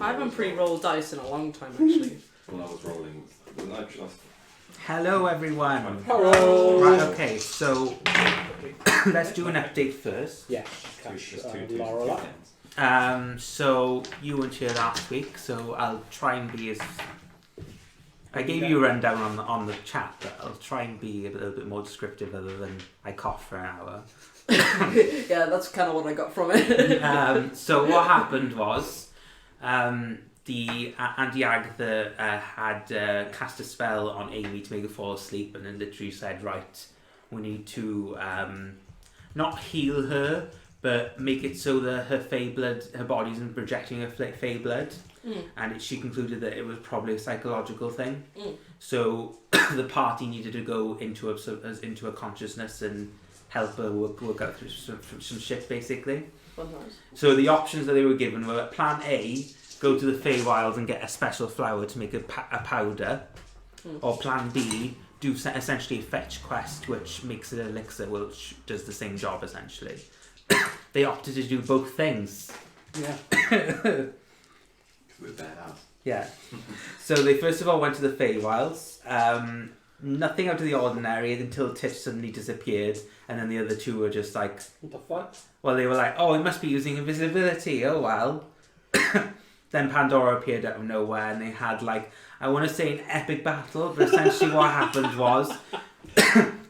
I haven't pre-rolled dice in a long time, actually. When I was rolling, Hello, everyone. Hello. Right, okay, so let's do an update first. Yeah. Laurel up. So you weren't here last week, so I'll try and be as... I gave you a rundown on the chat, but I'll try and be a little bit more descriptive other than I cough for an hour. Yeah, that's kind of what I got from it. So what happened was the Auntie Agatha had cast a spell on Amy to make her fall asleep, and then literally said, right, we need to not heal her, but make it so that her body isn't projecting her fey blood. And she concluded that it was probably a psychological thing. So the party needed to go into a consciousness and help her work out through some shit, basically. So the options that they were given were: Plan A, go to the Feywilds and get a special flower to make a powder, or Plan B, do essentially a fetch quest which makes an elixir which does the same job essentially. They opted to do both things. Yeah. we're badass. Yeah. So they first of all went to the Feywilds. Nothing out of the ordinary until Tish suddenly disappeared, and then the other two were just like, What the fuck? well, they were like, oh, it must be using invisibility, oh well. Then Pandora appeared out of nowhere, and they had, like, I want to say an epic battle, but essentially what happened was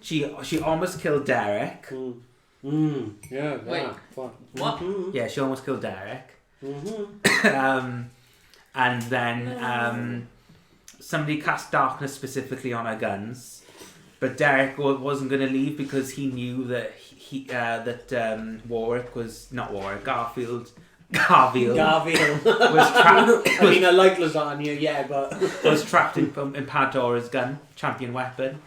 she almost killed Derek. Yeah. Wait. Fuck. What? Yeah, she almost killed Derek. Mm-hmm. And then somebody cast darkness specifically on her guns, but Derek wasn't going to leave because he knew that Garfield was trapped. I mean, I like lasagna, yeah, but was trapped in Pandora's gun, champion weapon.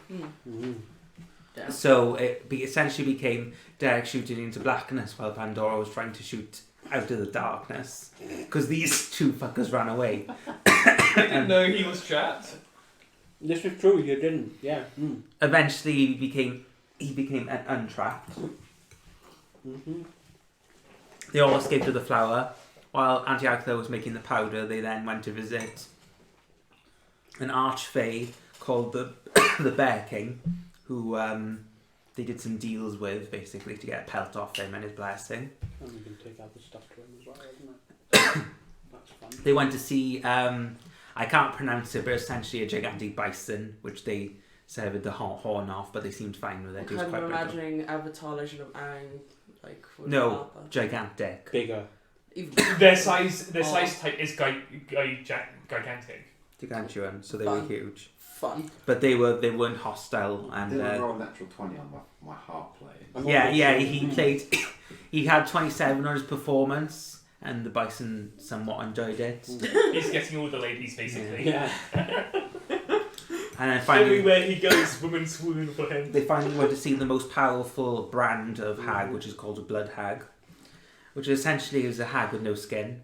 Yeah. So it essentially became Derek shooting into blackness while Pandora was trying to shoot out of the darkness, because these two fuckers ran away. I didn't know he was trapped. this is true. You didn't, yeah. Eventually, he became untrapped. Mm-hmm. They all escaped to the flower. While Auntie Agatha was making the powder, they then went to visit an archfey called the Bear King, who they did some deals with, basically, to get a pelt off him and his blessing. And we can take out the stuff to him as well, isn't it? That's fun. They went to see, I can't pronounce it, but essentially a gigantic bison, which they severed the horn off, but they seemed fine with it. I'm kind of imagining Avatar Legend of Aang, like... No, gigantic. Bigger. Their size type is gigantic. Gargantuan, so they Fun. were huge. Fun. But they weren't hostile, and Did I roll a natural 20 on my harp playing? he played. He had 27 on his performance, and the bison somewhat enjoyed it. He's getting all the ladies, basically. Yeah. And then finally, Everywhere he goes, women swoon for him. they finally went to see the most powerful brand of hag, which is called a blood hag, which essentially is a hag with no skin.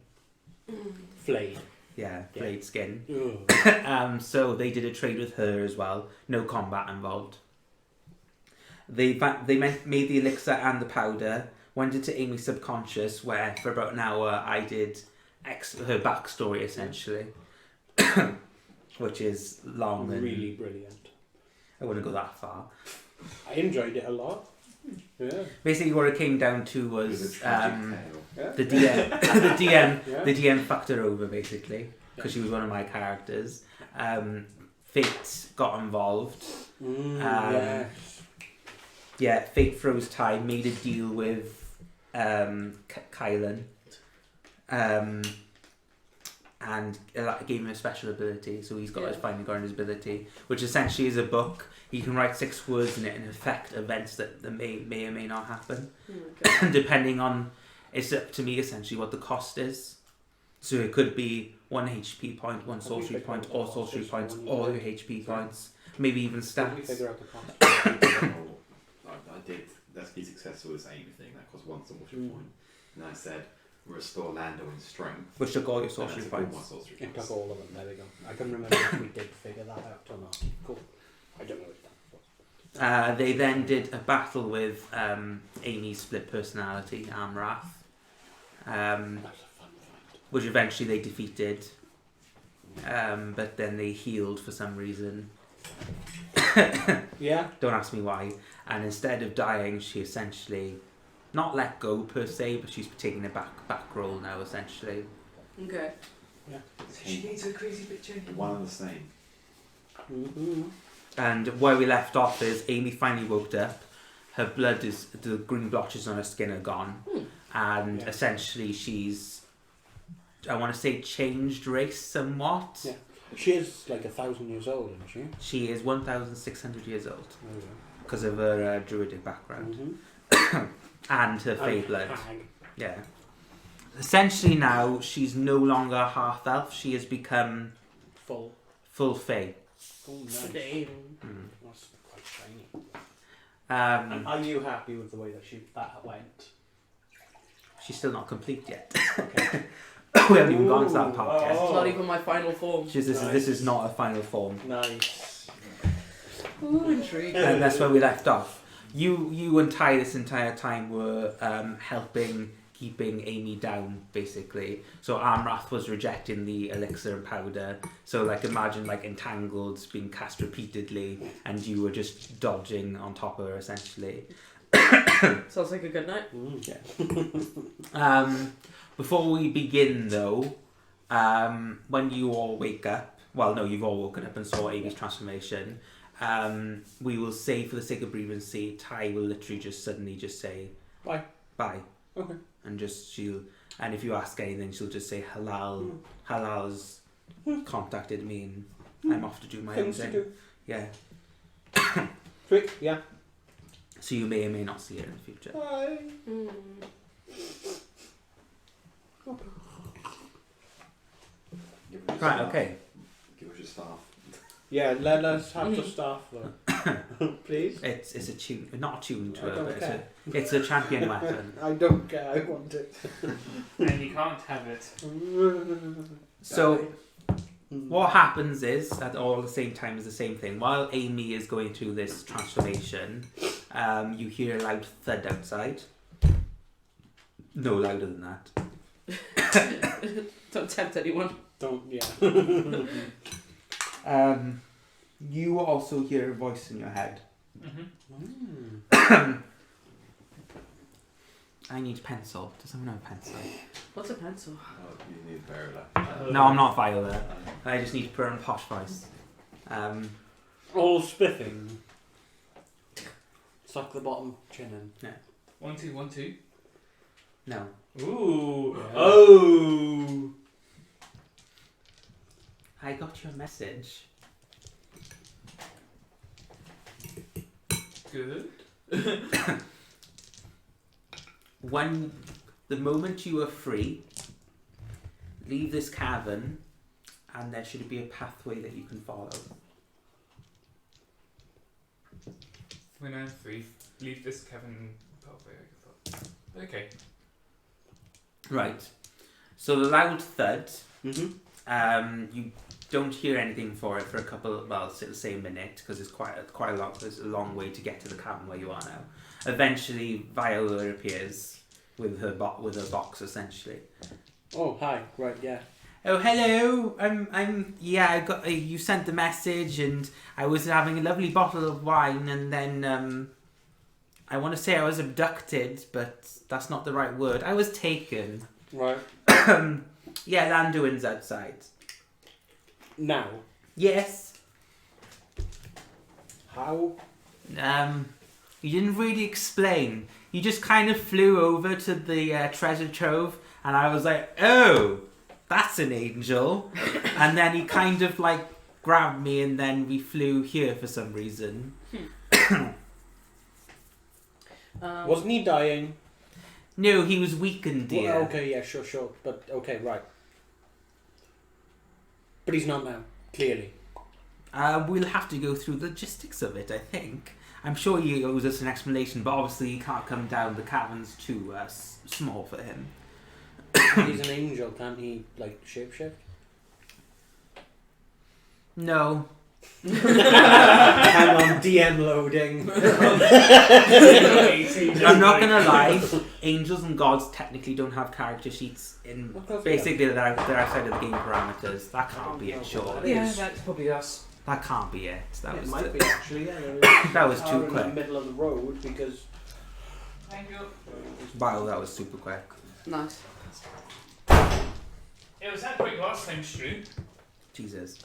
Flayed. Yeah, flayed skin. Ugh. So they did a trade with her as well. No combat involved. They made the elixir and the powder. Went into Amy's subconscious, where for about an hour I did her backstory essentially, which is long and Really brilliant. I wouldn't go that far. I enjoyed it a lot. Yeah. Basically, what it came down to It was a was tragic tale. Yeah. the DM. Yeah. The DM fucked her over basically because she was one of my characters. Fate got involved. Yeah. Yeah, Fate froze time, made a deal with Kylan, and gave him a special ability. So he's got his Finding Garden's ability, which essentially is a book. You can write 6 words in it and affect events that may or may not happen. Okay. Depending on, it's up to me essentially what the cost is. So it could be 1 HP point, 1 sorcery point, or sorcery points, or your HP points, maybe even Did we stats. figure out the cost? I did. Let's be successful with this Amy thing. That cost 1 sorcery point. And I said, restore Lando in strength. Which took all your And sorcery that's all my points. sorcery It points. took all of them. There we go. I can remember if we did figure that out or not. Cool. I don't know if that was. They then did a battle with Amy's split personality, Amrath. That's a fun fight. which eventually they defeated. But then they healed for some reason. Yeah. Don't ask me why. And instead of dying, she essentially, not let go per se, but she's taking a back role now essentially. Okay. She needs a crazy picture. One and the same. Mm-hmm. And where we left off is Amy finally woke up. Her blood is, the green blotches on her skin are gone. And Yeah. essentially she's, I want to say, changed race somewhat. Yeah. She is like 1,000 years old, isn't she? She is 1,600 years old There you go. because of her druidic background. Mm-hmm. And her fey blood. Hag. Yeah. Essentially now, she's no longer half elf. She has become Full. full fey. Oh, nice. Same. Mm. That's quite shiny. Um, Are you happy with the way that went? she's still not complete yet. Okay. We haven't even gone to that part yet. It's Oh. not even my final form. This is not a final form. Nice. Ooh, intrigued. And that's where we left off. You and Ty this entire time were helping keeping Amy down, basically. So Amrath was rejecting the elixir and powder. So like imagine like entangled being cast repeatedly, and you were just dodging on top of her essentially. Sounds like a good night. Yeah. Before we begin though, when you all wake up, well no, you've all woken up and saw Amy's transformation. We will say, for the sake of breathancy, Ty will literally just suddenly just say bye. Okay. And and if you ask anything, she'll just say halal. Halal's contacted me and I'm off to do my own Things to thing. do. Yeah. Sweet. Yeah. So you may or may not see her in the future. Bye. Give her your Right, staff. okay. Give us your staff. Yeah. Let us have the staff though. Please. It's a tune, not a tune to I her, don't but care. it's a champion weapon. I don't care. I want it. And you can't have it. So what happens is, at all the same time is the same thing. While Amy is going through this transformation, you hear a loud thud outside. No louder than that. Don't tempt anyone. Don't. Yeah. You also hear a voice in your head. Mm-hmm. I need pencil. Does someone have a pencil? What's a pencil? Oh, you need Viola. No, I'm not Violet. I just need to put on a posh voice. All spiffing. Suck the bottom chin in. 1, 2, 1, 2. No. Ooh. Yeah. Oh. I got your message. Good. When the moment you are free, leave this cavern, and there should be a pathway that you can follow. When I'm free, leave this cabin pathway. Okay. Right. So the loud thud. Mm-hmm. You don't hear anything for it for a couple. Well, it's the same minute because it's quite a lot. There's a long way to get to the cabin where you are now. Eventually, Viola appears with her box essentially. Oh, hi. Right. Yeah. Oh, hello. Yeah. I got you sent the message, and I was having a lovely bottle of wine, and then I want to say I was abducted, but that's not the right word. I was taken. Right. Yeah, Landuin's outside. Now. Yes. How? You didn't really explain. You just kind of flew over to the treasure trove, and I was like, oh, that's an angel. And then he kind of like grabbed me, and then we flew here for some reason. Wasn't he dying? No, he was weakened, dear. Well, okay. Yeah. Sure. But okay. Right. But he's not now. Clearly. We'll have to go through the logistics of it, I think. I'm sure he owes us an explanation, but obviously he can't come down. The cavern's too small for him. He's an angel. Can't he like shapeshift? No. Hang on, DM loading. I'm not gonna lie, angels and gods technically don't have character sheets in basically they're outside of the game parameters. That can't be it, surely. Yeah, that's probably us. That can't be it. That It was might the- be actually. Yeah, that was too in quick. the middle of the road because. Thank you. Wow, that was super quick. Nice. It was that quick last time, Stu. Jesus.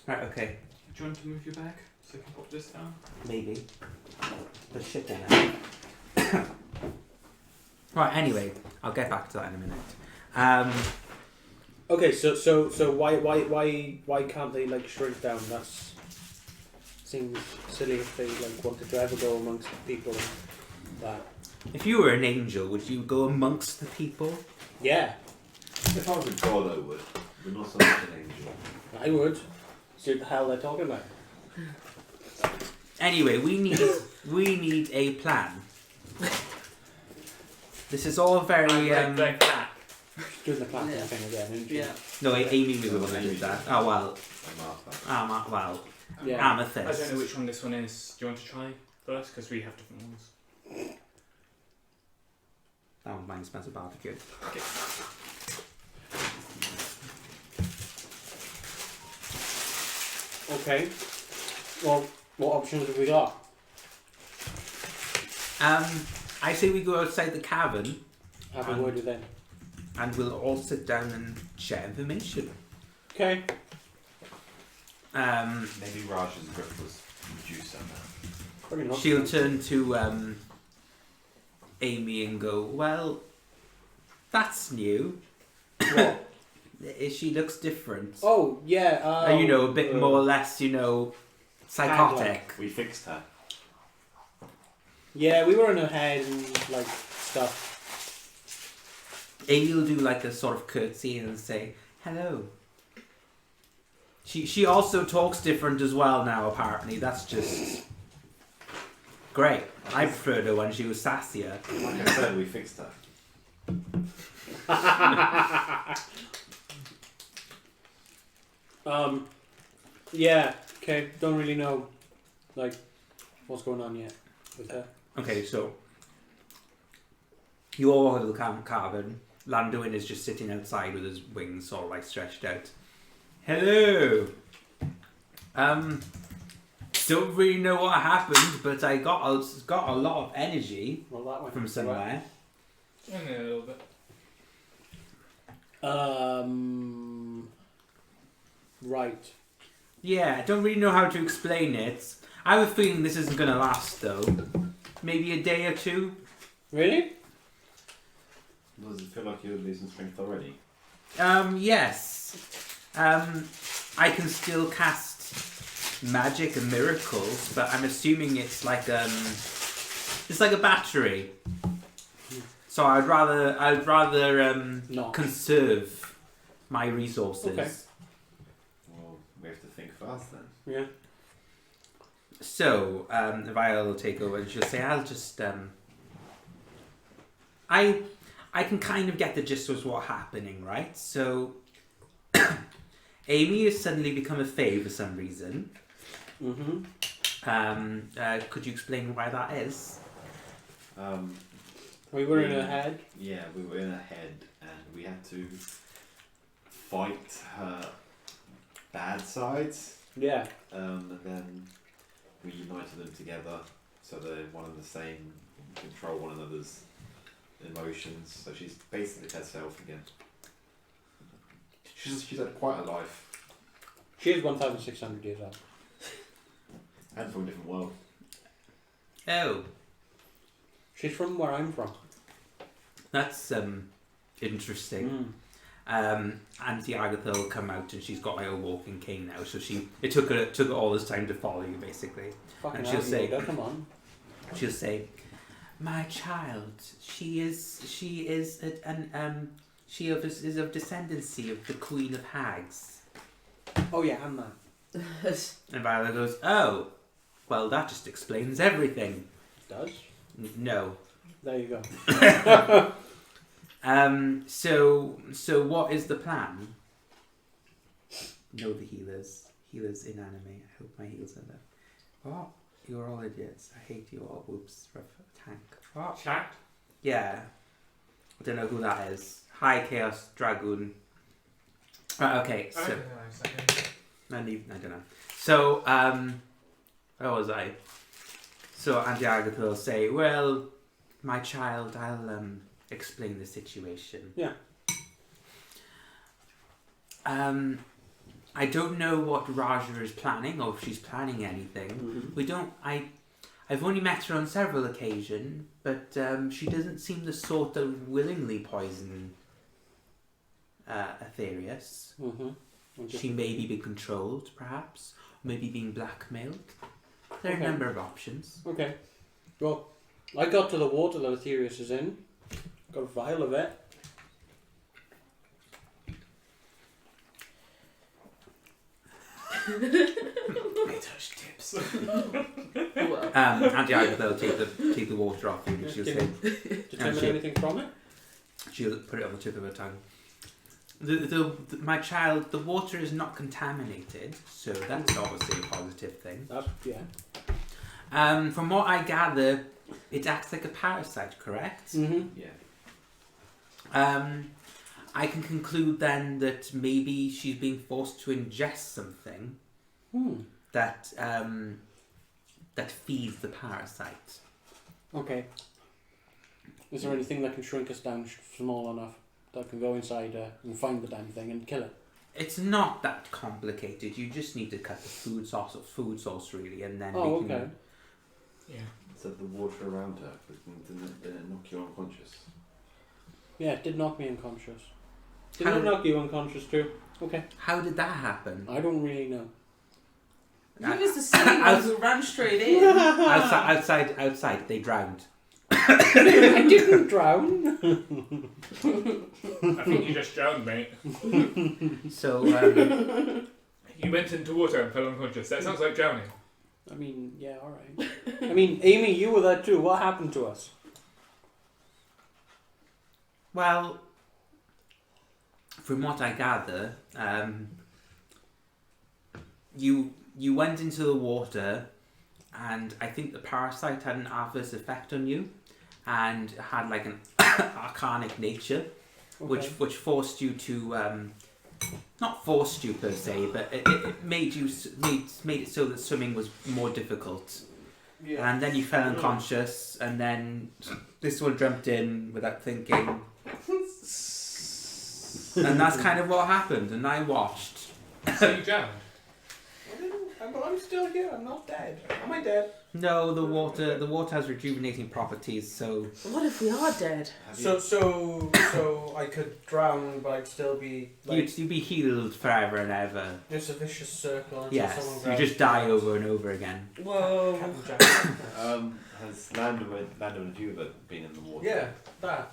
Right, okay. Do you want to move your bag so I can pop this down? Maybe. There's shit in it. Right, anyway, I'll get back to that in a minute. Okay, so why can't they like shrink down? That's seems silly if they like wanted to ever go amongst people and that. If you were an angel, would you go amongst the people? Yeah, If I was a god, I would. But not so much an angel. I would. See what the hell they're talking about. Anyway, we need a plan. This is all very like that. Doing the planting Yeah. thing again, isn't she? Yeah. No, Amy was the one that did that. Oh well. I'm Martha. Well. Yeah. I Amethyst. don't know which one this one is. Do you want to try first? Because we have different ones. That one mine smells of barbecue. Okay. Well, what options have we got? I say we go outside the cavern Have a word with them. and we'll all sit down and share information. Okay. Maybe Raj's grip was reduced somehow. Probably not. She'll turn to Amy and go, well, that's new. What? She looks different. Oh yeah. You know, a bit more or less, you know, psychotic. We fixed her. Yeah, we were in her head and like stuff. Amy will do like a sort of curtsy and say, hello. She also talks different as well now, apparently. That's just great. I preferred her when she was sassier. Like I said, we fixed her. Yeah. Okay. Don't really know, like, what's going on yet with her. Okay, so you all walk to the cavern. Landuin is just sitting outside with his wings sort of like stretched out. Hello. Don't really know what happened, but I got a lot of energy Well, that went from somewhere. Only a little bit. Right. Yeah, I don't really know how to explain it. I have a feeling this isn't going to last though. Maybe a day or two. Really? Does it feel like you're losing strength already? Yes. I can still cast magic and miracles, but I'm assuming it's like a battery. So I'd rather Not. conserve my resources. Okay. Well, we have to think fast then. Yeah. So Viola will take over and she'll say, "I'll just I can kind of get the gist of what's happening, right? So Amy has suddenly become a fae for some reason. Mm-hmm. Could you explain why that is?" We were in her head. Yeah, we were in her head and we had to fight her bad sides. Yeah. And then we united them together so they're one and the same, control one another's emotions. So she's basically herself again. She's had quite a life She is 1,600 years old. and from a different world. Oh, She's from where I'm from. that's interesting. Auntie Agatha will come out and she's got like a walking cane now, so it took her all this time to follow you basically. Fucking And hell, she'll say- Yoda, come on. She'll say, "My child, she is is of descendancy of the Queen of Hags." Oh yeah, I'm that. And Viola goes, "Oh, well that just explains everything." Does? No. There you go. So what is the plan? No, the healers. healers inanimate. I hope my heals are there. What? You're all idiots. I hate you all. Whoops. Rough tank. What? Chat. Yeah. I don't know who that is. Hi, Chaos Dragoon. Right, okay, so... I don't know. So, where was I? So Auntie Agatha will say, well, my child, I'll explain the situation. Yeah. I don't know what Raja is planning, or if she's planning anything. Mm-hmm. I've only met her on several occasions, but she doesn't seem the sort that would willingly poison Aetherius. Mm-hmm. She may be being controlled, perhaps, or maybe being blackmailed. There are Okay. a number of options. Okay. Well, I got to the water that Aetherius is in. Got a vial of it. I touch tips. Well, Auntie Agatha will take the water off you, and she'll say, Determine she- anything from it? she'll put it on the tip of her tongue. My child, the water is not contaminated, so that's obviously a positive thing. Yeah. From what I gather, it acts like a parasite, correct? Mm-hmm. Yeah. I can conclude then that maybe she's being forced to ingest something that feeds the parasite. Okay. Is there anything that can shrink us down small enough that can go inside and find the damn thing and kill it? It's not that complicated. You just need to cut the food source really, and then Oh, we can. okay. Yeah. So the water around her, didn't it knock you unconscious? Yeah, it did knock me unconscious. Did How- it knock you unconscious too? Okay. How did that happen? I don't really know. he was the silly one who ran straight in. outside, they drowned. I didn't drown. I think you just drowned, mate. So, You went into water and fell unconscious. That sounds like drowning. I mean, yeah, alright. I mean, Amy, you were there too. What happened to us? well, from what I gather, you went into the water, and I think the parasite had an adverse effect on you, and had like an arcanic nature, Okay. which forced you to not forced you per se, but it made it so that swimming was more difficult. Yeah. And then you fell unconscious, and then this one jumped in without thinking. And that's kind of what happened, and I watched. So you drowned. But I'm still here. I'm not dead. Am I dead? No, the water has rejuvenating properties, so What if we are dead? So I could drown, but I'd still be you'd be healed forever and ever. There's a vicious circle until Yes, someone you grabs just die over and over again. Whoa. Captain Jack. Has Landon and you ever been in the water? Yeah, that.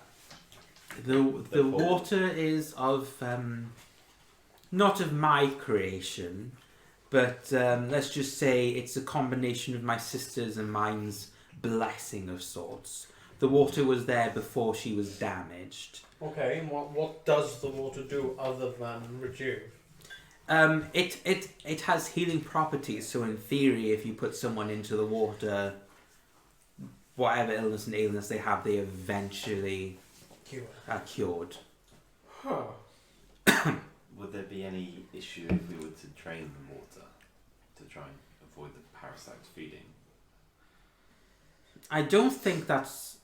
The water is of not of my creation, but let's just say it's a combination of my sister's and mine's blessing of sorts. The water was there before she was damaged. Okay, and what does the water do other than rejuve? It has healing properties, so in theory, if you put someone into the water, whatever illness and ailments they have, they eventually Cure. are cured. Huh. Would there be any issue if we were to drain the water to try and avoid the parasites feeding? I don't think that's...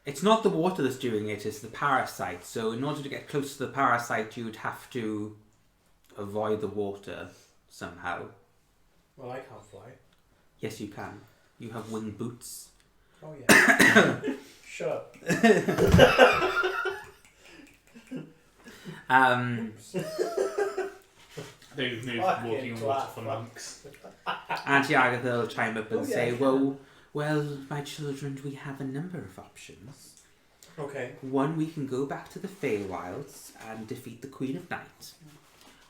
It's not the water that's doing it, it's the parasite. So in order to get close to the parasite, you'd have to avoid the water somehow. Well, I can't fly. Yes, you can. You have winged boots. Oh yeah. Shut up. They've moved Fucking walking on water twat. for monks. Auntie Agatha will chime up and Oh, yeah, say, you can. well, my children, we have a number of options. Okay. One, we can go back to the Feywilds and defeat the Queen of Night,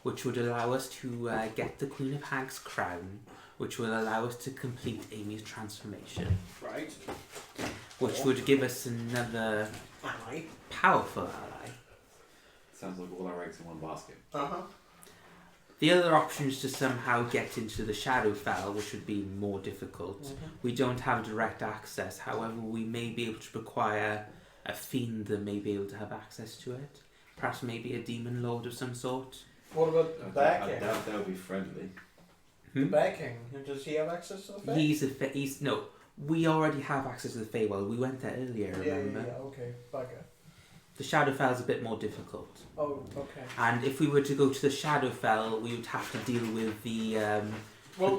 which would allow us to get the Queen of Hag's crown, which will allow us to complete Amy's transformation, Right. which would give us another Ally. powerful ally. Sounds like all our eggs in one basket. Uh-huh. The other option is to somehow get into the Shadowfell, which would be more difficult. We don't have direct access. However, we may be able to require a fiend that may be able to have access to it. Perhaps maybe a demon lord of some sort. What about the I Bear King? doubt they'll be friendly. The Bear King. Does he have access to the Fae? He's no. We already have access to the Feywild. We went there earlier. Remember? Yeah. Okay. Bugger. The Shadowfell is a bit more difficult. Oh, okay. And if we were to go to the Shadowfell, we would have to deal with the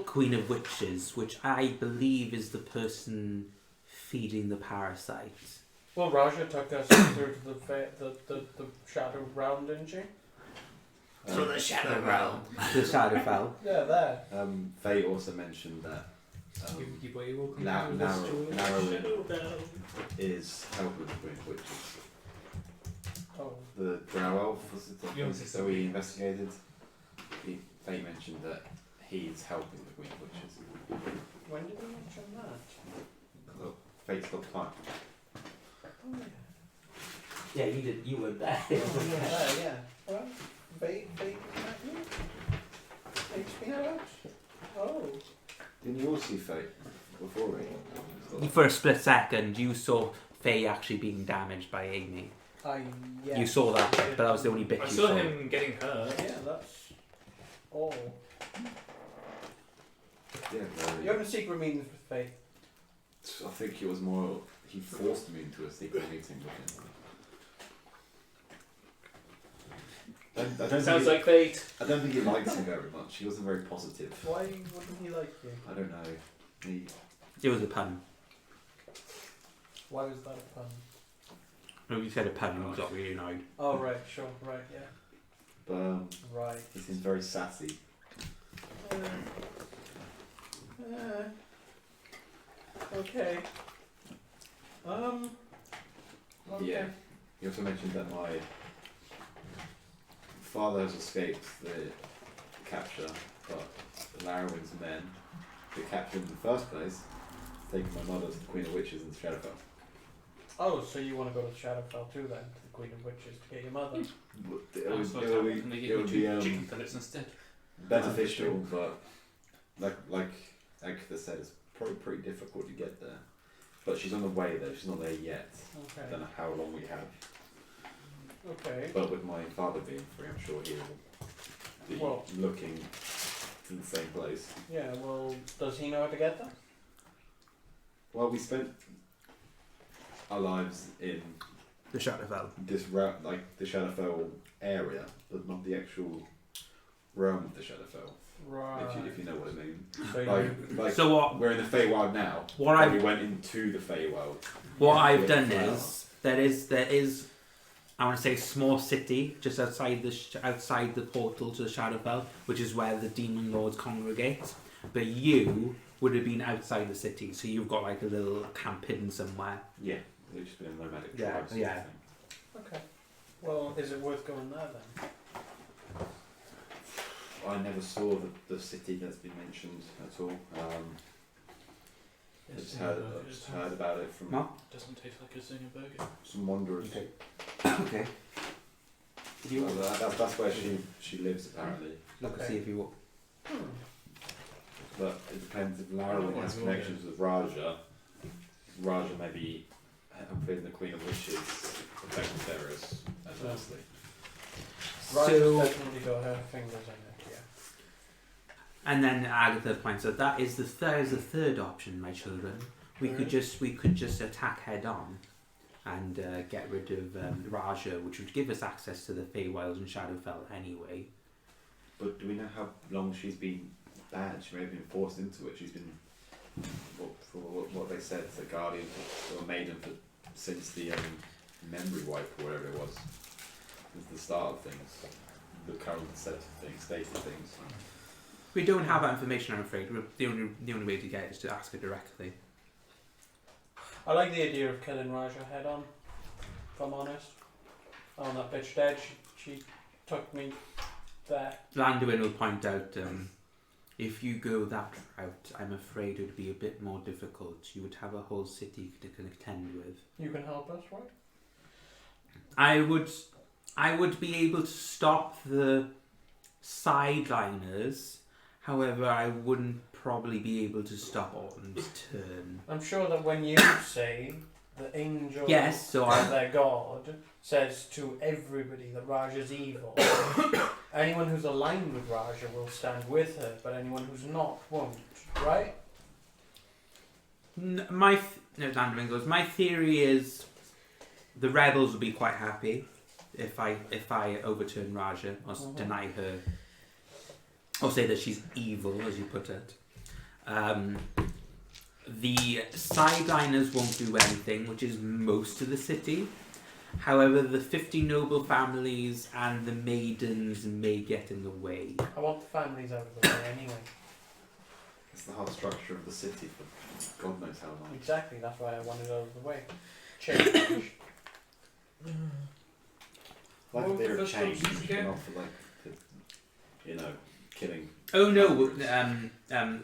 Queen of Witches, which I believe is the person feeding the parasite. Well, Raja took us through to the Shadow Realm, didn't she? To the Shadow Realm. The Shadowfell. Yeah, there. Faye also mentioned that Narrowing is helping the Queen of Witches. Oh. The Drow Elf was it? Yeah, So we investigated. Faye mentioned that he's helping the Queen of Witches. When did we mention that? Look, Fate's got time. Oh, yeah. Yeah, you did. You were there. Yeah. Well, Fate's been out. Oh. Didn't you all see Fate before me? For a split second, you saw Faye actually being damaged by Amy. Yeah. You saw that bit, but that was the only bit I you saw saw. him getting hurt. Yeah, that's all. Yeah, You have a secret meeting with Faith. I think it was more he forced me into a secret meeting with him. I don't Sounds think like fate. I don't think he likes him very much. He wasn't very positive. Why wouldn't he like you? I don't know. It was a pun. Why was that a pun? When you said a pun, you got really annoyed. Oh, right, sure, right, yeah. But Right. he seems very sassy. Okay. Okay. Yeah. He also mentioned that my father has escaped the capture, but Larrowin's men, who captured him in the first place, taken my mother to the Queen of Witches in Shadowfell. Oh, so you want to go to Shadowfell too then, to the Queen of Witches, to get your mother? It would be chicken fillets instead. beneficial, but like Agatha said, it's probably pretty difficult to get there. But she's on the way there. She's not there yet. I Okay. don't know how long we have. Okay. But with my father being free, I'm sure he will be looking to the same place. Yeah, well, does he know how to get there? Well, we spent our lives in The Shadowfell. this like the Shadowfell area, but not the actual realm of the Shadowfell. Right. If you know what I mean. So Like So what? we're in the Feywild now. What and I we went into the Feywild. What Yeah. I've done is there is I want to say a small city just outside outside the portal to the Shadowfell, which is where the demon lords congregate. But you would have been outside the city, so you've got like a little camp hidden somewhere. Yeah, they've just been a nomadic Yeah, tribe. sort of yeah. thing. Okay. Well, is it worth going there then? I never saw the city that's been mentioned at all. I just heard about it from No? Doesn't taste like a zinger burger. some wanderers. Okay. Well, that's where she lives apparently. Look and Okay. see if you. But it depends if Larrowin has connections with Raja. Raja may be helping the Queen of Witches affected areas adversely. Raja's So definitely got her fingers in it, yeah. and then Agatha points out that is the third option, my children. We could just attack head on and get rid of Raja, which would give us access to the Feywild and Shadowfell anyway. But do we know how long she's been bad? She may have been forced into it. She's been, what they said, the guardian or maiden since the memory wipe or whatever it was. Since the start of things, the current set of things, state of things. We don't have that information, I'm afraid. The only way to get it is to ask her directly. I like the idea of killing Raja head on, if I'm honest. Oh, that bitch dead, she took me there. Landuin will point out, if you go that route, I'm afraid it would be a bit more difficult. You would have a whole city to contend with. You can help us, right? I would be able to stop the sideliners. However, I wouldn't probably be able to stop Autumn's turn. I'm sure that when you say the angel Yes, so of their god says to everybody that Raja's evil, anyone who's aligned with Raja will stand with her, but anyone who's not won't, right? My theory is the rebels will be quite happy if I overturn Raja or deny her, or say that she's evil, as you put it. The sideliners won't do anything, which is most of the city. However, the 50 noble families and the maidens may get in the way. I want the families out of the way anyway. It's the whole structure of the city for God knows how long. Exactly, that's why I want it out of the way. Change. Like What a bit were of the change, substance again? not for like, killing. Oh no, Hmm.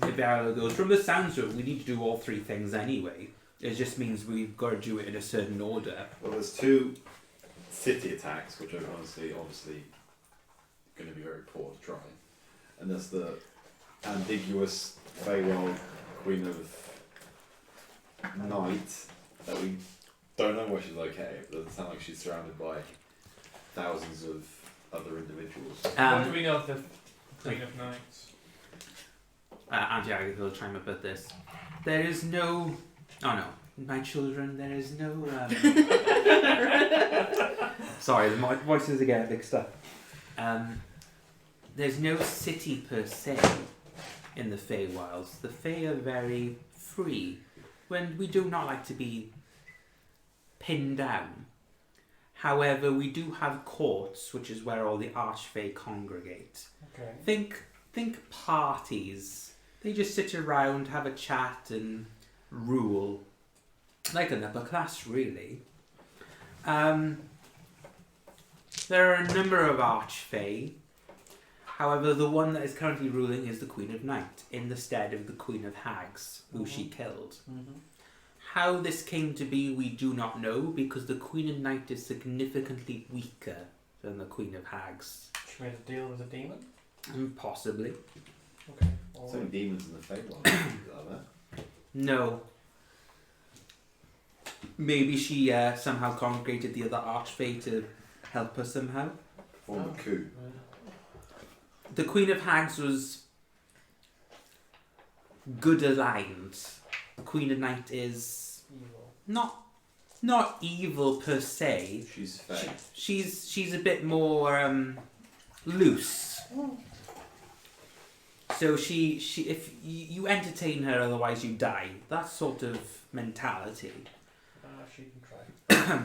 Ibarra goes, from the sounds of it, we need to do all three things anyway. It just means we've got to do it in a certain order. Well, there's two city attacks, which are obviously going to be very poor to try. And there's the ambiguous Feywild Queen of Night that we don't know where she's located. It doesn't sound like she's surrounded by thousands of other individuals. What do we know of the Queen of Nights? Auntie Agatha will chime up at this. There is no... Oh no, my children, there is no... Sorry, my voices are getting mixed up. There's no city per se in the Feywilds. The Fey are very free, when we do not like to be pinned down. However, we do have courts, which is where all the Archfey congregate. Okay. Think parties. They just sit around, have a chat, and rule. Like an upper class, really. There are a number of Archfey. However, the one that is currently ruling is the Queen of Night, in the stead of the Queen of Hags, who she killed. Mm-hmm. How this came to be, we do not know, because the Queen of Night is significantly weaker than the Queen of Hags. She made a deal with a demon? Possibly. Okay. There's only demons in the Feywild, are there? No. Maybe she somehow congregated the other Archfey to help her somehow. Form a coup. The Queen of Hags was good aligned. The Queen of Night is Evil. not evil per se. She's Fey. She's a bit more loose. So she if you entertain her, otherwise you die. That sort of mentality. She can try.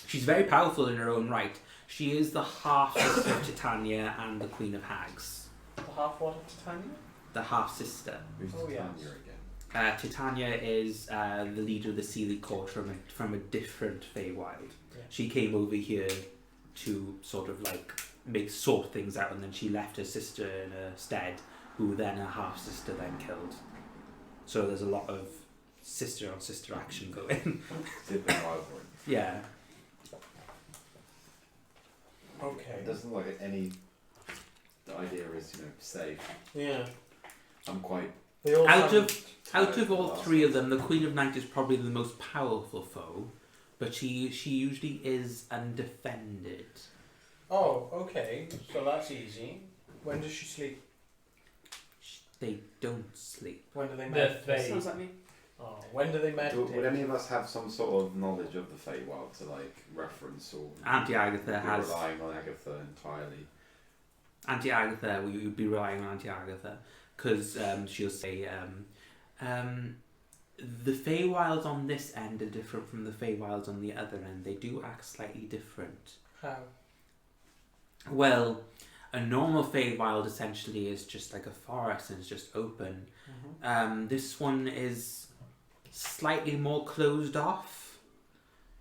She's very powerful in her own right. She is the half sister of Titania and the Queen of Hags. The half what of Titania? The half sister. Who's Oh, Titania yes. again? Titania is the leader of the Sealy Court from a different Feywild. Yeah. She came over here to sort of like sort things out, and then she left her sister in her stead, who then her half sister then killed. So there's a lot of sister on sister action going. Sibling rivalry. Yeah. Okay. It doesn't look like any. The idea is, safe. Yeah. I'm quite. They all Out have- of all three of them, the Queen of Night is probably the most powerful foe, but she usually is undefended. Oh, okay. So that's easy. When does she sleep? They don't sleep. When do they The meditate? Fey. Sounds like me. Oh, when do they meditate? Would any of us have some sort of knowledge of the Feywild to reference, or Auntie Agatha we're has. relying on Agatha entirely? Auntie Agatha, we would be relying on Auntie Agatha, because she'll say, the Feywilds on this end are different from the Feywilds on the other end. They do act slightly different. How? Well, a normal Feywild essentially is just like a forest and it's just open. Mm-hmm. This one is slightly more closed off.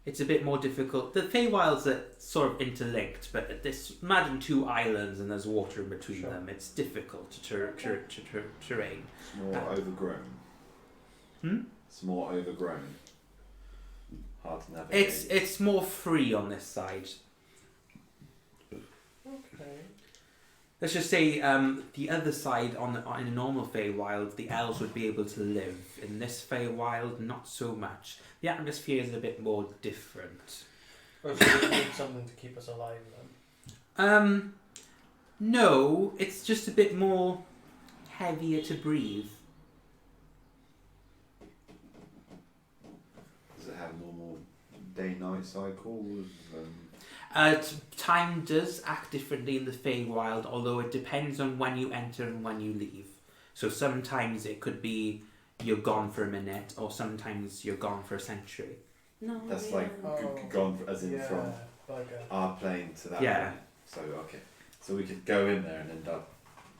It's a bit more difficult. The Feywilds are sort of interlinked, but imagine two islands and there's water in between Sure. them. It's difficult to terrain. It's more overgrown. It's more overgrown. Hard to navigate. It's more free on this side. Okay. let's just say the other side in a normal Feywild, the elves would be able to live. In this Feywild, not so much. The atmosphere is a bit more different. Or should we need something to keep us alive then? No, it's just a bit more heavier to breathe. Does it have normal day-night cycles? Time does act differently in the Feywild, although it depends on when you enter and when you leave. So sometimes it could be you're gone for a minute, or sometimes you're gone for a century. No. That's yeah. like gone as in from like our plane to that Yeah. plane. So okay, so we could go in there and end up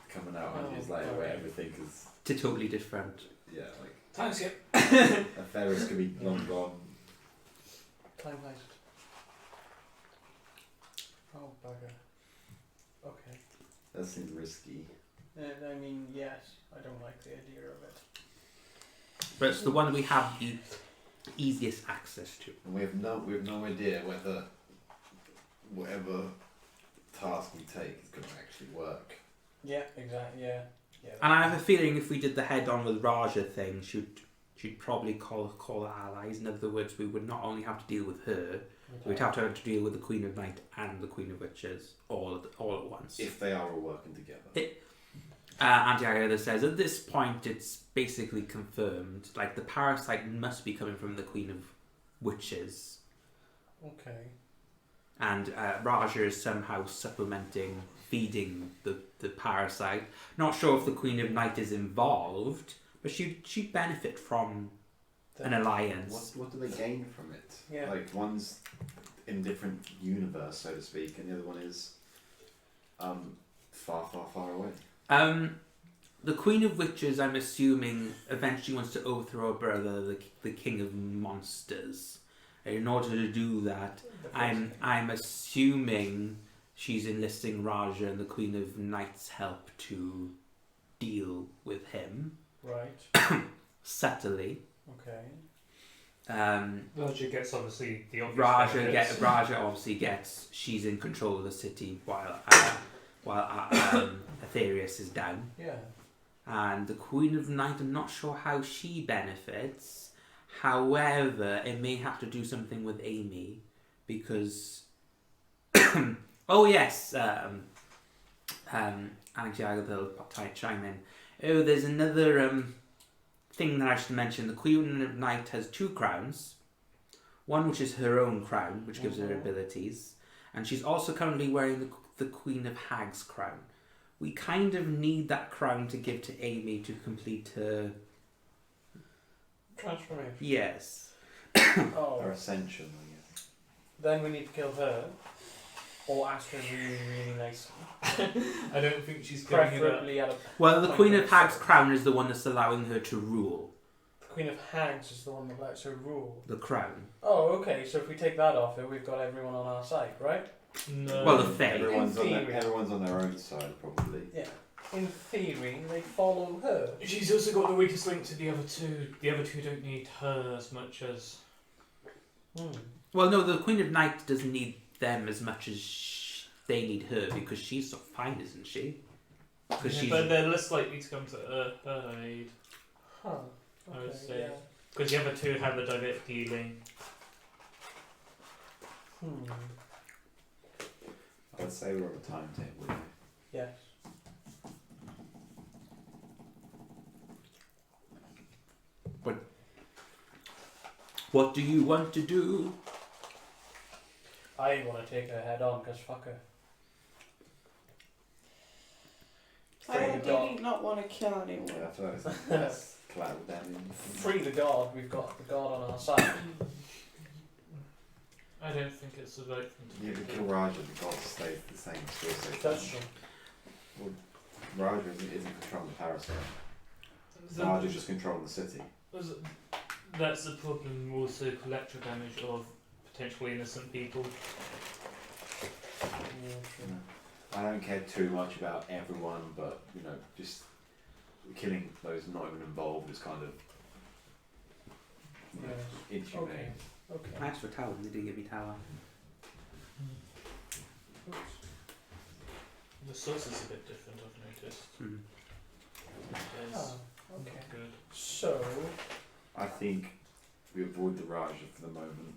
coming out 100 years later where okay. everything is Totally different. like Time skip. a Ferris could be long gone. time heist. Oh bugger. Okay. That seems risky. I mean, yes, I don't like the idea of it. But it's the one we have the easiest access to. And we have no idea whether whatever task we take is going to actually work. Yeah, exactly. Yeah. And I have a feeling if we did the head-on with Raja thing, she'd probably call allies. In other words, we would not only have to deal with her, we'd have to deal with the Queen of Night and the Queen of Witches all at once. If they are all working together. Antiagatha says at this point it's basically confirmed. Like the parasite must be coming from the Queen of Witches, Okay. and Raja is somehow supplementing, feeding the parasite. Not sure if the Queen of Night is involved, but she'd benefit from an alliance. What do they gain from it? Yeah. Like one's in different universe, so to speak, and the other one is far, far, far away. The Queen of Witches, I'm assuming, eventually wants to overthrow her brother, the King of Monsters. In order to do that, I'm assuming she's enlisting Raja and the Queen of Night's help to deal with him Right. subtly. Okay. Raja gets obviously the obvious benefits. Raja obviously gets. She's in control of the city while Aetherius is down. Yeah. And the Queen of Night, I'm not sure how she benefits. However, it may have to do something with Amy, because oh yes, Antiagatha will chime in. Oh, there's another thing that I should mention. The Queen of Night has 2 crowns. One which is her own crown, which gives her abilities, and she's also currently wearing the Queen of Hag's crown. We kind of need that crown to give to Amy to complete her... Transformation. Yes. Oh. Or ascension, I guess. Then we need to kill her, or ask her really, really nicely. I don't think she's giving you that. Preferably at a. Well, the point Queen of of Hag's sword. crown is the one that's allowing her to rule. The Queen of Hags is the one that lets her rule. The crown. Oh, okay. So if we take that off her, we've got everyone on our side, right? No. Well, the Fae. Everyone's on their own side, probably. Yeah. In theory, they follow her. She's also got the weakest link to the other two. The other two don't need her as much as. Well, no, the Queen of Night doesn't need them as much as they need her, because she's so fine, isn't she? Because she's... But they're less likely to come to her aid. Huh. I would Okay, say. yeah. Because the other two have the direct dealing. I'd say we're on a timetable. Yeah. Yes. What do you want to do? I want to take her head on, because fuck her. I Free the god. ideally not want to kill anyone. Yeah, that's what I was thinking. That's collateral damage. Free the god. We've got the god on our side. I don't think it's the right thing to Yeah, do. but kill Raja, the gods stay the same, still stay That's the true. same. Raja isn't controlling the parasite. Raja's just controlling the city. That's the problem. Also, collateral damage of potentially innocent people. Yeah, true. I don't care too much about everyone, but just killing those not even involved is kind of Yes. inhumane. Okay. Okay. I asked for Talon, they didn't give me Talon. Oops. The sauce is a bit different, I've noticed. Mm. It's Oh, okay. not good. So, I think we avoid the Raja for the moment.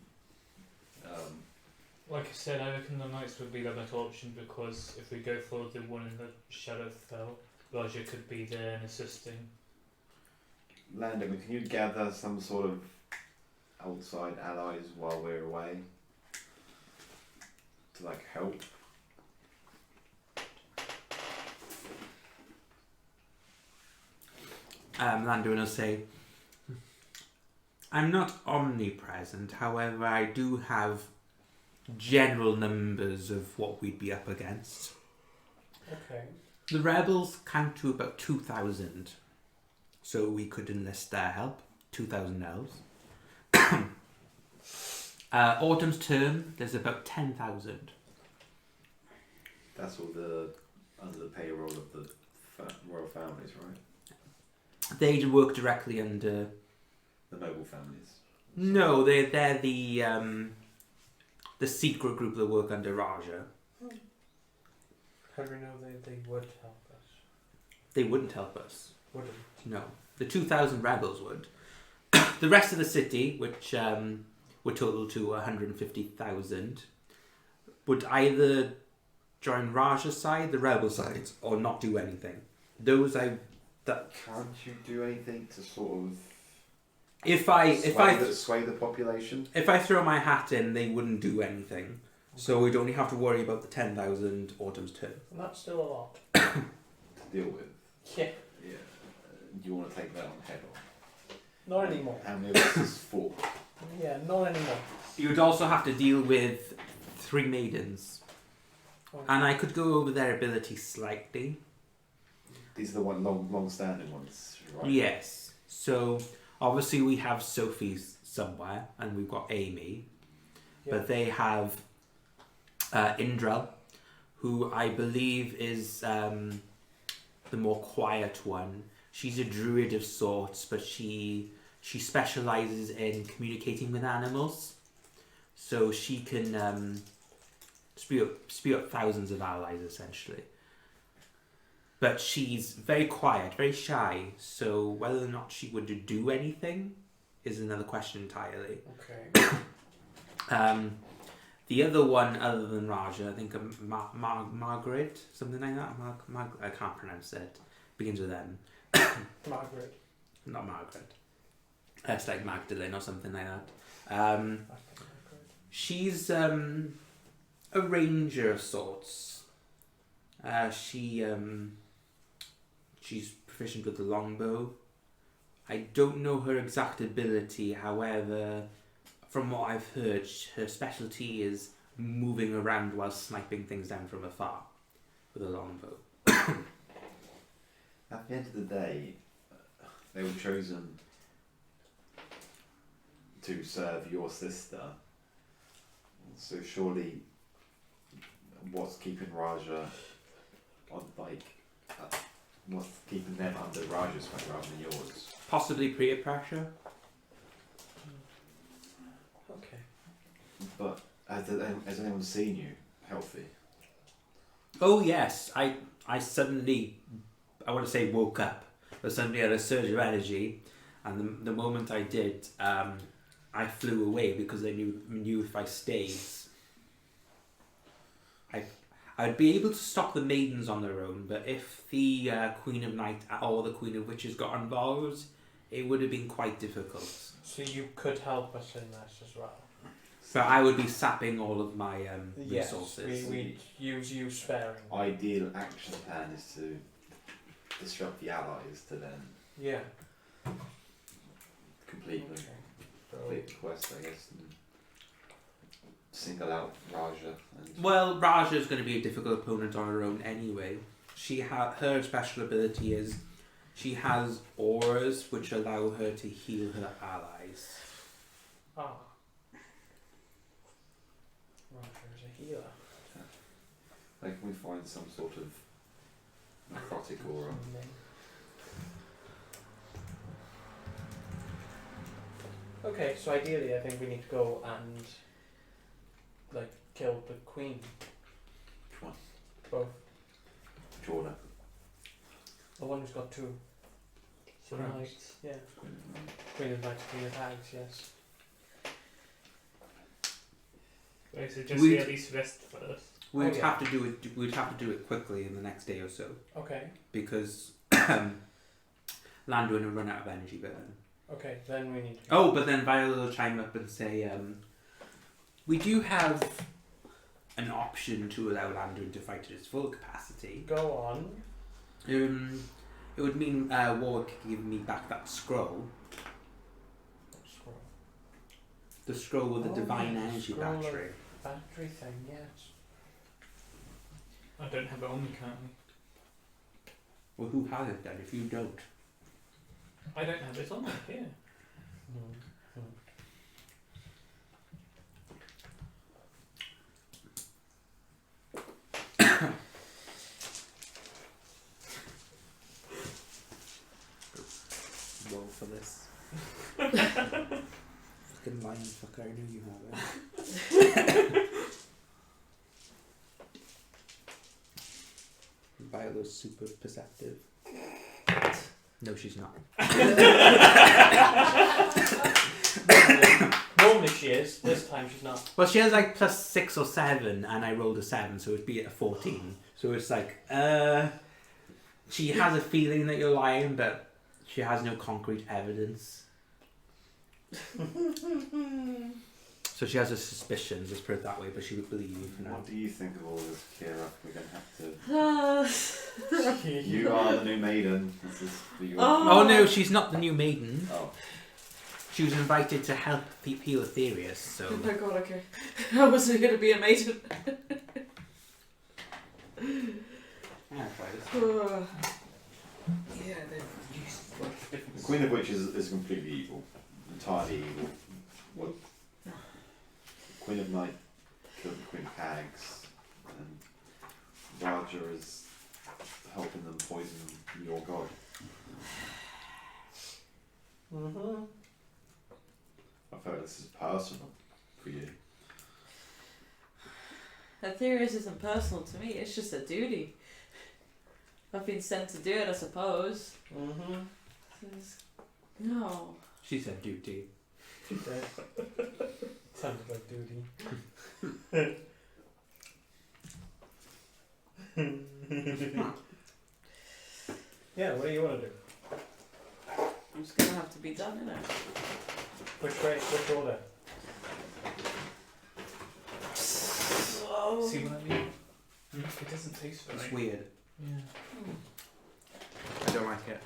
Like I said, I reckon the Knights would be the better option because if we go for the one in the Shadowfell, Raja could be there and assisting. Landon, can you gather some sort of outside allies while we're away to like help? Landon will say, I'm not omnipresent, however, I do have general numbers of what we'd be up against. okay. The rebels count to about 2,000, so we could enlist their help. 2,000 elves. Autumn's term, there's about 10,000. That's all under the payroll of the royal families, right? They work directly under. The noble families. No, they're the secret group that work under Raja. How do we know they would help us? They wouldn't help us. Wouldn't? No, the 2,000 rebels would. The rest of the city, which would total to 150,000, would either join Raja's side, the rebel sides, or not do anything. Can't you do anything to sort of sway the population? If I throw my hat in, they wouldn't do anything. So we'd only have to worry about the 10,000 Autumn's turn. And that's still a lot. To deal with. Yeah. Yeah. Do you want to take that on head on? Not anymore. How many of us is 4? Yeah, not anymore. You'd also have to deal with 3 maidens. Okay. And I could go over their abilities slightly. These are the long-standing ones, right? Yes. So obviously we have Sophie somewhere, and we've got Amy, Yeah. but they have Indrel, who I believe is the more quiet one. She's a druid of sorts, but she specializes in communicating with animals, so she can spew up thousands of allies essentially. But she's very quiet, very shy, so whether or not she would do anything is another question entirely. Okay. The other one, other than Raja, I think Margaret, something like that. I can't pronounce it. Begins with M. Margaret. Not Margaret. It's like Magdalene or something like that. I think Margaret. She's a ranger of sorts. She's proficient with the longbow. I don't know her exact ability, however, from what I've heard, her specialty is moving around while sniping things down from afar with a longbow. At the end of the day, they were chosen to serve your sister. So surely, what's keeping Raja on what's keeping them under Raja's sway rather than yours? Possibly peer pressure. Okay. But has anyone seen you healthy? Oh yes, I suddenly, I want to say woke up, but suddenly had a surge of energy, and the moment I did, I flew away because I knew if I stayed, I'd be able to stop the maidens on their own, but if the Queen of Night or the Queen of Witches got involved, it would have been quite difficult. So you could help us in this as well. So I would be sapping all of my resources. Yes, we'd use you sparingly. Ideal action plan is to disrupt the allies to then Yeah. complete the Okay. quest, I guess, and single out Raja. And Well, Raja is going to be a difficult opponent on her own anyway. Her special ability is she has auras which allow her to heal her allies. Ah. Roger's a healer. like, can we find some sort of necrotic aura? Okay, so ideally I think we need to go and kill the queen. Which one? Both. The one who's got two. So Perhaps. knights. Yeah. Queen of Knights, Queen of Hags, yes. Right, so just We'd- at least rest first. We'd yeah. have to do it. We'd have to do it quickly in the next day or so Okay. because Landwin will run out of energy by then. Okay, then we need to Oh, but then Viola will chime up and say, we do have an option to allow Landwin to fight at its full capacity. go on. It would mean Warwick giving me back that scroll. Scroll. The scroll with the Oh, divine yeah, energy scroll of- battery. Battery thing, yes. I don't have it on me currently. Well, who has it then if you don't? I don't have it on me here. Roll for this. Fucking lying fucker, I knew you have it. Viola's super perceptive. No, she's not. Normally she is, this time she's not. Well, she has like plus 6 or 7, and I rolled a 7, so it'd be a 14. So it's like, she has a feeling that you're lying, but she has no concrete evidence. So she has her suspicions, let's put it that way, but she would believe you for now. What do you think of all this, Kira? We're going to have to. You are the new maiden. This is for your. Oh no, she's not the new maiden. Oh. She was invited to help heal Aetherius, so. Oh my god, okay. I wasn't going to be a maiden. Yeah, try this. Yeah, The Queen of Witches is completely evil. Entirely evil. What? The Queen of Night killed the Queen of Hags. And Raja is helping them poison your god. Mm-hmm. I feel like this is personal for you. Aetherius isn't personal to me, it's just a duty. I've been sent to do it, I suppose. Mm-hmm. No. She said duty. She did. Sounded like duty. Yeah, what do you want to do? I'm just going to have to be done, innit? Which way? Which order? Oh. See what I mean? It doesn't taste very. It's weird. Yeah. I don't like it.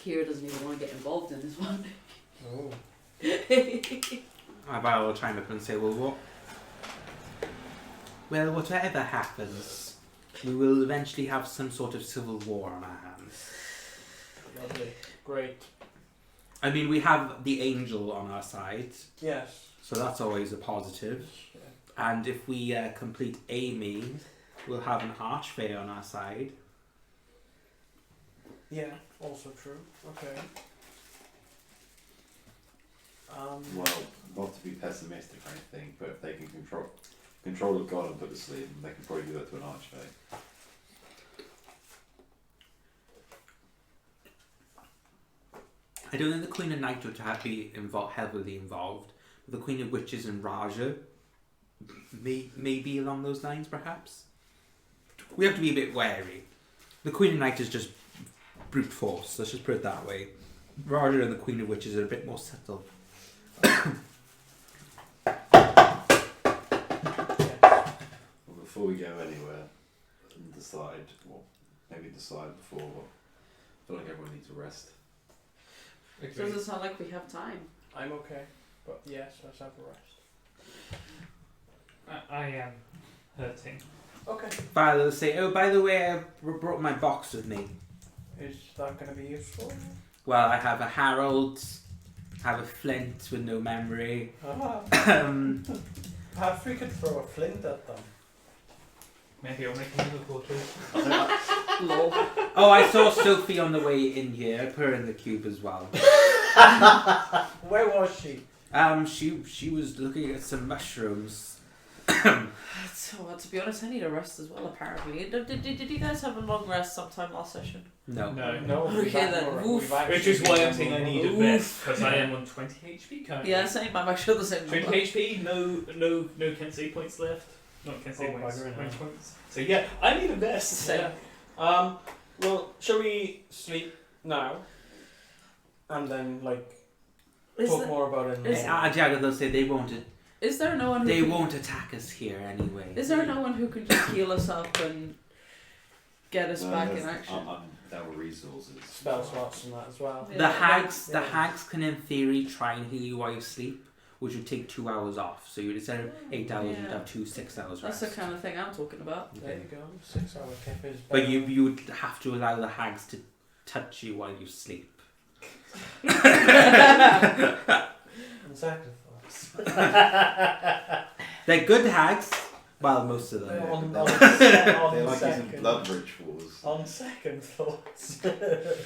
Kira doesn't even want to get involved in this one. Oh. I will chime up and say, well, whatever happens, we will eventually have some sort of civil war on our hands. Lovely. Great. I mean, we have the angel on our side, Yes. so that's always a positive. Yeah. And if we complete Amy, we'll have an archfey on our side. Yeah, also true. Okay. Well, not to be pessimistic or anything, but if they can control a god and put to sleep, they can probably do that to an archfey. I don't think the Queen of Night would have be heavily involved. The Queen of Witches and Raja may be along those lines, perhaps. We have to be a bit wary. The Queen of Night is just brute force, let's just put it that way. Raja and the Queen of Witches are a bit more subtle. yes. Well, before we go anywhere and decide, well, maybe decide before, I feel like everyone needs a rest. Does it sound like we have time? I'm okay, but yes, let's have a rest. I am hurting. Okay. Viola will say, oh, by the way, I brought my box with me. Is that going to be useful? Well, I have a Harold, I have a flint with no memory. Perhaps we could throw a flint at them. Maybe I'll make another portrait. Lol. Oh, I saw Sophie on the way in here. I put her in the cube as well. Where was she? She was looking at some mushrooms. So, to be honest, I need a rest as well, apparently. Did you guys have a long rest sometime last session? No. No. Okay, then. Oof. Which is why I'm saying I need a best, because I am on 20 HP currently. Yeah, same. I'm actually the same 20 number. HP, no Kensei points left. Not Kensei points, bugger, range no. points. So yeah, I need a best. Same. Well, shall we sleep now? And then, like, Is talk there, more about it in is- the Auntie Agatha say they won't. is there no one who They can, won't attack us here anyway. Is there no one who can just heal us up and get us No, back in there's- action? there were resources. spell slots and that as well. Yeah. The hags Yeah. can in theory try and heal you while you sleep, which would take 2 hours off. So you'd instead of 8 hours, you'd Yeah. have 6 hours That's rest. the kind of thing I'm talking about. There you go. 6 hour kip is But better. you would have to allow the hags to touch you while you sleep. And second thoughts. They're good hags. Well, most of them. Yeah. On They're like using second. blood rituals. On second thoughts.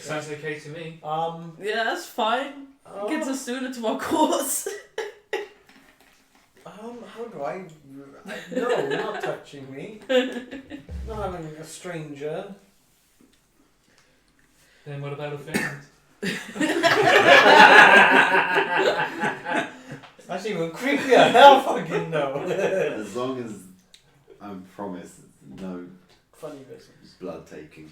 Sounds okay to me. Yeah, that's fine. It gets us sooner to our course. How do I? No, not touching me. Not having a stranger. Then what about a friend? That's even creepier. Hell fucking no. As long as I'm promised no Funny business. blood taking.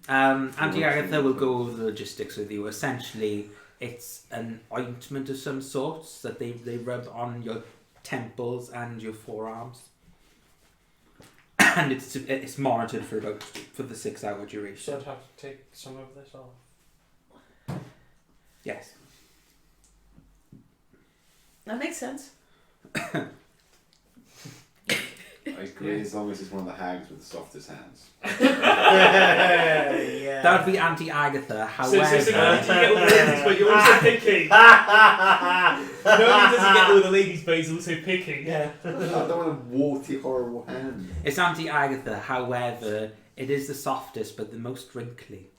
Auntie Agatha will go over the logistics with you. Essentially, it's an ointment of some sorts that they rub on your temples and your forearms, and it's monitored for the 6 hour So duration. I'd have to take some of this off. Yes. That makes sense. I agree, as long as it's one of the hags with the softest hands. Yeah. That would be Auntie Agatha. So not only do you However, get all the ladies, but you're also picking. Not only does he get all the ladies, but he's also picking. Yeah. I don't want a warty, horrible hand. it's Auntie Agatha. However, it is the softest but the most wrinkly.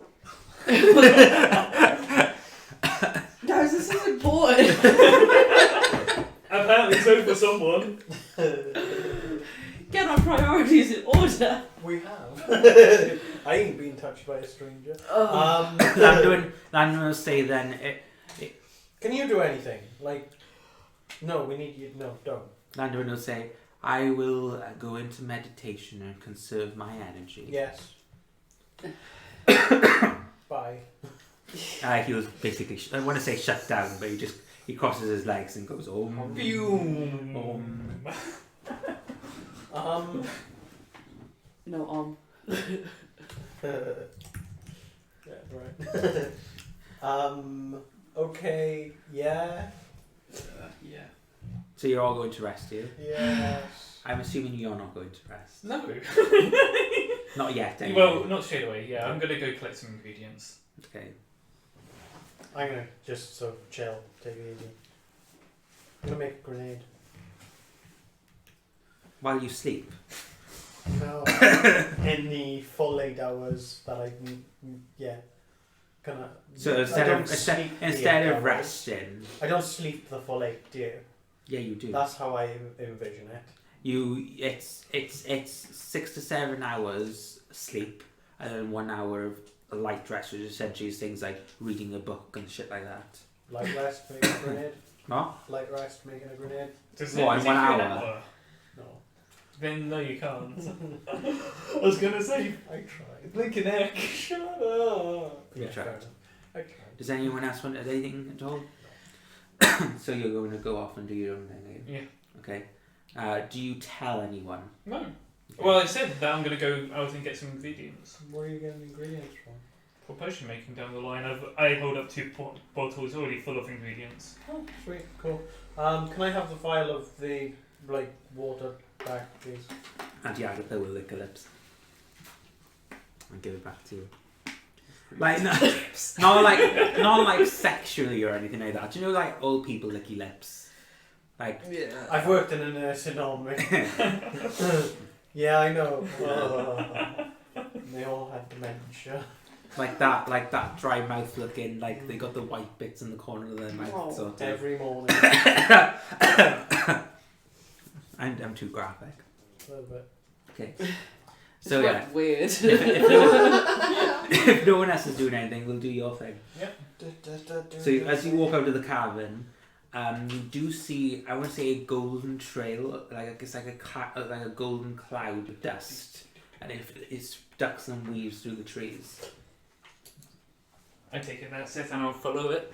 Guys, this is important. Apparently so for someone. Get our priorities in order. We have. I ain't been touched by a stranger. I'm going to say then, Can you do anything? Like, no, we need you. No, don't. Landon will say, I will go into meditation and conserve my energy. Yes. Bye. He was basically, I want to say shut down, but he crosses his legs and goes, oh, No, Yeah, right. Okay, yeah. Yeah. So you're all going to rest here? Yes. I'm assuming you're not going to rest. No. Not yet, anyway. Well, not straight away. Yeah, I'm gonna go collect some ingredients. Okay. I'm gonna just sort of chill, take it easy. I'm gonna make a grenade. While you sleep? No. In the full 8 hours that I can, yeah. Gonna. So I instead don't of sleep the instead 8 of hours. resting, I don't sleep the full 8, do you? yeah, you do. That's how I envision it. It's 6 to 7 hours sleep and then 1 hour of light rest, which essentially is things like reading a book and shit like that. Light rest, making a grenade. What? Light rest, making a grenade. Does What, in does it 1 feel hour? that? No. Then no, you can't. I was gonna say, I tried. blink an egg. Shut up. You Yeah, tried. fair enough. I tried. Does anyone else want anything at all? So you're going to go off and do your own thing, are you? Yeah. Okay. Do you tell anyone? No. Okay. Well, I said that I'm gonna go out and get some ingredients Where are you getting ingredients from? for potion making down the line. I hold up 2 bottles already full of ingredients. Oh, sweet, cool. Can I have the vial of the water back, please? Auntie Agatha will lick her lips and give it back to you. Like not like sexually or anything like that. Do you know like old people licky lips? Like Yeah. I've worked in a nursing home. Yeah, I know. They all had dementia. like that dry mouth looking, like they got the white bits in the corner of their mouth. Oh, Sort of. every morning. I'm too graphic. A little bit. Okay. It's So quite yeah, weird. if no one else is doing anything, we'll do your thing. So as you walk out of the cavern, you do see, I want to say, a golden trail, like it's like a golden cloud of dust, and it ducks and weaves through the trees. I take it that's it and I'll follow it.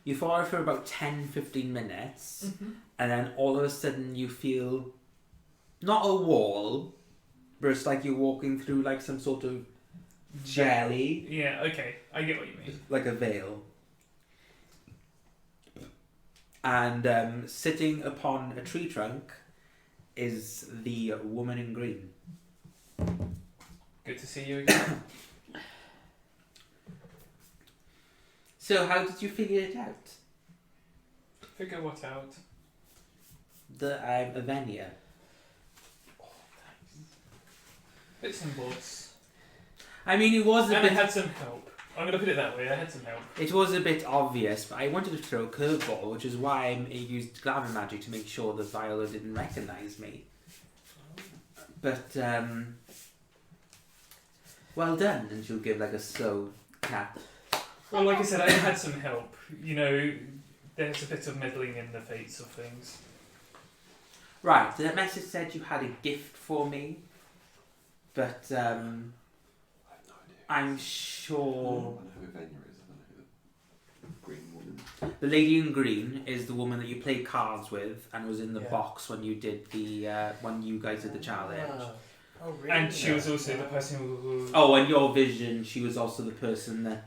You follow for about 10-15 minutes, Mm-hmm. and then all of a sudden you feel not a wall, but it's like you're walking through like some sort of jelly, Yeah, okay. I get what you mean. like a veil. And sitting upon a tree trunk is the woman in green. Good to see you again. So how did you figure it out? Figure what out? That I'm a Venya. Bits and bobs. I mean, it was a And I bit. had some help. I'm going to put it that way, I had some help. It was a bit obvious, but I wanted to throw a curveball, which is why I used glamour magic to make sure that Viola didn't recognise me. But well done, and she'll give like a slow tap. Well, like I said, I had some help. You know, there's a bit of meddling in the fates of things. Right, the message said you had a gift for me, but I have no idea. I'm sure I know who Venya is. I don't know who the green woman. the lady in green is the woman that you played cards with and was in the Yeah. box when you did the when you guys did the challenge. Oh, really? And she was also the person who... Oh, and your vision, she was also the person that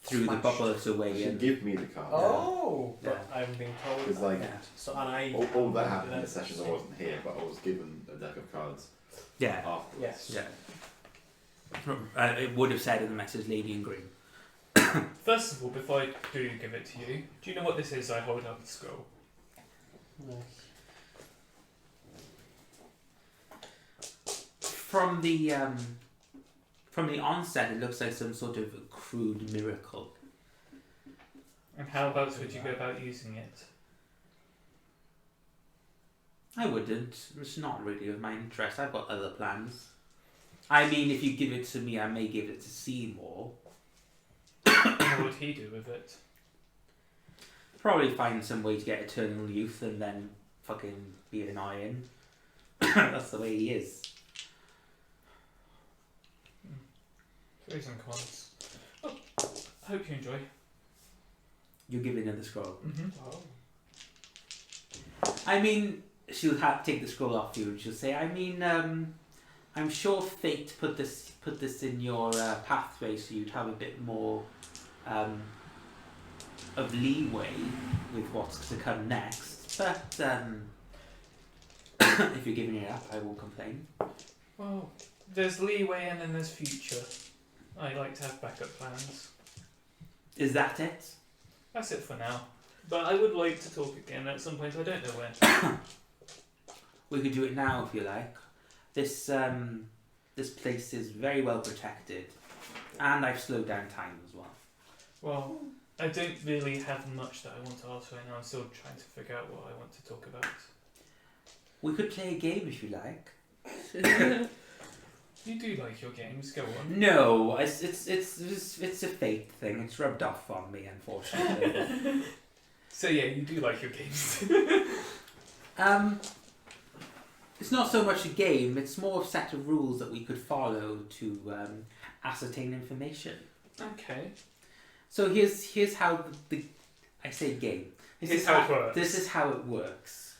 threw the Smashed. bubbles away. She And give me the card. Oh, Yeah. but I haven't been told. Because like yeah, So, and I. all that happened in the sessions I wasn't here, but I was given a deck of cards yeah, afterwards. Yes. yeah. It would have said in the message, "Lady in green." First of all, before I do give it to you, do you know what this is? I hold up the scroll. No. From the onset, it looks like some sort of crude miracle. And how about would you go about using it? I wouldn't. It's not really of my interest. I've got other plans. I mean, if you give it to me, I may give it to Seymour. What would he do with it? Probably find some way to get eternal youth and then fucking be annoying. That's the way he is. Pros and cons. Well, I hope you enjoy. You're giving her the scroll. Mm-hmm. Oh. I mean, she'll take the scroll off you and she'll say, I mean, I'm sure fate put this in your pathway so you'd have a bit more of leeway with what's to come next. But if you're giving it up, I won't complain. Well, there's leeway and then there's future. I like to have backup plans. Is that it? That's it for now. But I would like to talk again at some point. I don't know when. We could do it now if you like. This place is very well protected, and I've slowed down time as well. Well, I don't really have much that I want to ask right now. I'm still trying to figure out what I want to talk about. We could play a game if you like. You do like your games. Go on. No, it's a fate thing. It's rubbed off on me, unfortunately. So yeah, you do like your games. It's not so much a game. It's more a set of rules that we could follow to ascertain information. Okay. So here's how the I say game. Here's how it works. This is how it works.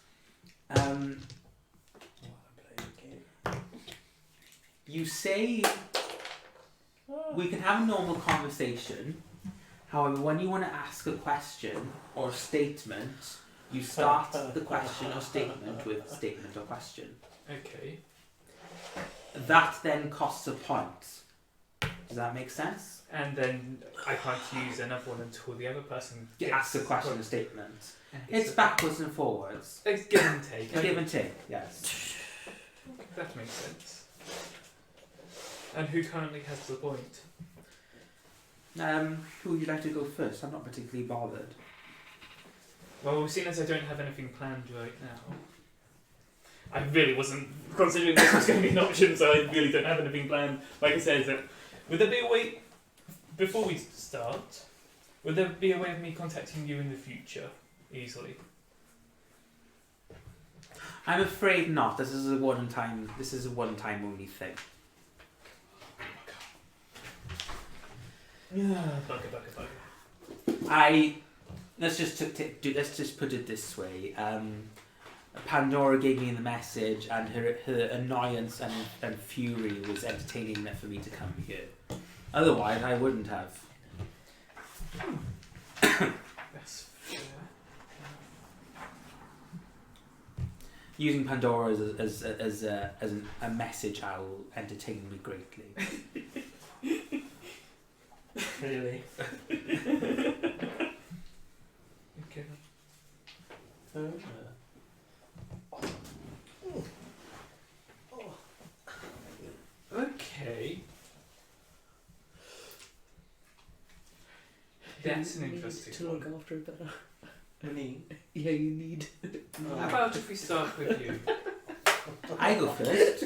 You say we can have a normal conversation. However, when you want to ask a question or a statement, you start the question or statement with statement or question. Okay. That then costs a point. Does that make sense? And then I can't use another one until the other person Ask a question or statement. It's It's backwards and forwards. It's give and take. Give and take, yes. That makes sense. And who currently has the point? Who would you like to go first? I'm not particularly bothered. Well, seeing as I don't have anything planned right now, I really wasn't considering this was going to be an option, so I really don't have anything planned. Like I said, would there be a way, before we start, would there be a way of me contacting you in the future easily? I'm afraid not. This is a one-time only thing. Yeah, bugger. Let's just put it this way. Pandora gave me the message, and her annoyance and fury was entertaining enough for me to come here. Otherwise, I wouldn't have. That's fair. Using Pandora as a message owl entertained me greatly. Really? Okay. Okay. That's an interesting to one. look after it better. Me? Yeah, you need. How about if we start with you? I go first.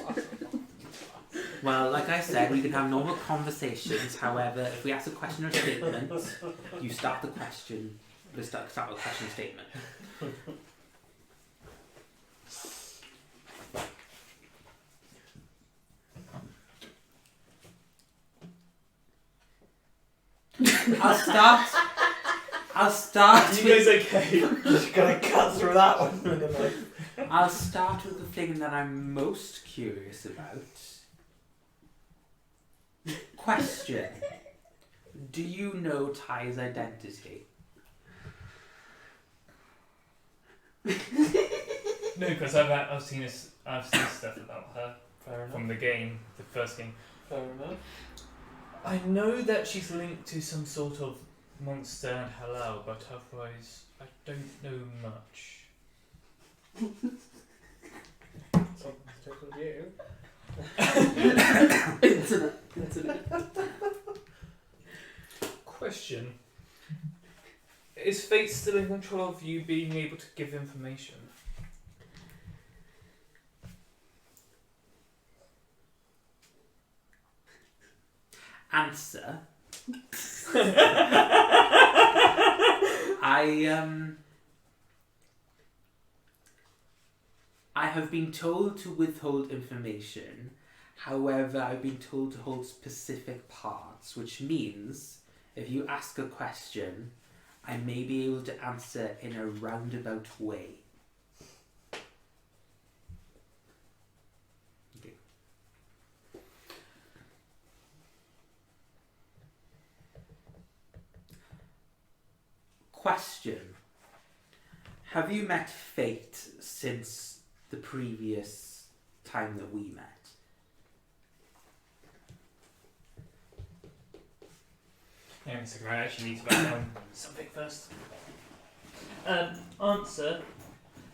Well, like I said, we can have normal conversations. However, if we ask a question or statement, you start the question. Start with a question or statement. I'll start. You guys okay? Just gotta cut through that one. I'll start with the thing that I'm most curious about. Question. Do you know Ty's identity? No, because I've seen stuff about her Fair enough. from the game, the first game. Fair enough. I know that she's linked to some sort of monster and halal, but otherwise I don't know much. Something's tickled you. Internet. Question. Is fate still in control of you being able to give information? Answer. I have been told to withhold information. However, I've been told to hold specific parts, which means if you ask a question, I may be able to answer in a roundabout way. Okay. Question. Have you met Fate since the previous time that we met? Hang on a second, I actually need to write down something first. Answer.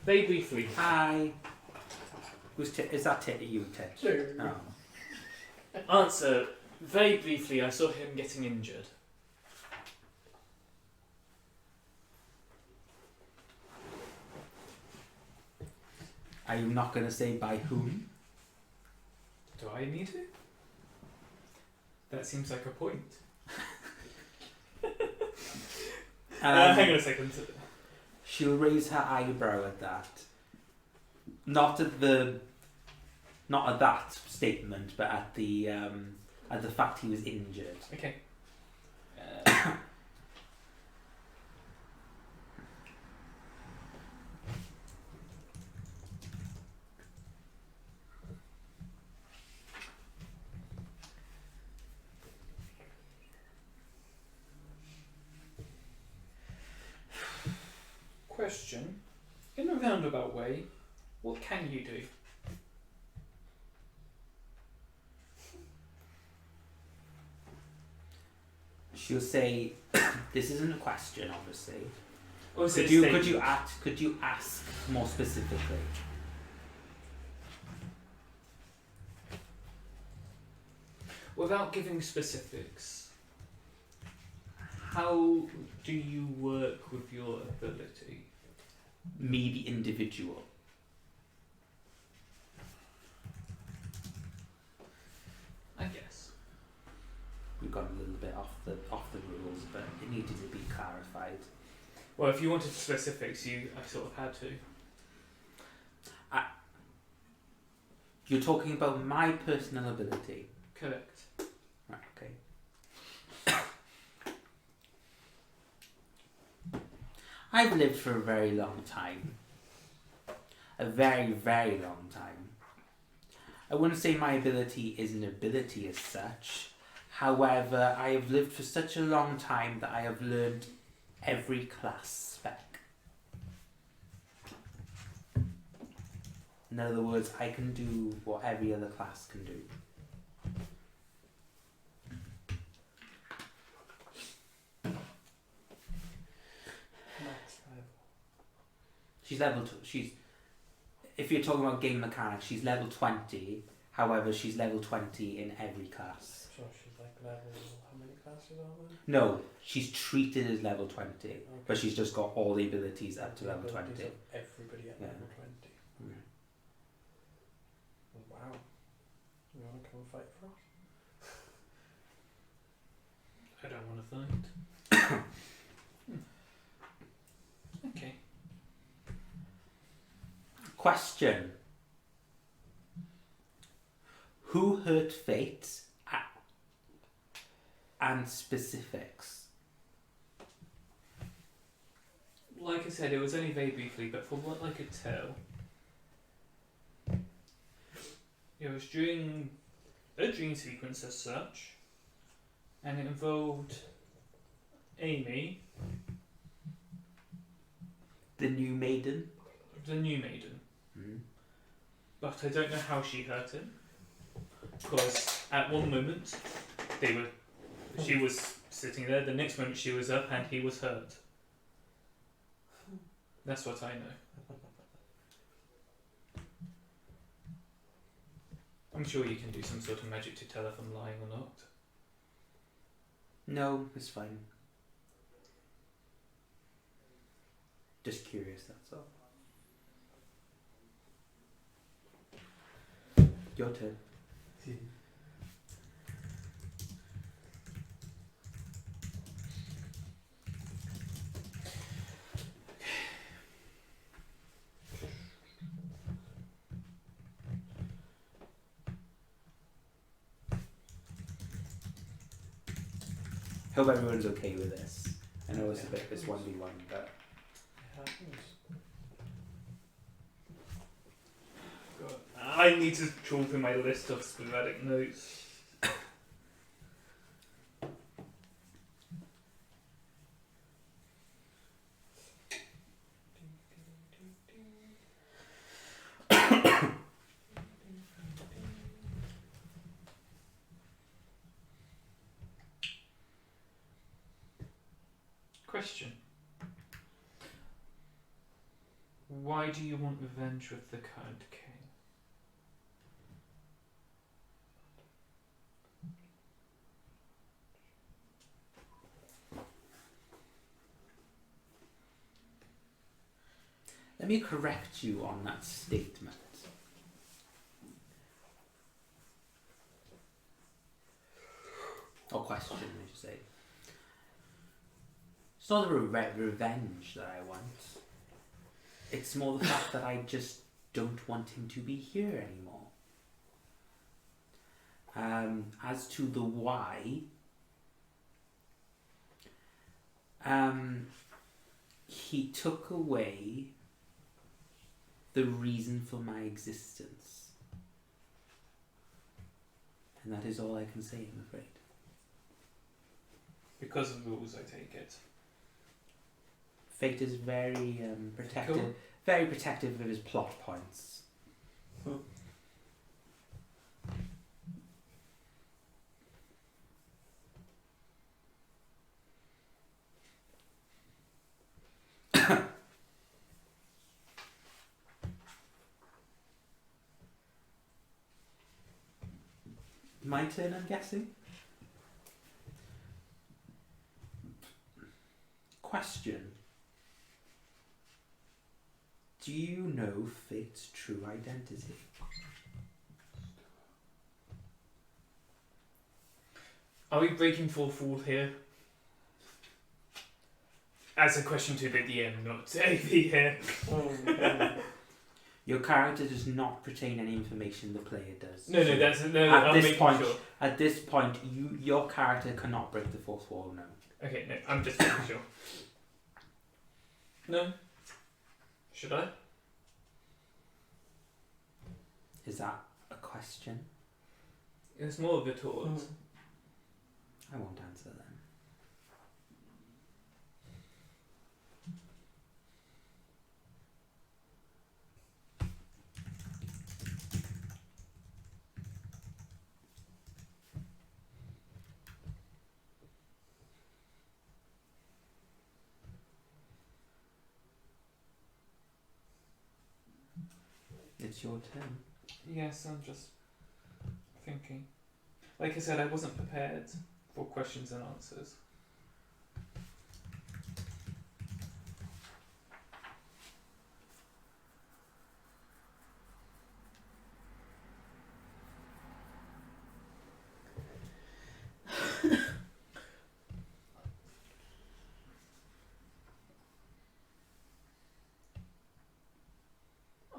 Very briefly. Hi. Is that you, Ted? Sure. Oh. Answer. Very briefly, I saw him getting injured. Are you not going to say by whom? Do I need to? That seems like a point. Hang on a second. She'll raise her eyebrow at that. Not at that statement, but at the fact he was injured. Okay. Question. In a roundabout way, what can you do? She'll say, "This isn't a question, obviously. Or is it Could a you statement? could you ask more specifically?" Without giving specifics, how do you work with your ability? Me, the individual. I guess. We've gone a little bit off the rules, but it needed to be clarified. Well, if you wanted specifics, I sort of had to. You're talking about my personal ability. Correct. Right, okay. I've lived for a very long time. A very, very long time. I wouldn't say my ability is an ability as such. However, I have lived for such a long time that I have learned every class spec. In other words, I can do what every other class can do. Max level. She's level 2. If you're talking about game mechanics, she's level 20. However, she's level 20 in every class. So she's like level. How many classes are there? No, she's treated as level 20, Okay. but she's just got all the abilities up to The level abilities 20. of everybody at Yeah. level 20. Mm. Oh, wow. You want to come and fight for us? I don't want to fight. Okay. Question. Who hurt Fate and specifics? Like I said, it was only very briefly, but from what I could tell, it was during a dream sequence as such, and it involved Amy, The new maiden? the new maiden, Mm. but I don't know how she hurt him, because at one moment she was sitting there, the next moment she was up and he was hurt. That's what I know. I'm sure you can do some sort of magic to tell if I'm lying or not. No, it's fine. Just curious, that's all. Your turn. Hope everyone's okay with this. I know it's a bit this 1v1, but It happens. God, I need to trawl through my list of sporadic notes. Question. Why do you want revenge with the current king? let me correct you on that statement. Or question, I should say. It's not the revenge that I want. It's more the fact that I just don't want him to be here anymore. As to the why, he took away the reason for my existence. And that is all I can say, I'm afraid. Because of rules, I take it. Fate is very protective, Cool. very protective of his plot points. my turn, I'm guessing. Question. Do you know Fate's true identity? Are we breaking fourth wall here? As a question to the DM, not to AV here. Your character does not retain any information the player does. No, So that's no. at I'm this making point, sure. At this point, your character cannot break the fourth wall now. Okay, no, I'm just making sure. No. Should I? Is that a question? It's more of a taunt. I won't answer then. It's your turn. Yes, I'm just thinking. Like I said, I wasn't prepared for questions and answers.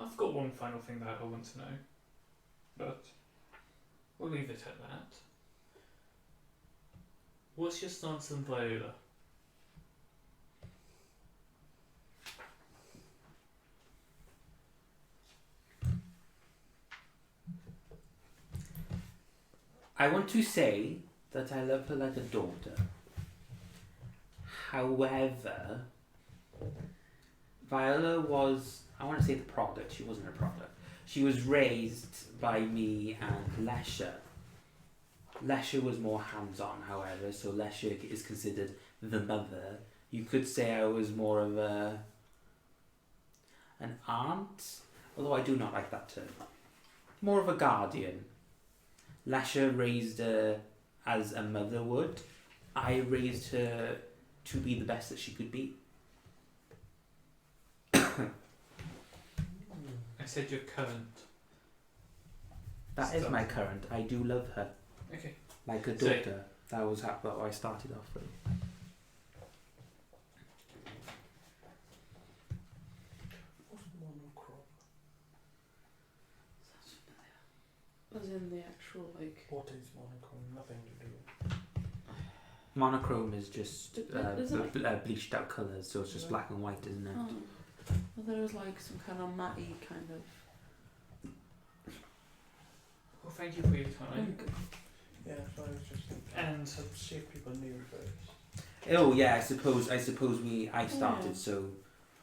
I've got one final thing that I want to know, but we'll leave it at that. What's your stance on Viola? I want to say that I love her like a daughter. However, Viola was, I want to say the product, she wasn't a product. She was raised by me and Lesher. Lesher was more hands-on, however, so Lesher is considered the mother. You could say I was more of an aunt, although I do not like that term. More of a guardian. Lesher raised her as a mother would. I raised her to be the best that she could be. I said your current. That is my current. I do love her. Okay. Like a daughter. That was what I started off with. What's monochrome? As in the actual, like... What is monochrome? Nothing to do. Monochrome is just Is it bleached out colours, so it's just black and white, isn't it? Oh. I thought it was like some kind of matty kind of... Well, thank you for your time. Yeah, so I was just thinking. And So see if people knew first. Oh yeah, I suppose I started, Yeah. so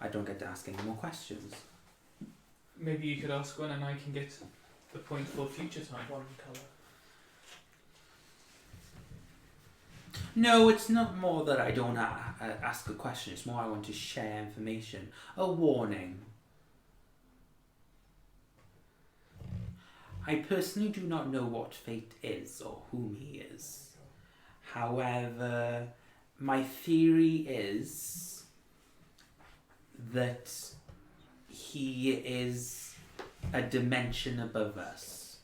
I don't get to ask any more questions. maybe you could ask one and I can get the point for future time. One colour. No, it's not more that I don't ask a question. It's more I want to share information. A warning. I personally do not know what Fate is or whom he is. However, my theory is that he is a dimension above us.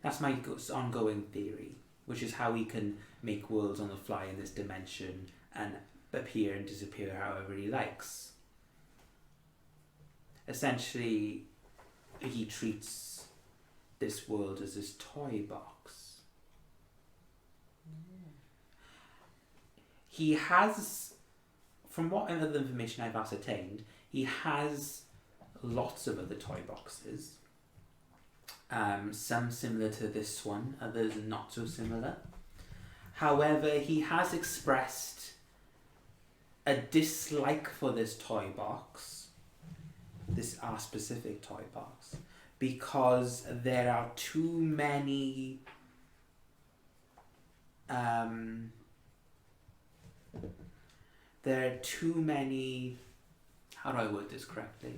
That's my ongoing theory, which is how he can make worlds on the fly in this dimension and appear and disappear however he likes. Essentially, he treats this world as his toy box. He has, from what other information I've ascertained, he has lots of other toy boxes. Some similar to this one, others not so similar. However, he has expressed a dislike for this toy box, our specific toy box, because there are too many how do I word this correctly?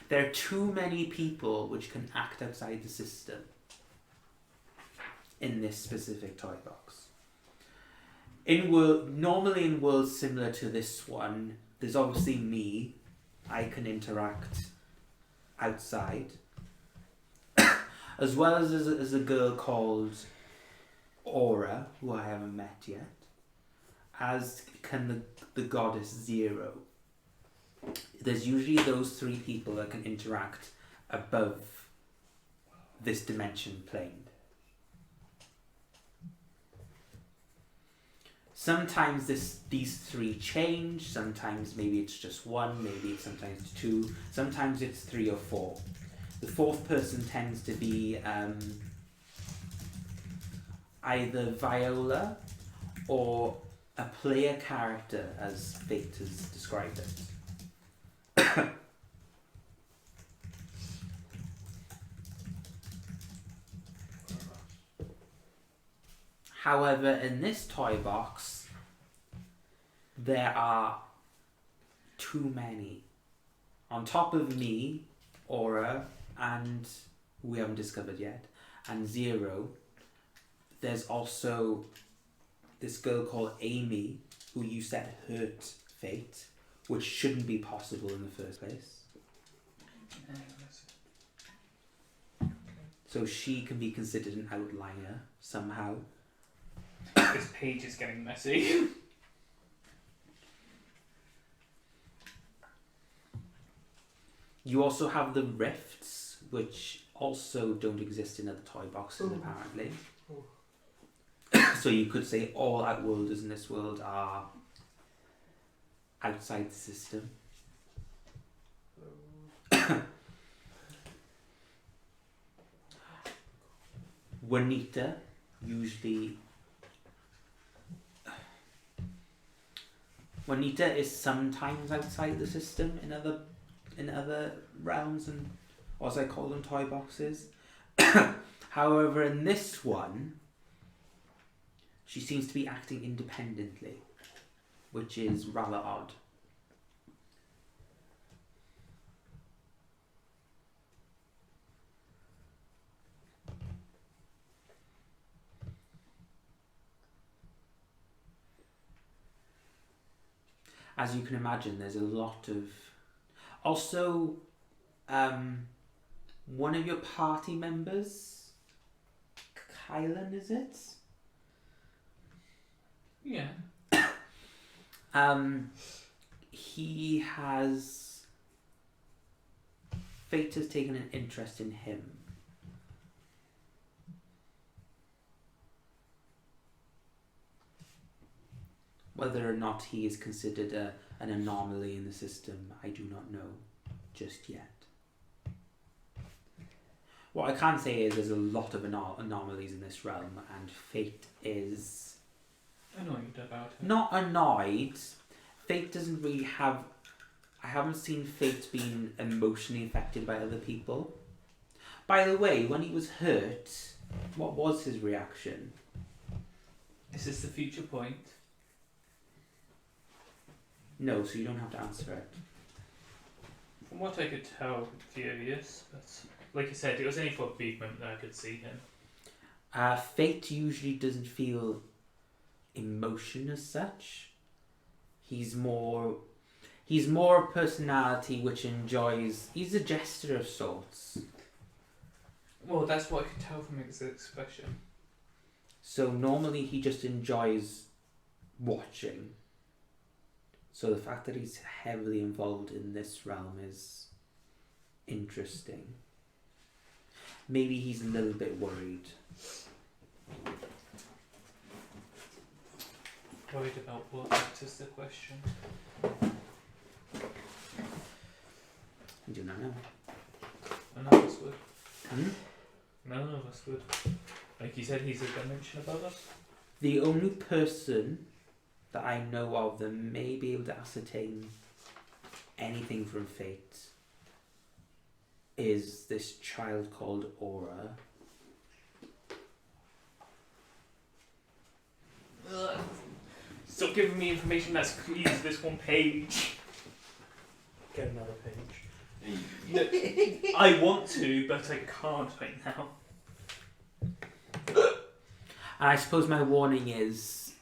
There are too many people which can act outside the system in this specific toy box. Normally in worlds similar to this one, there's obviously me. I can interact outside, as well as a girl called Aura, who I haven't met yet, as can the goddess Zero. There's usually those three people that can interact above this dimension plane. Sometimes these three change, sometimes maybe it's just one, maybe sometimes it's two, sometimes it's three or four. The fourth person tends to be either Viola or a player character, as Fate has described it. However, in this toy box, there are too many. On top of me, Aura, and we haven't discovered yet, and Zero, there's also this girl called Amy, who you said hurt Fate, which shouldn't be possible in the first place. So she can be considered an outlier somehow. This page is getting messy. You also have the rifts, which also don't exist in other toy boxes, apparently. So you could say all Outworlders in this world are outside the system. Juanita is sometimes outside the system in other realms, and or as I call them, toy boxes. However, in this one, she seems to be acting independently, which is rather odd. As you can imagine, there's a lot of... Also, one of your party members, Kylan, is it? Yeah. He has... Fate has taken an interest in him. Whether or not he is considered an anomaly in the system, I do not know just yet. What I can say is there's a lot of anomalies in this realm, and Fate is... Annoyed about it. Not annoyed. Fate doesn't really have... I haven't seen Fate being emotionally affected by other people. By the way, when he was hurt, what was his reaction? Is this the future point? No, so you don't have to answer it. From what I could tell, furious, but like you said, it was only for a brief moment that I could see him. Fate usually doesn't feel emotion as such. He's more a personality which enjoys... He's a jester of sorts. Well, that's what I could tell from his expression. So normally he just enjoys watching. So the fact that he's heavily involved in this realm is interesting. Maybe he's a little bit worried. Worried about what? That is the question. I do not know. None of us would. None of us would. Like you said, he's a dimension above us. The only person that I know of that may be able to ascertain anything from Fate is this child called Aura. Ugh. Stop giving me information that's easy to this one page. Get another page. I want to, but I can't right now. And I suppose my warning is,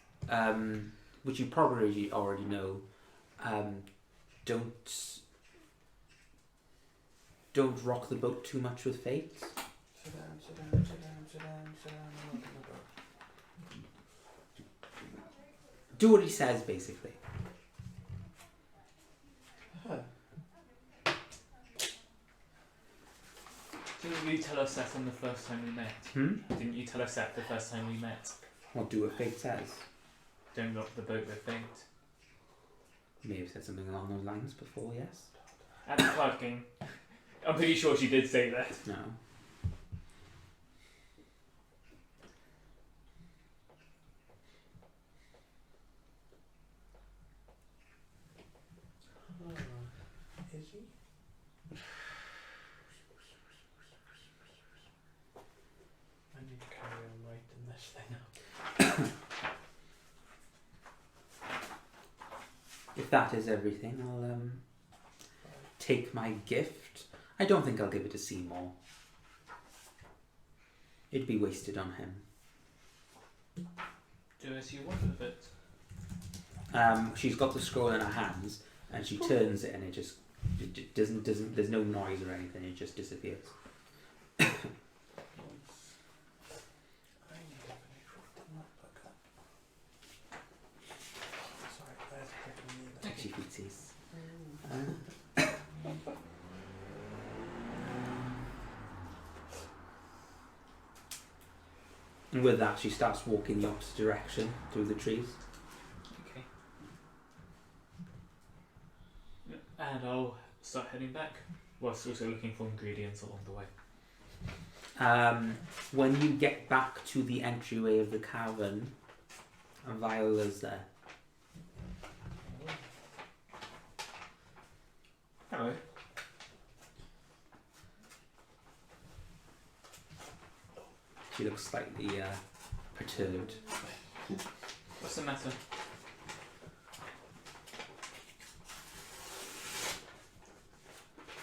which you probably already know, don't rock the boat too much with fate. Sit down, sit down, sit down, sit down, sit down. Look at the book. Do what he says, basically. Huh. Didn't you tell us that on the first time we met? Didn't you tell us that the first time we met? Or do what fate says. Don't rock the boat with fate. You may have said something along those lines before, yes? At the card game. I'm pretty sure she did say that. No. Is he? I need to carry on writing this thing up. If that is everything, I'll take my gift. I don't think I'll give it to Seymour. It'd be wasted on him. Do as you want with it. She's got the scroll in her hands, and she turns it, and it doesn't. There's no noise or anything. It just disappears. I need to finish writing that book up. Sorry, there's a freaking needle. She feetsies. And with that, she starts walking the opposite direction through the trees. Okay. And I'll start heading back, whilst also looking for ingredients along the way. When you get back to the entryway of the cavern, Viola's there. Hello. She looks slightly perturbed. What's the matter?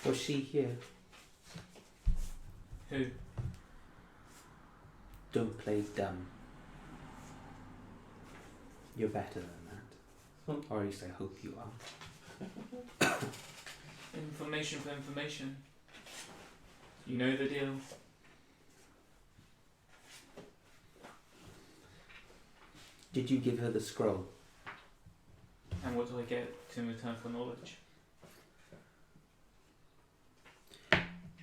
Was she here? Who? Don't play dumb. You're better than that. Or at least I hope you are. Information for information. You know the deal. Did you give her the scroll? And what do I get in return for knowledge?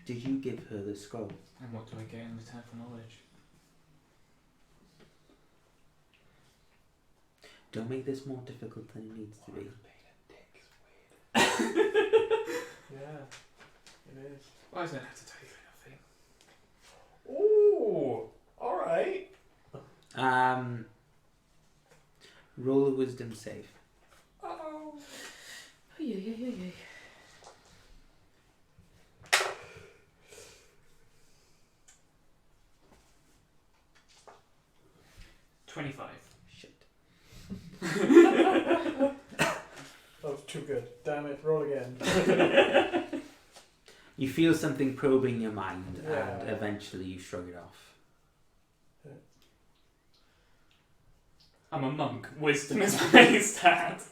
Did you give her the scroll? And what do I get in return for knowledge? Don't make this more difficult than it needs to be. Yeah, it is. Why does I have to tell you anything? Ooh, alright. Roll a wisdom save. Uh-oh. Oy, oy, oy, oy, oy. 25. Shit. That was too good. Damn it, roll again. You feel something probing your mind, Yeah. and eventually you shrug it off. I'm a monk. Wisdom is my stat.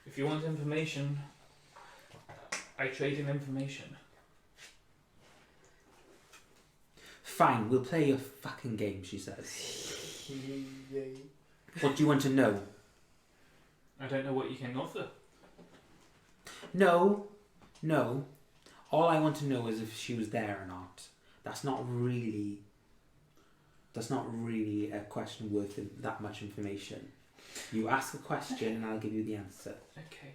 If you want information, I trade in information. Fine, we'll play a fucking game, she says. Yay. What do you want to know? I don't know what you can offer. No. All I want to know is if she was there or not. That's not really a question worth that much information. You ask a question and I'll give you the answer. Okay.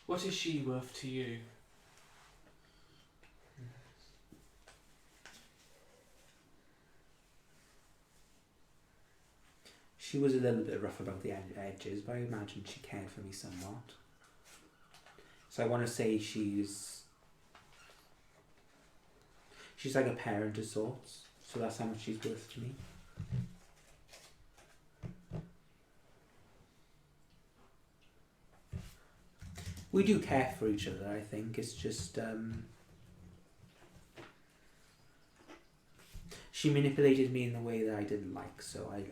What is she worth to you? She was a little bit rough about the edges, but I imagine she cared for me somewhat. So I want to say she's like a parent of sorts. So that's how much she's worth to me. We do care for each other, I think. It's just she manipulated me in the way that I didn't like, so I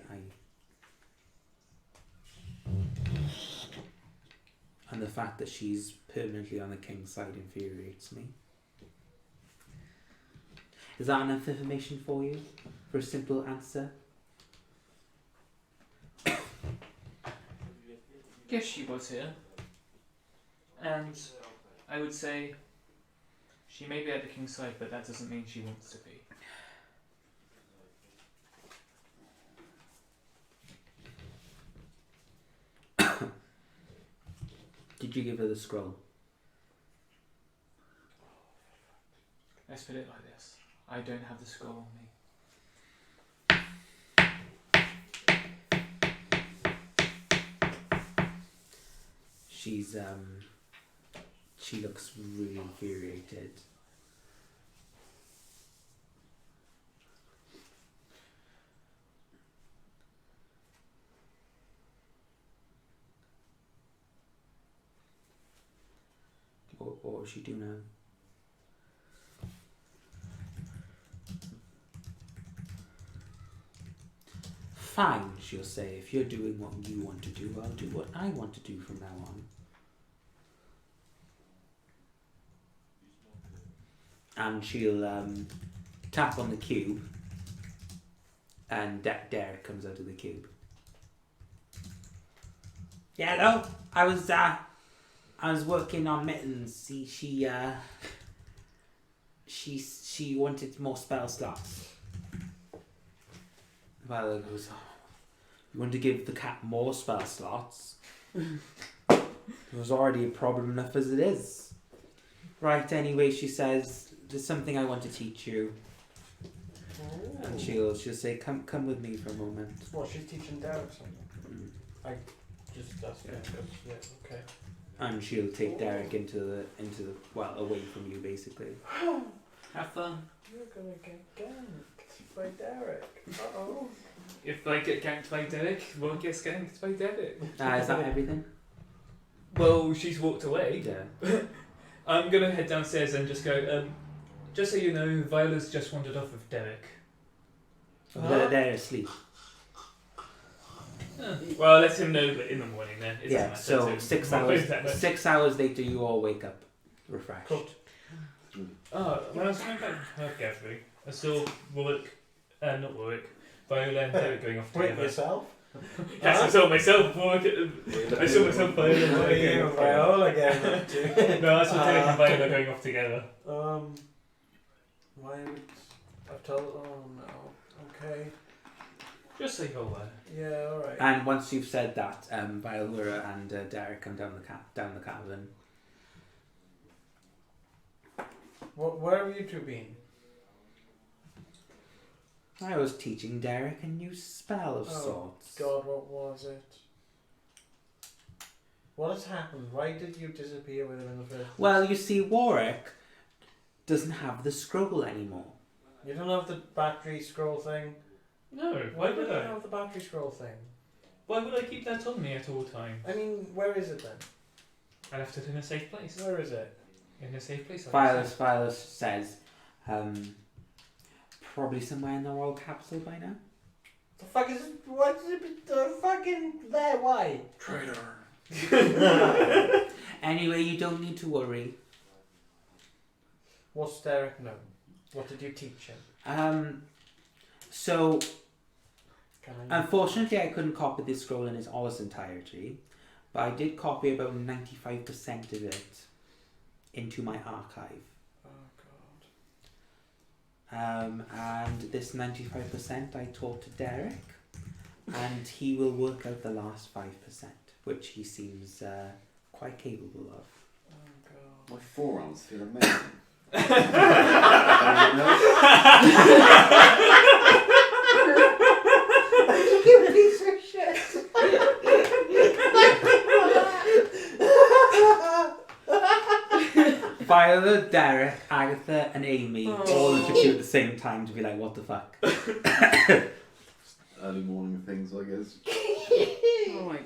and the fact that she's permanently on the king's side infuriates me. Is that enough information for you? For a simple answer? Yes, she was here. And I would say she may be at the king's side, but that doesn't mean she wants to be. Did you give her the scroll? Let's put it like this. I don't have the scroll on me. She's she looks really infuriated. What will she do now? Fine, she'll say. If you're doing what you want to do, I'll do what I want to do from now on. And she'll tap on the cube, and Derek comes out of the cube. Yeah, hello. I was working on Mittens. She wanted more spell slots. Viola goes, oh, you want to give the cat more spell slots? There was already a problem enough as it is. Right, anyway, she says, there's something I want to teach you. Oh. And she'll say, come with me for a moment. What, she's teaching Derek something? Yeah, okay. And she'll take Derek into the away from you, basically. Have fun. You're gonna get ganked by Derek. Uh-oh. If I get ganked by Derek, we'll get ganked by Derek. Is that everything? Well, she's walked away. Yeah. I'm gonna head downstairs and just go, just so you know, Viola's just wandered off with Derek. They're asleep. Well, I'll let him know in the morning then. It Yeah, doesn't matter so to him. 6 hours later you all wake up refreshed. Cooked. Oh, when I was coming back from her gathering, I saw not Warwick, Viola and Derek going off Wait, together. yourself? Yes, I saw myself Warwick. I saw myself Viola and What are Derek you going and off together. Viola again up to? No, I saw Derek and Viola going off together. Why would I've told? Oh no. Okay. Just so you're aware. Yeah. All right. And once you've said that, Viola and Derek come down the cavern. Where have you two been? I was teaching Derek a new spell of Oh, sorts. God, what was it? What has happened? Why did you disappear with him in the first place? Well, you see, Warwick doesn't have the scroll anymore. You don't have the battery scroll thing? No, Why why would you I? have the battery scroll thing? Why would I keep that on me at all times? I mean, where is it then? I left it in a safe place. Where is it? In a safe place. Viola says, probably somewhere in the royal capital by now. The fuck is it? What is it? The fucking there? Why? Traitor. Anyway, you don't need to worry. What's Derek know? What did you teach him? So, Can I? unfortunately, I couldn't copy this scroll in all its entirety, but I did copy about 95% of it into my archive. Oh God. And this 95% I taught to Derek, and he will work out the last 5%, which he seems quite capable of. Oh God. My forearms feel amazing. You piece of shit. Tyler, Derek, Agatha, and Amy all look at you at the same time to be like, what the fuck? Early morning things, I guess. Oh my.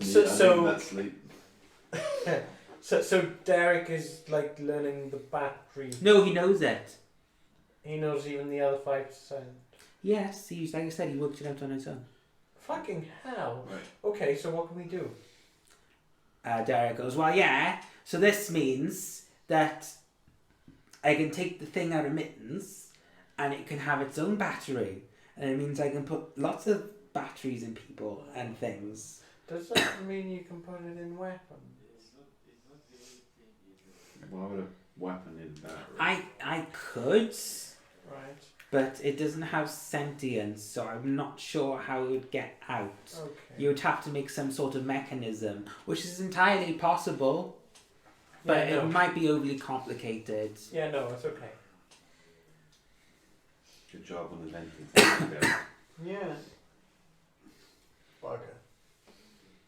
So- That sleep. So Derek is like learning the battery. No, he knows it. He knows even the other 5%. Yes, he's like I said, he worked it out on his own. Fucking hell. Right. Okay, so what can we do? Derek goes, well, yeah, so this means that I can take the thing out of Mittens and it can have its own battery. And it means I can put lots of batteries in people and things. Does that mean you can put it in weapons? Why would a weapon need battery? I could, Right. but it doesn't have sentience, so I'm not sure how it would get out. Okay. You would have to make some sort of mechanism, which is entirely possible, but Yeah, no. it might be overly complicated. Yeah, no, it's okay. Good job on inventing things. Yeah. Bugger.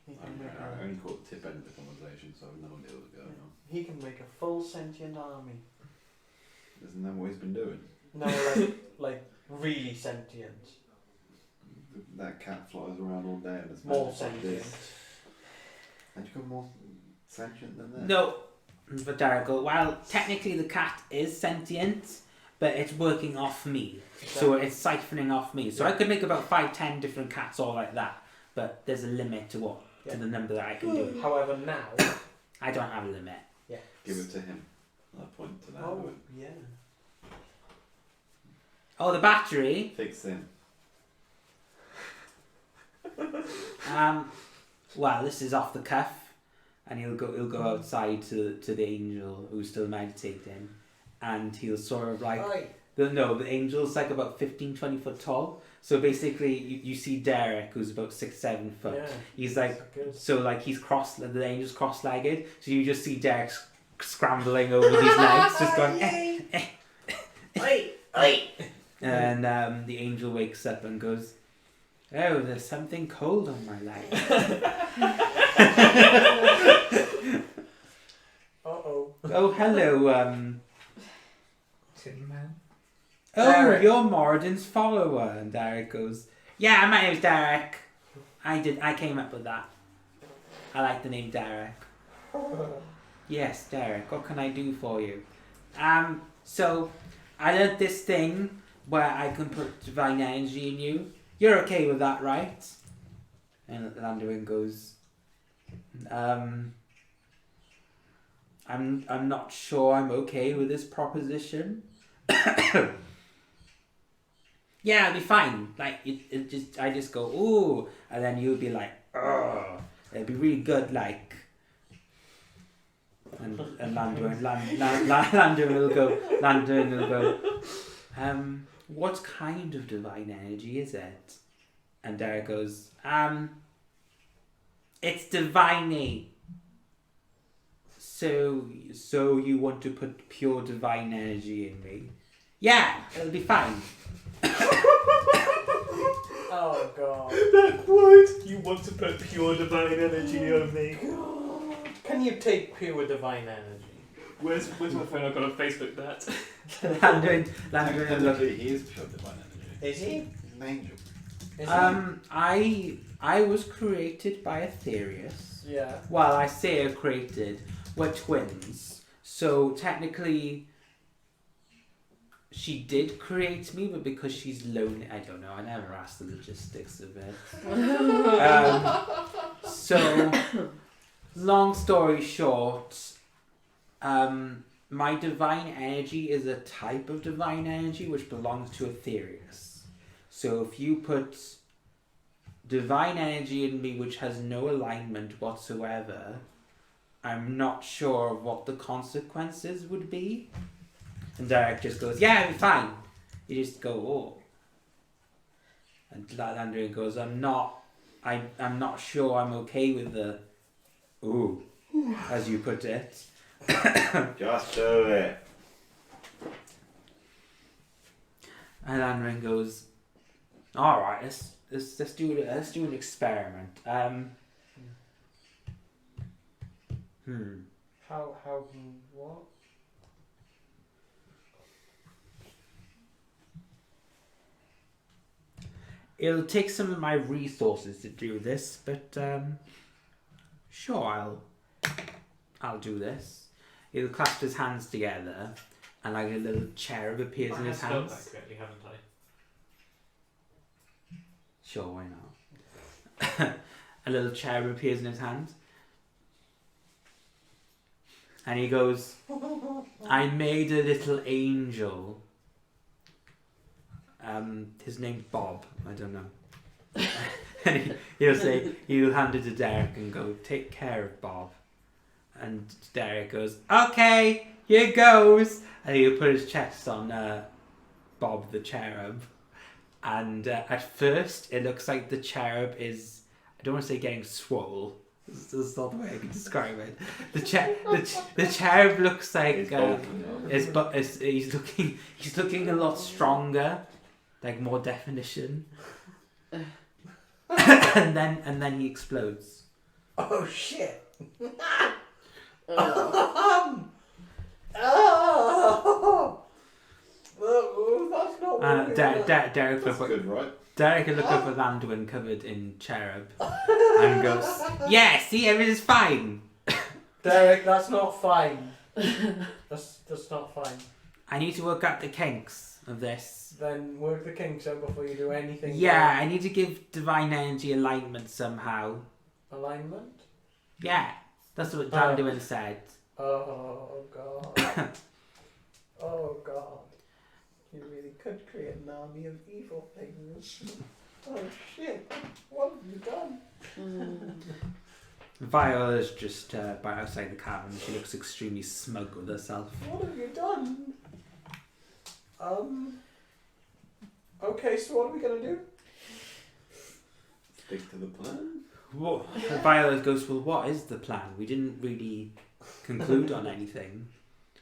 He I can make I a, only caught the tip end of the conversation, so I have no idea what's going on. he can make a full sentient army. Isn't that what he's been doing? No, like really sentient. That cat flies around all day and it's More magic like sentient. this. And you got more sentient than that? No, but Derek goes, well, technically the cat is sentient, but it's working off me. So it's siphoning off me. So I could make about 5-10 different cats all like that, but there's a limit to what Yeah. to the number that I can do. However, now. I don't have a limit. Give it to him. I point to that. Oh, yeah. Oh, the battery. Fix him. Well, this is off the cuff, and he'll go outside to the angel who's still meditating, and he'll sort of like Oi. the angel's like about 15-20 foot tall. So basically, you see Derek, who's about 6-7 foot. Yeah. He's like Good. so like he's the angel's cross-legged. So you just see Derek scrambling over his legs, just going. Oi. Oi. And the angel wakes up and goes, "Oh, there's something cold on my leg." Uh-oh. Oh, hello. Tin Man. Oh, Derek. you're Moradin's follower. And Derek goes, "Yeah, my name's Derek. I came up with that. I like the name Derek." Yes, Derek. What can I do for you? So I learned this thing where I can put divine energy in you. You're okay with that, right? And Landuin goes, I'm not sure I'm okay with this proposition. Yeah, it'll be fine. Like I just go, ooh, and then you'll be like, oh, it'll be really good, like. And Landuin will go, what kind of divine energy is it? And Derek goes, it's divine. So you want to put pure divine energy in me? Yeah, it'll be fine. Oh, God. That quote! You want to put pure divine energy on me. Can you take pure divine energy? Where's my phone? I've got on Facebook that. Landuin will look. Technically, he is pure divine energy. Is he? He's an angel. Is I was created by Aetherius. he? Yeah. Well, I say I created. We're twins. So technically, she did create me, but because she's lonely, I don't know. I never asked the logistics of it. So, long story short, my divine energy is a type of divine energy which belongs to Aetherius. So if you put divine energy in me which has no alignment whatsoever, I'm not sure what the consequences would be. And Derek just goes, yeah, it'll be fine. You just go, oh. And Landry goes, I'm not sure I'm okay with the, ooh, as you put it. Just do it. And Landry goes, all right, let's do an experiment. How can what? It'll take some of my resources to do this, but sure, I'll do this. He'll clasp his hands together, and like a little cherub appears in his I have spelled hands. that correctly, haven't I? Sure, why not? A little cherub appears in his hand. And he goes, I made a little angel. His name's Bob. I don't know. And he'll say, he'll hand it to Derek and go, take care of Bob. And Derek goes, okay, here goes. And he'll put his chest on Bob the cherub. And at first, it looks like the cherub is, I don't want to say getting swole. That's not the way I can describe it. The cherub looks like he's looking a lot stronger, like more definition. and then he explodes. Oh shit! That's not what Derek That's good, right? Derek look up at Landwin covered in cherub and goes, yeah, see, everything's fine. Derek, that's not fine. That's not fine. I need to work out the kinks of this. Then work the kinks out before you do anything. Yeah, I need to give divine energy alignment somehow. Alignment? Yeah, that's what Landwin said. Oh god. Oh god. You really could create an army of evil things. Oh shit. What have you done? Viola's just by outside the cabin. She looks extremely smug with herself. What have you done? Okay, so what are we gonna do? Stick to the plan. Viola goes, well, what is the plan? We didn't really conclude on anything.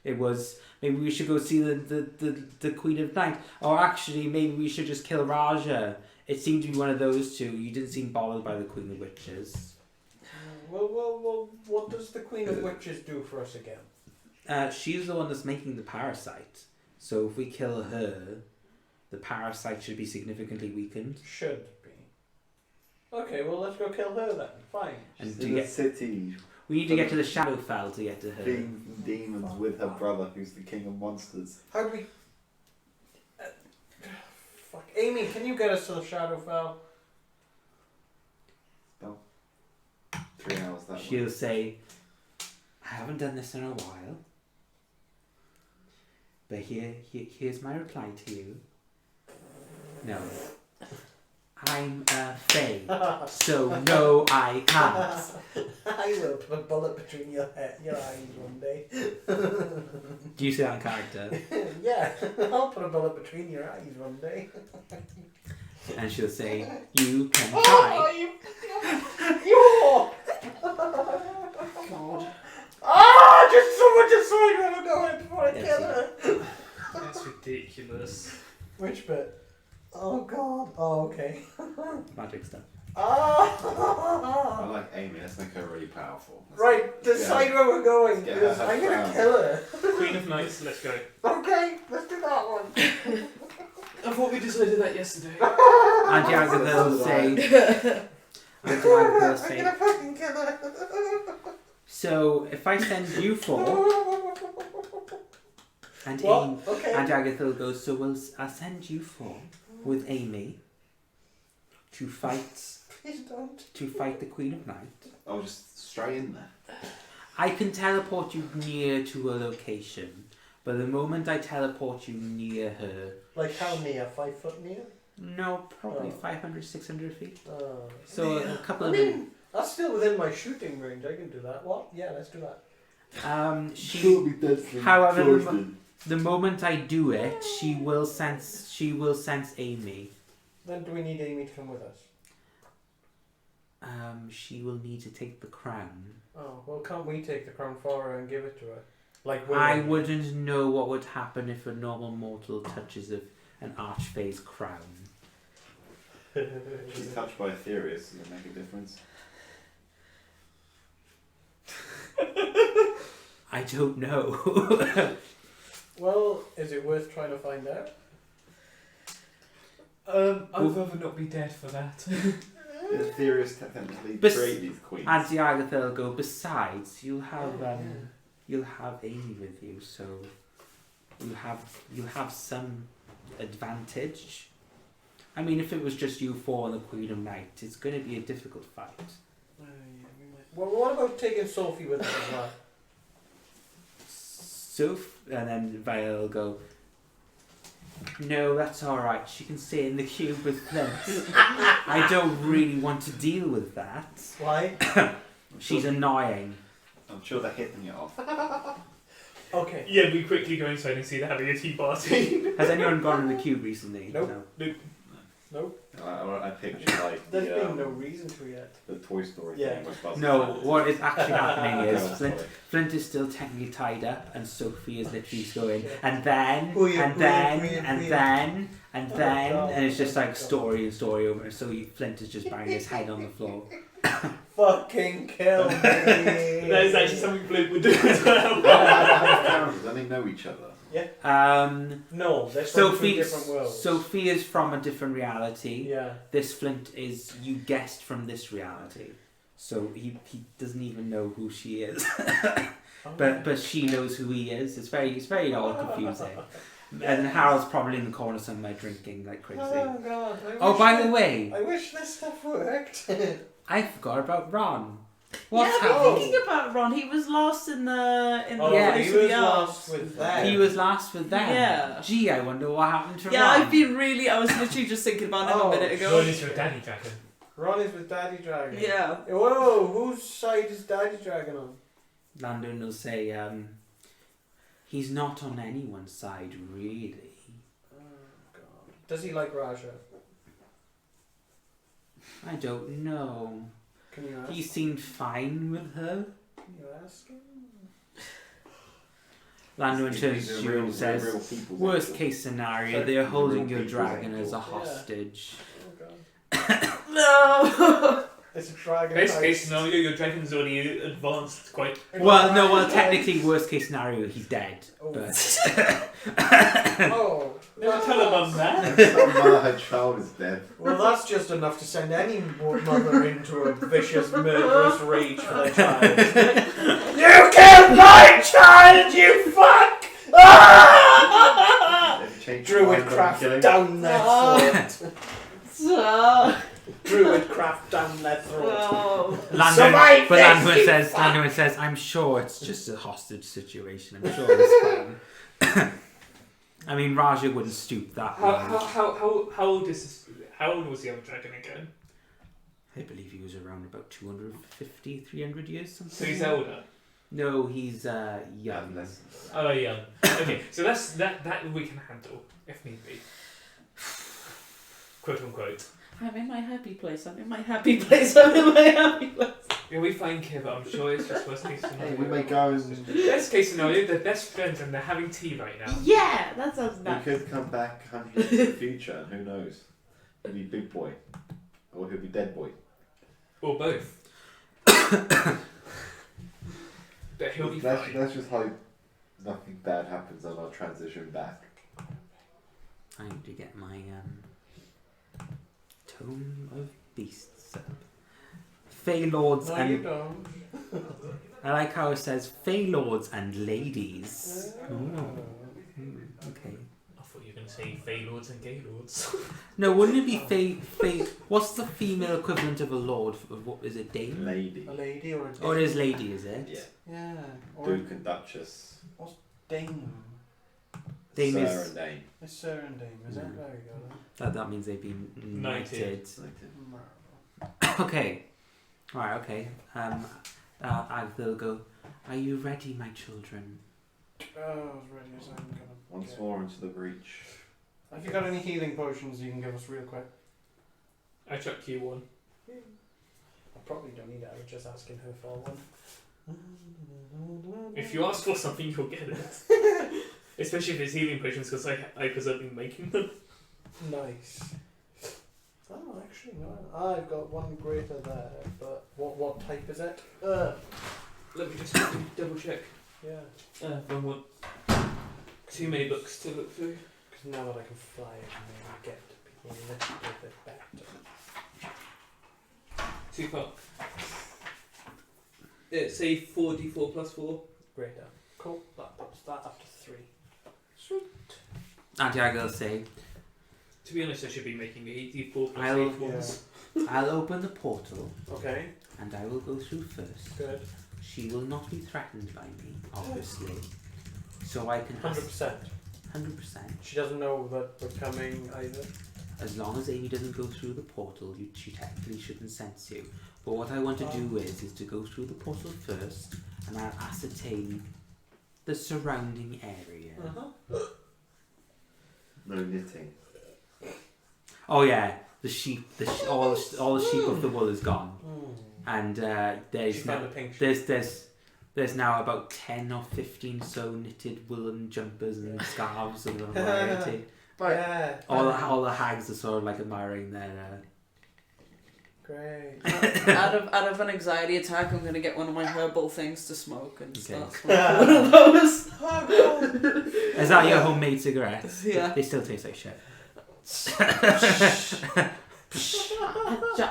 It was, maybe we should go see the Queen of Night. Or actually, maybe we should just kill Raja. It seemed to be one of those two. You didn't seem bothered by the Queen of Witches. Well, what does the Queen of Witches do for us again? She's the one that's making the parasite. So if we kill her, the parasite should be significantly weakened. Should be. Okay, well let's go kill her then. Fine. And She's to in the get, city, we need to get to the Shadowfell to get to her. being demons with her brother, who's the king of monsters. How do we... fuck. Amy, can you get us to the Shadowfell? About 3 hours that way. She'll say, I haven't done this in a while. But here's my reply to you. No. I'm a fae, so no, I can't. I will put a bullet between your eyes one day. Do you say that in character? Yeah, I'll put a bullet between your eyes one day. And she'll say, you can try. You! God. Ah, just someone just saw you have a go at before I Yes, kill her. That's ridiculous. Which bit? Oh god. Oh, okay. Magic stuff. I Ah! like Amy, let's make her really powerful. Right, decide where we're going. Get Because her I'm gonna crown. kill her. Queen of Nights, let's go. Okay, let's do that one. I thought we decided that yesterday. And Jagger will say, and Jagger will I'm say, gonna fucking kill her. so if I send you four, and Amy, What? Okay. and Agatha goes, so I'll send you four with Amy to fight Please don't. the Queen of Night. Oh, just straight in there. I can teleport you near to a location, but the moment I teleport you near her, Like how near? 5 foot near? no, probably Oh. 500, 600 feet. Oh. So a couple I of minutes. mean, that's still within my shooting range. I can do that. What? Yeah, let's do that. However, the moment I do it, she will sense Amy. Then do we need Amy to come with us? She will need to take the crown. Oh, well, can't we take the crown for her and give it to her? Like I women. wouldn't know what would happen if a normal mortal touches an archfae's crown. She's touched by Aetherius, does it make a difference? I don't know. Well, is it worth trying to find out? I'd rather not be dead for that. The theorists technically Bes- create these queens. Auntie Agatha will go, besides, you'll have Amy with you, so you'll have some advantage. I mean, if it was just you four and the Queen of Night, it's going to be a difficult fight. Well, what about taking Sophie with us as well? And then Viola will go, no, that's alright, she can stay in the cube with Flint. I don't really want to deal with that. Why? She's annoying. I'm sure they're hitting it off. Okay. Yeah, we quickly go inside and see they're having a tea party. Has anyone gone in the cube recently? Nope. No. Nope. I picture like There's the, been no reason to yet. the Toy Story Yeah. thing with Buzz. No, and what is actually happening Lightyear. is Flint is still technically tied up, and Sophie is literally going, shit. and then, Oh, yeah, and oh, then, yeah, and yeah. then, and Oh, then, God. and it's just Oh, like God. story and story over. So Flint is just banging his head on the floor. Fucking kill me. That is actually something Flint would do as well. characters, then they know each other. No, they're from two Sophie, different worlds. Sophie is from a different reality. Yeah. This Flint is you guessed from this reality. So he doesn't even know who she is, but she knows who he is. It's very all confusing. And Harold's probably in the corner somewhere drinking like crazy. Oh God. By the way, I wish this stuff worked. I forgot about Ron. What's yeah, happening? but thinking about Ron, he was lost in the Oh, Yeah, place he of was the lost Alps. with that. He was last with them. Yeah. Gee, I wonder what happened to Yeah, Ron. I was literally just thinking about him Oh, a minute ago. Ron is your daddy dragon. Ron is with Daddy Dragon. Yeah. Whoa, whose side is Daddy Dragon on? Landon will say, he's not on anyone's side, really. Oh God. Does he like Raja? I don't know. Can you ask? He seemed fine with her. Can you ask him? Landon These turns are to you real- and they're says, real people, worst actually. case scenario, Sorry, they're these are holding real your people, dragon Angel. as a Yeah. hostage. Oh God. No. It's a dragon. Best house. case scenario, your dragon's already advanced quite. Well, technically, worst case scenario, he's dead. Oh. But Oh. Never tell a mum that. Some mother, her child is dead. Well, that's just enough to send any mother into a vicious, murderous rage for their child. You killed my child, you fuck! Ah! If you change Druid your mind, craft killing- down their throat. So. Druid craft down their throat. Oh. Survive Landon this, you says, fuck! Landon says, I'm sure it's just a hostage situation. I'm sure it's fine. I mean, Raja wouldn't stoop that low. How old is this? How old was the other dragon again? I believe he was around about 250, 300 years, something. So he's older. No, he's young. Adolescent. Oh yeah. Okay, so that we can handle if need be. Quote unquote. I'm in my happy place. I'm in my happy place. I'm in my happy place. Yeah, we find Kib, I'm sure it's just worst case scenario. Hey, we may go and Best case scenario, they're best friends and they're having tea right now. Yeah, that sounds we nice. could come back 100 years in the future, and who knows? He'll be big boy, or he'll be dead boy. Or both. But he'll be Let's fine. just hope nothing bad happens on our transition back. I need to get my Tome of Beasts up. Fey Lords No, you and... don't. I like how it says Fey Lords and Ladies. Okay. I thought you were going to say Fey Lords and Gay Lords. No, wouldn't it be Fey... What's the female equivalent of a lord? What is it, Dame? Lady, A lady or a dame? Oh, it is lady, is it? yeah, Yeah. Or Duke and Duchess, dame. Dame Sir is... and Dame. It's Sir and Dame, is it? Mm. There we go. That means they've been Knighted. knighted. Okay. Alright, okay. Agatha will go, are you ready, my children? Oh, I was ready as I'm gonna. Once get- more into the breach. Have you got any healing potions you can give us real quick? I chucked you one. I probably don't need it, I was just asking her for one. If you ask for something, you'll get it. Especially if it's healing potions, because because I've been making them. Nice. Oh, actually, no. I've got one greater there, but what type is it? Let me just double check. Yeah. Wrong one. Too many books to look through. Because now that I can fly, I can maybe get to people. a little bit better. 2 o'clock. It's a 4d4 plus 4. Greater. Cool. That puts that up to 3. Auntie Agatha will say, To be honest, I should be making 84 plus I'll- 8 ones. I'll open the portal Okay. and I will go through first. Good. She will not be threatened by me, obviously. So I can 100%. 100%. She doesn't know that we're coming either. As long as Amy doesn't go through the portal, she technically shouldn't sense you. But what I want to do is to go through the portal first, and I'll ascertain the surrounding area. No knitting. Oh yeah, the sheep, all the sheep of the wool is gone, and She there's found now, a pink sheep. there's now about 10 or 15 so knitted woolen jumpers and scarves of a variety. Yeah. All the hags are sort of like admiring their. Great. out of an anxiety attack, I'm gonna get one of my herbal things to smoke and Okay. start smoking one of those. Is that your homemade cigarettes? Yeah. They still taste like shit.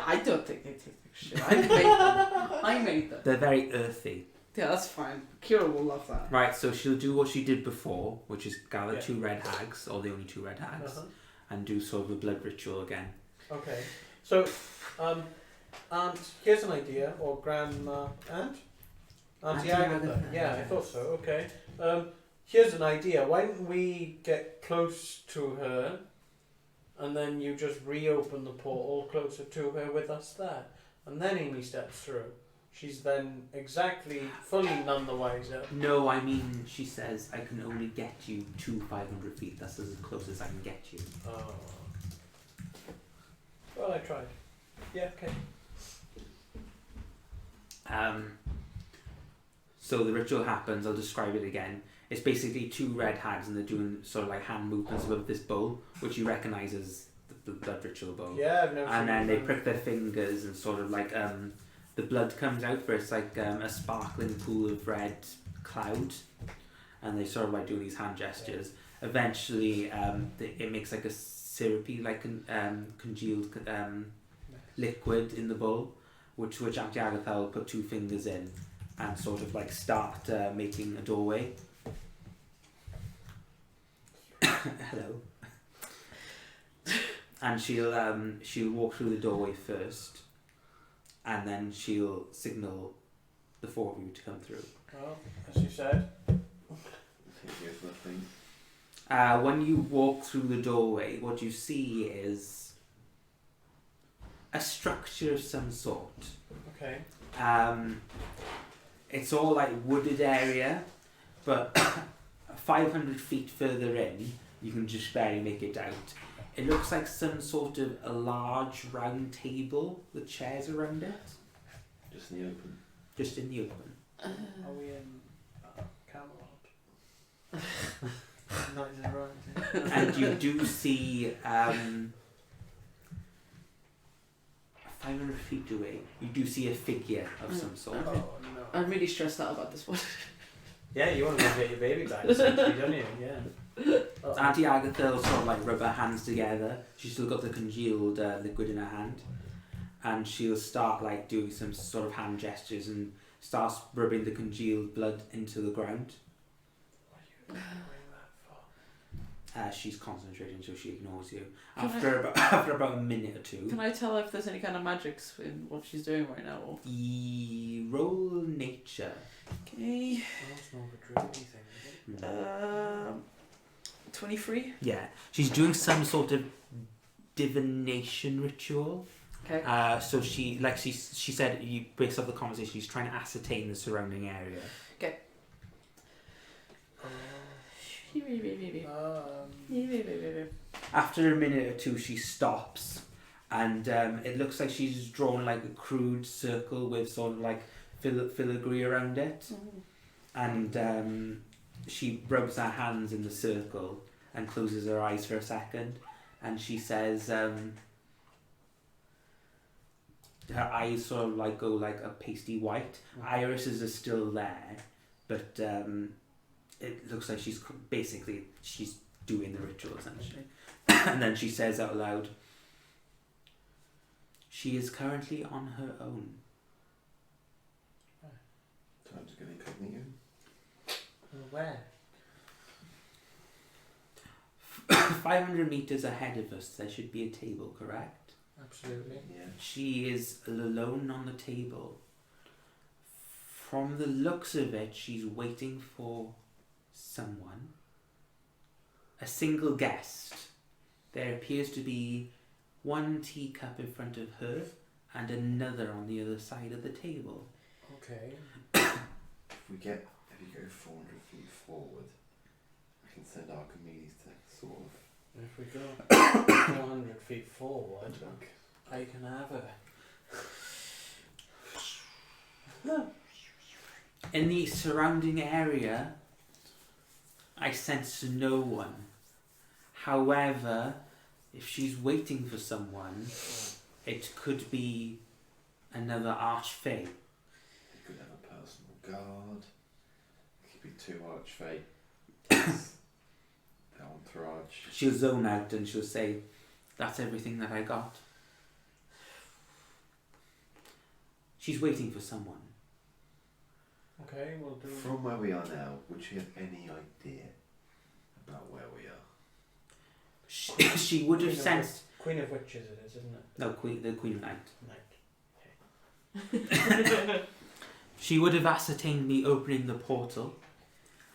I don't think they taste like shit. I made them. They're very earthy. Yeah, that's fine. Kira will love that. Right, so she'll do what she did before, which is gather Yeah. 2 red hags, or the only 2 red hags, Uh-huh. and do sort of a blood ritual again. Okay. So, Aunt, here's an idea, or Grandma, Auntie Auntie Agatha. Agatha, Yeah, I yes. thought so. Okay. Here's an idea. Why don't we get close to her, and then you just reopen the portal closer to her with us there, and then Amy steps through. She's then fully none the wiser. No, I mean, she says, I can only get you to 500 feet. That's as close as I can get you. Oh. Well, I tried. Yeah. Okay. So the ritual happens, I'll describe it again. It's basically 2 red hags and they're doing sort of like hand movements above this bowl, which you recognise as the blood ritual bowl. Yeah, I've never seen And then they them. prick their fingers and sort of like the blood comes out, but it's like a sparkling pool of red cloud, and they sort of like do these hand gestures. Eventually, it makes like a syrupy, like congealed liquid in the bowl, which Auntie Agatha will put 2 fingers in and sort of like start making a doorway. Hello. And she'll walk through the doorway first, and then she'll signal the 4 of you to come through. Well, as you said. Here's nothing. When you walk through the doorway, what you see is a structure of some sort. Okay. It's all like wooded area, but 500 feet further in, you can just barely make it out. It looks like some sort of a large round table with chairs around it. Just in the open. Just in the open. Are we in Camelot? Not in the right. And you do see 500 feet away, you do see a figure of some sort. Oh no. I'm really stressed out about this one. Yeah, you want to go get your baby back, essentially, don't you? Yeah. Auntie Agatha will sort of like rub her hands together. She's still got the congealed liquid in her hand, and she'll start like doing some sort of hand gestures and starts rubbing the congealed blood into the ground. What are you doing that for? She's concentrating, so she ignores you. Can After about a minute or 2, Can I tell if there's any kind of magics in what she's doing right now? Or... roll nature. Okay. That's more of a druidy thing, is it? 23. Yeah, she's doing some sort of divination ritual. Okay. So she said, based off the conversation, she's trying to ascertain the surrounding area. After a minute or 2, she stops, and it looks like she's drawn like a crude circle with sort of like filigree around it, and she rubs her hands in the circle and closes her eyes for a second, and she says, her eyes sort of like go like a pasty white. Irises are still there, but it looks like she's doing the ritual essentially. And then she says out loud, She is currently on her own. Time to go incognito. Where? 500 meters ahead of us, there should be a table, correct? Absolutely. Yeah. She is alone on the table. From the looks of it, she's waiting for someone. A single guest. There appears to be one teacup in front of her and another on the other side of the table. Okay. If you go 400 feet forward, I can send Archimedes to sort of. If we go 400 feet forward, I can have her. In the surrounding area, I sense no one. However, if she's waiting for someone, it could be another archfey. You could have a personal guard. It could be 2 archfey. Their entourage. She'll zone out and she'll say, "That's everything that I got." She's waiting for someone. Okay, we'll do. From where we are now, would she have any idea about where we are? She would have sensed. Queen of Witches it is, isn't it? No, the Queen of Night. Night. She would have ascertained me opening the portal.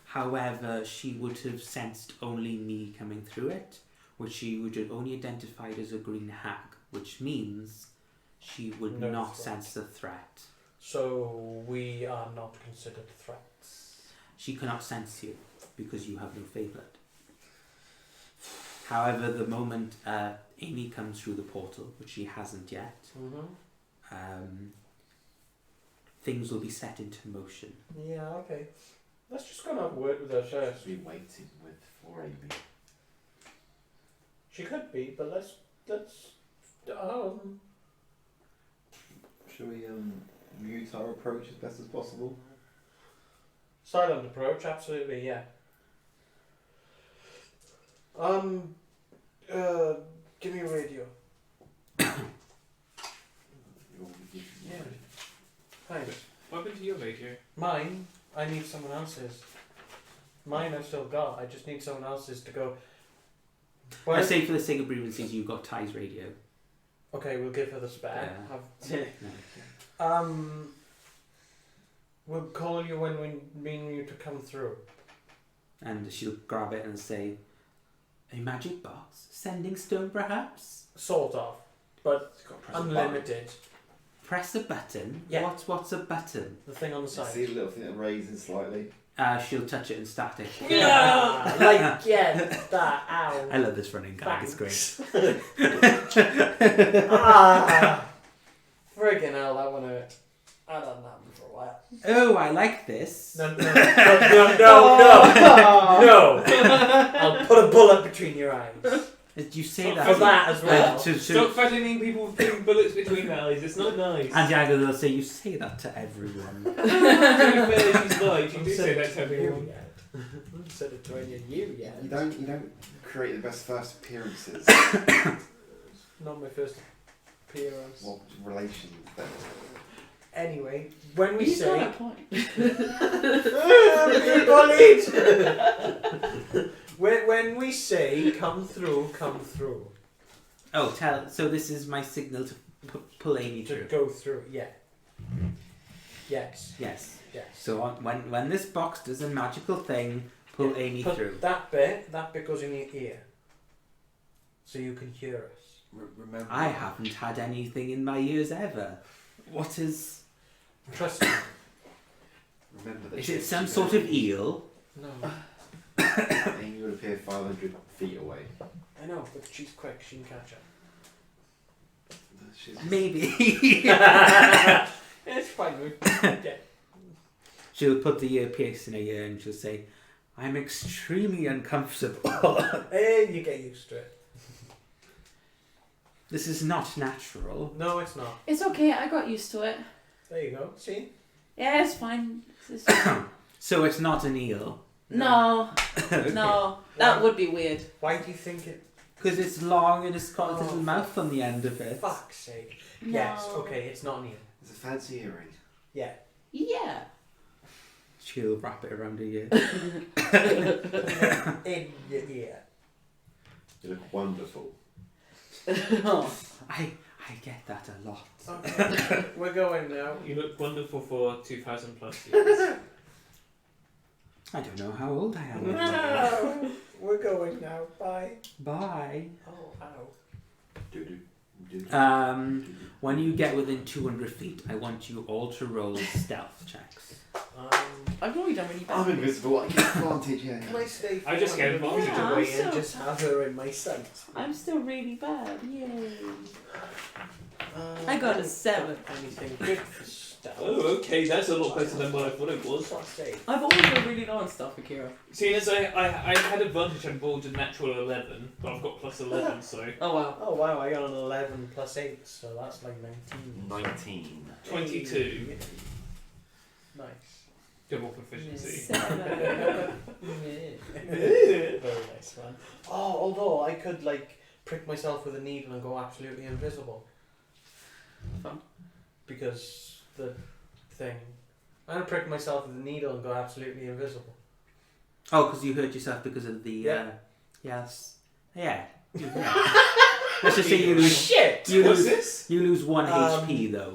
However, she would have sensed only me coming through it, which she would have only identified as a green hag, which means she would No not threat. sense the threat. So we are not considered threats. She cannot sense you because you have no fey blood. However, the moment Amy comes through the portal, which she hasn't yet, things will be set into motion. Yeah, okay. Let's just go and have a word with her first. Be waiting for Amy. She could be, but let's Shall we mute our approach as best as possible? silent approach, absolutely, yeah. Give me a radio. Yeah. Yeah. Thanks. What happened to your radio? Mine, I need someone else's. Mine I've still got, I just need someone else's to go. I say for the sake of grievances, you've got Ty's radio. Okay, we'll give her the spare. No. We'll call you when we mean you to come through. And she'll grab it and say, "A magic box? Sending stone, perhaps? Sort of, but It's got to press a unlimited. Press a button? Yeah. What's a button?" The thing on the button. side. See the little thing that raises slightly? She'll touch it and start it. Yeah, like get that out. I love this running gag, it's great. Friggin' hell, that one hurt. I don't know for a while. Oh, I like this. No. I'll put a bullet between your eyes. Did you say For that? For that as well. Stop threatening people with putting bullets between their eyes. It's not nice. And Jagger will say, "You say that to everyone." To be fair, she's right. You I'm do say that to you everyone. yet. I haven't said it to any of you yet. You don't create the best first appearances. Not my first appearance. What relation then? Anyway, when we He's got say a point. bullied. when we say come through. Oh, so this is my signal to pull Amy To through. go through, yeah. Yes. Yes. Yes. So when this box does a magical thing, pull Amy Put through. that bit goes in your ear. So you can hear us. Remember. I haven't had anything in my ears ever. What is... Trust me. Remember that Is it some sort of eel? No. Amy would appear 500 feet away. I know, but she's quick, she can catch up. She's Maybe. It's fine, yeah. She'll put the earpiece in her ear and she'll say, "I'm extremely uncomfortable." Hey, you get used to it. This is not natural. No, it's not. It's okay, I got used to it. There you go. See? Yeah, it's fine. It's So it's not an eel. no, Okay. no, that would be weird. Why do you think it Because it's long and it's got a Oh, little mouth on the end of it. Fuck's sake. No. Yes, okay, it's not an ear. It's a fancy earring. Yeah. Yeah. She'll wrap it around her ear. In your ear. You look wonderful. I get that a lot. Okay, we're going now. You look wonderful for 2,000 plus years. I don't know how old I am. No, we're going now. Bye. Bye. Oh, ow. Do-do. Do-do. When you get within 200 feet, I want you all to roll stealth checks. I've already done really bad. I'm invisible. I get advantage here. Can I stay I just get 400 feet advantage. away Yeah, and so- just have her in my sight? I'm still really bad. Yay. Uh, I got a 7. Anything good for stealth? Oh, okay, that's a lot better than what I thought it was. Plus 8. I've always been really low on stuff, Akira. Seeing as I had advantage and rolled a natural 11, but I've got plus 11, so Oh wow. Oh wow, I got an 11 plus 8, so that's like 19. 19. 22. Hey. Nice. double proficiency. 7. Very nice, man. Oh, although I could like prick myself with a needle and go absolutely invisible. Fun. Because the thing. I'm gonna prick myself with a needle and go absolutely invisible. Oh, because you hurt yourself because of the. Yeah. Yes. Yeah. Let's just say you lose. Shit! You What's lose. this? You lose 1 HP though.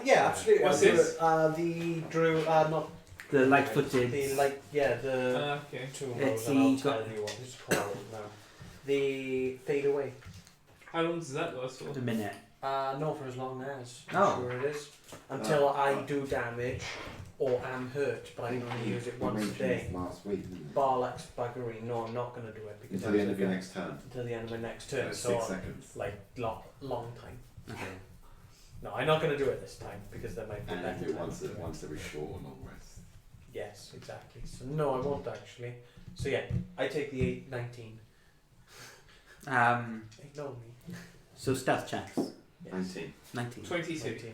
Yeah, absolutely. What's I'll do this? it. The Drew, not The light-footed. the like, yeah, the Okay. two of It's those, and I'll the- tell you what it's called now. The fade away. How long does that last for? A minute. No, for as long as. I'm Oh. sure it is. Until I do damage or am hurt, but I'm going to use it You once a mentioned day. this last week, didn't you? Barlax buggery. No, I'm not going to do it because Until the end of your next turn. until the end of my next So turn. 6 So seconds. like long time. Okay. No, I'm not going to do it this time because there might be And better you do it time once, to do it. once every short or long rest. Yes, exactly. So no, I won't actually. So yeah, I take the 19. Ignore me. So stealth checks. Yes. 19. 19. 22. 19.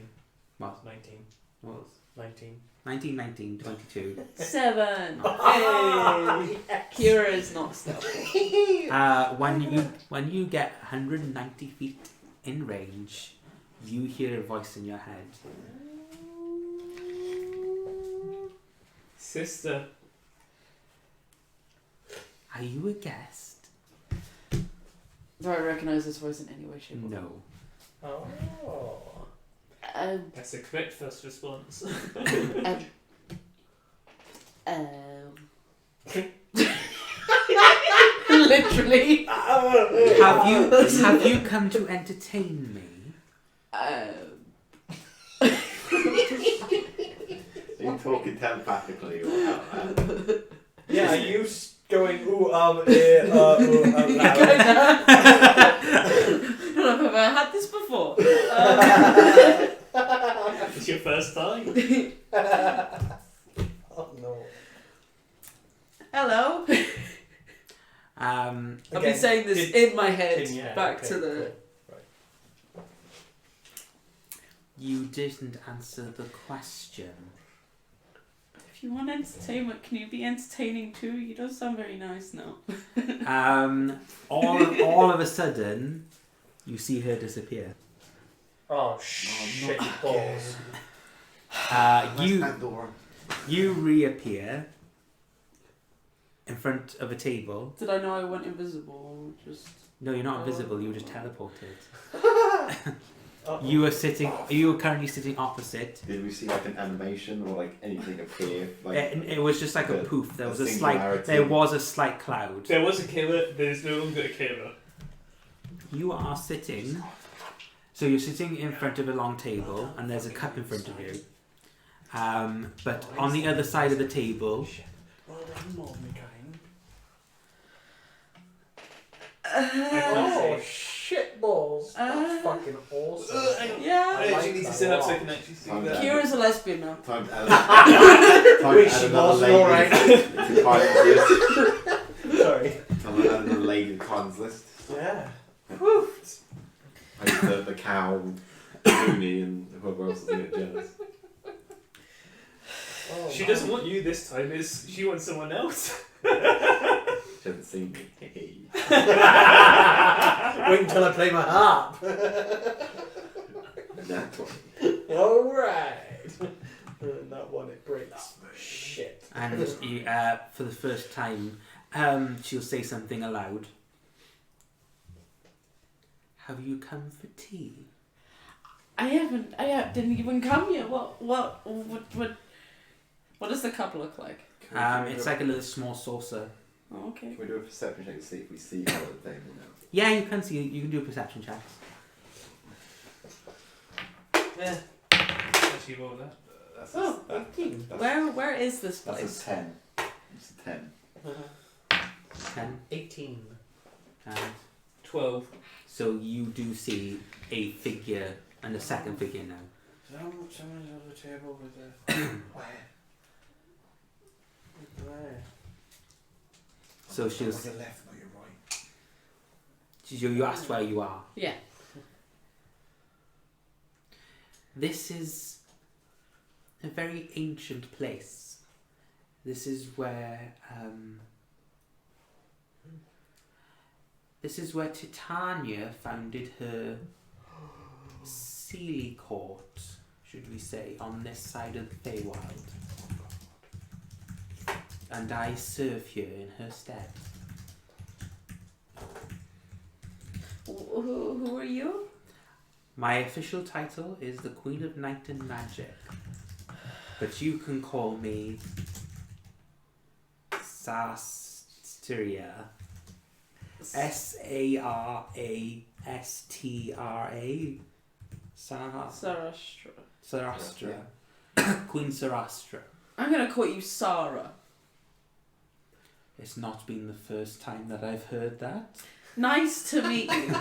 What? 19. What was? 19. 19, 19, 22. 7. Hey! Kira is not stealthy. When you get 190 feet in range, you hear a voice in your head. Sister. Are you a guest? Do I recognise this voice in any way, shape, or No. Oh. That's a correct first response. Literally. Have you come to entertain me? Are you talking telepathically or out loud? Yeah, are you going ooh out loud? I don't know if I've ever had this before. It's your first time. Oh no. Hello. I've been Again, saying this in my head. in your head, Back okay, to the. cool. You didn't answer the question. If you want entertainment, can you be entertaining too? You don't sound very nice now. All of a sudden, you see her disappear. Oh shit balls. You reappear in front of a table. Did I know I went invisible? Or just. No, you're not invisible. You were just teleported. Uh-oh. You are currently sitting opposite. Did we see like an animation or like anything appear? Like It was just like a the- poof. There the was a singularity. slight cloud. There was a killer, there's no longer a killer. You are sitting. So you're sitting in front of a long table, and there's a cup in front of you. But on the other side of the table, Well, then, more me kind. I can't Oh see. shit balls. That's fucking awesome. Yeah. I actually need to sit up so I can actually see that. Kira's a lesbian now. time to add, time Wait, to add she another was lady alright. to Kyle's list. Sorry. Time to add another lady to Kyle's list. Yeah. I used the cow, Rooney, and whoever else is going to get jealous. Oh, She man. doesn't want you this time, she wants someone else. She hasn't seen me. Wait until I play my harp. That one. Alright. That one, it breaks. Shit. And you, for the first time, she'll say something aloud. Have you come for tea? I didn't even come yet. What does the cup look like? It's like a little small saucer. Oh, okay. Can we do a perception check to see if we see how the thing, you know? Yeah, you can see. You can do a perception check. Yeah. Actually, roll that. That's Oh, that, 18. that's- Where is this That's place? a 10. It's a 10. 10. 18. And 12. so you do see a figure and a second figure now. Someone's on the table with a... Where? Where? So she'll. On your left, not your right. You asked where you are. Yeah. This is a very ancient place. This is where Titania founded her Sealy Court, should we say, on this side of the Feywild. And I serve here in her stead. Who are you? My official title is the Queen of Night and Magic, but you can call me Sastria. Sarastra. Sarastra. Sarastra. Queen Sarastra. I'm gonna call you Sarah. It's not been the first time that I've heard that. Nice to meet you.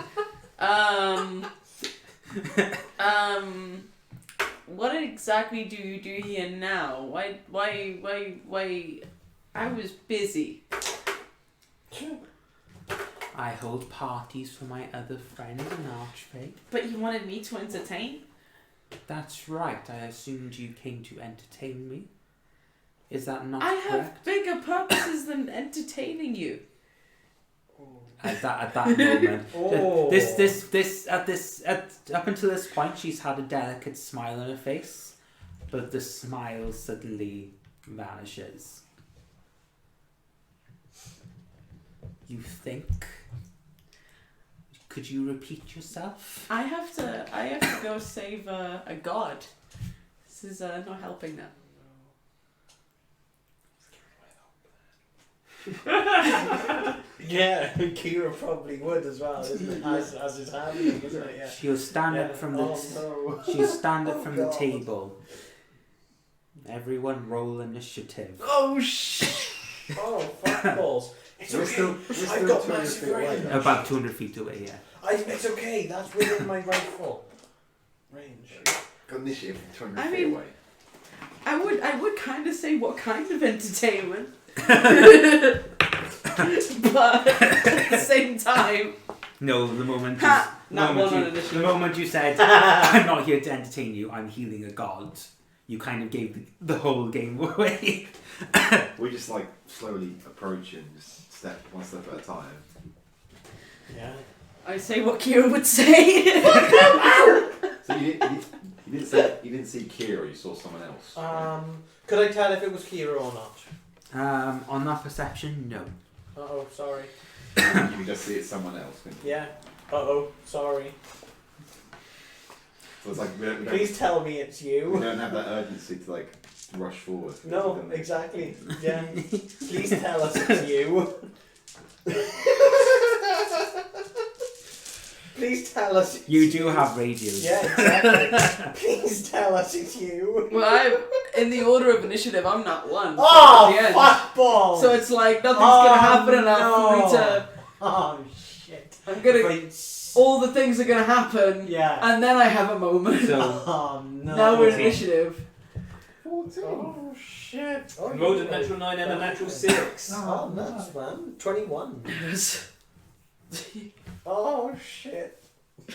What exactly do you do here now? Why? I was busy. I hold parties for my other friends in Archfey. But you wanted me to entertain? That's right. I assumed you came to entertain me. Is that not I correct? have bigger purposes than entertaining you. At that moment, Oh. up until this point, she's had a delicate smile on her face, but the smile suddenly vanishes. You think? Could you repeat yourself? I have to go save a god. This is not helping now. Yeah, Kira probably would as well, isn't it? As it's happening, isn't it? Yeah. She'll stand up from the. Oh, no. She'll stand up Oh, from God. the table. Everyone, roll initiative. Oh shit! Oh fuck balls! It's We're okay. still I've got 200 massive feet away, range. though. About 200 feet away, yeah. It's okay. That's within my rifle range. Got initiative 200 I feet mean- away. I would kind of say what kind of entertainment. But at the same time, No, the moment Ha! the Not moment one on you, initiative. the moment you said, I'm not here to entertain you, I'm healing a god, you kind of gave the whole game away. We just like slowly approaching, just one step at a time. Yeah. I say what Kira would say. So you didn't see Kira, you saw someone else. Could I tell if it was Kira or not? On that perception, no. Oh, sorry. You can just see it's someone else. couldn't you? Yeah. Sorry. So it's like we don't, Please tell me it's we you. don't have that urgency to like rush forward. No, exactly. Yeah. Please tell us it's you. Please tell us it's You do have radios. Yeah, exactly. Please tell us it's you. Well, in the order of initiative, I'm not one. Oh, at the end. fuck balls! So it's like nothing's Oh, gonna happen enough for me no. to. Oh, shit. I'm gonna. Wait. All the things are gonna happen, Yeah. and then I have a moment. So, Oh, no. Now we're in initiative. 14. Oh, shit. Oh, I rolled a you- natural 9 and a natural 6. Oh, nuts, man. 21. Yes. Oh, shit.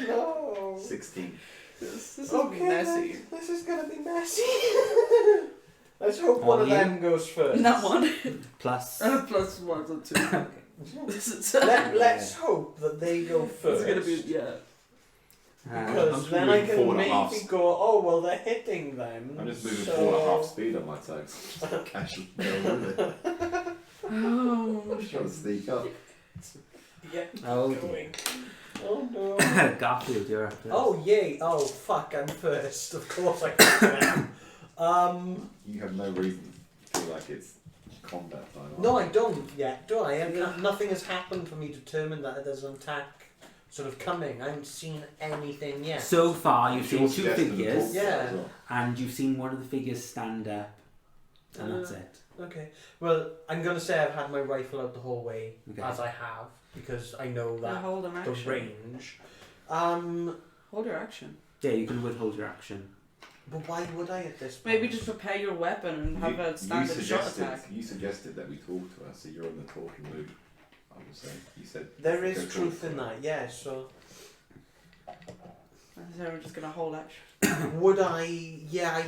No. 16. This is Okay, messy. then. This is gonna be messy. Let's hope one of you? them goes first. Not one. plus. Plus one or two. Let's hope that they go first. It's gonna be I'm Because just then I moving can forward at half maybe go, oh, well, they're hitting them. I'm just moving so... forward at half speed on my toes. Casually going with it. Oh, I'm just trying to sneak up. Yeah, Oh, going. Oh, no. Garfield, you're up first. Oh, yay. Oh, fuck, I'm first. Of course I am. You have no reason to feel like it's combat time. No, I don't yet, do I? Nothing has happened for me to determine that there's an attack sort of coming. I haven't seen anything yet. So far, you've seen two suggesting the figures, talk Yeah. as well. and you've seen one of the figures stand up, and that's it. Okay. Well, I'm going to say I've had my rifle out the whole way, Okay. as I have, because I know that hold an the action. range. Hold your action. Yeah, you can withhold your action. But why would I at this point? Maybe just prepare your weapon and have a standard shot attack. You suggested that we talk to her, so you're in the talking mood. I would say. You said There go is talk truth to in her. that, yeah, so... So we're just gonna hold action. Would I... Yeah,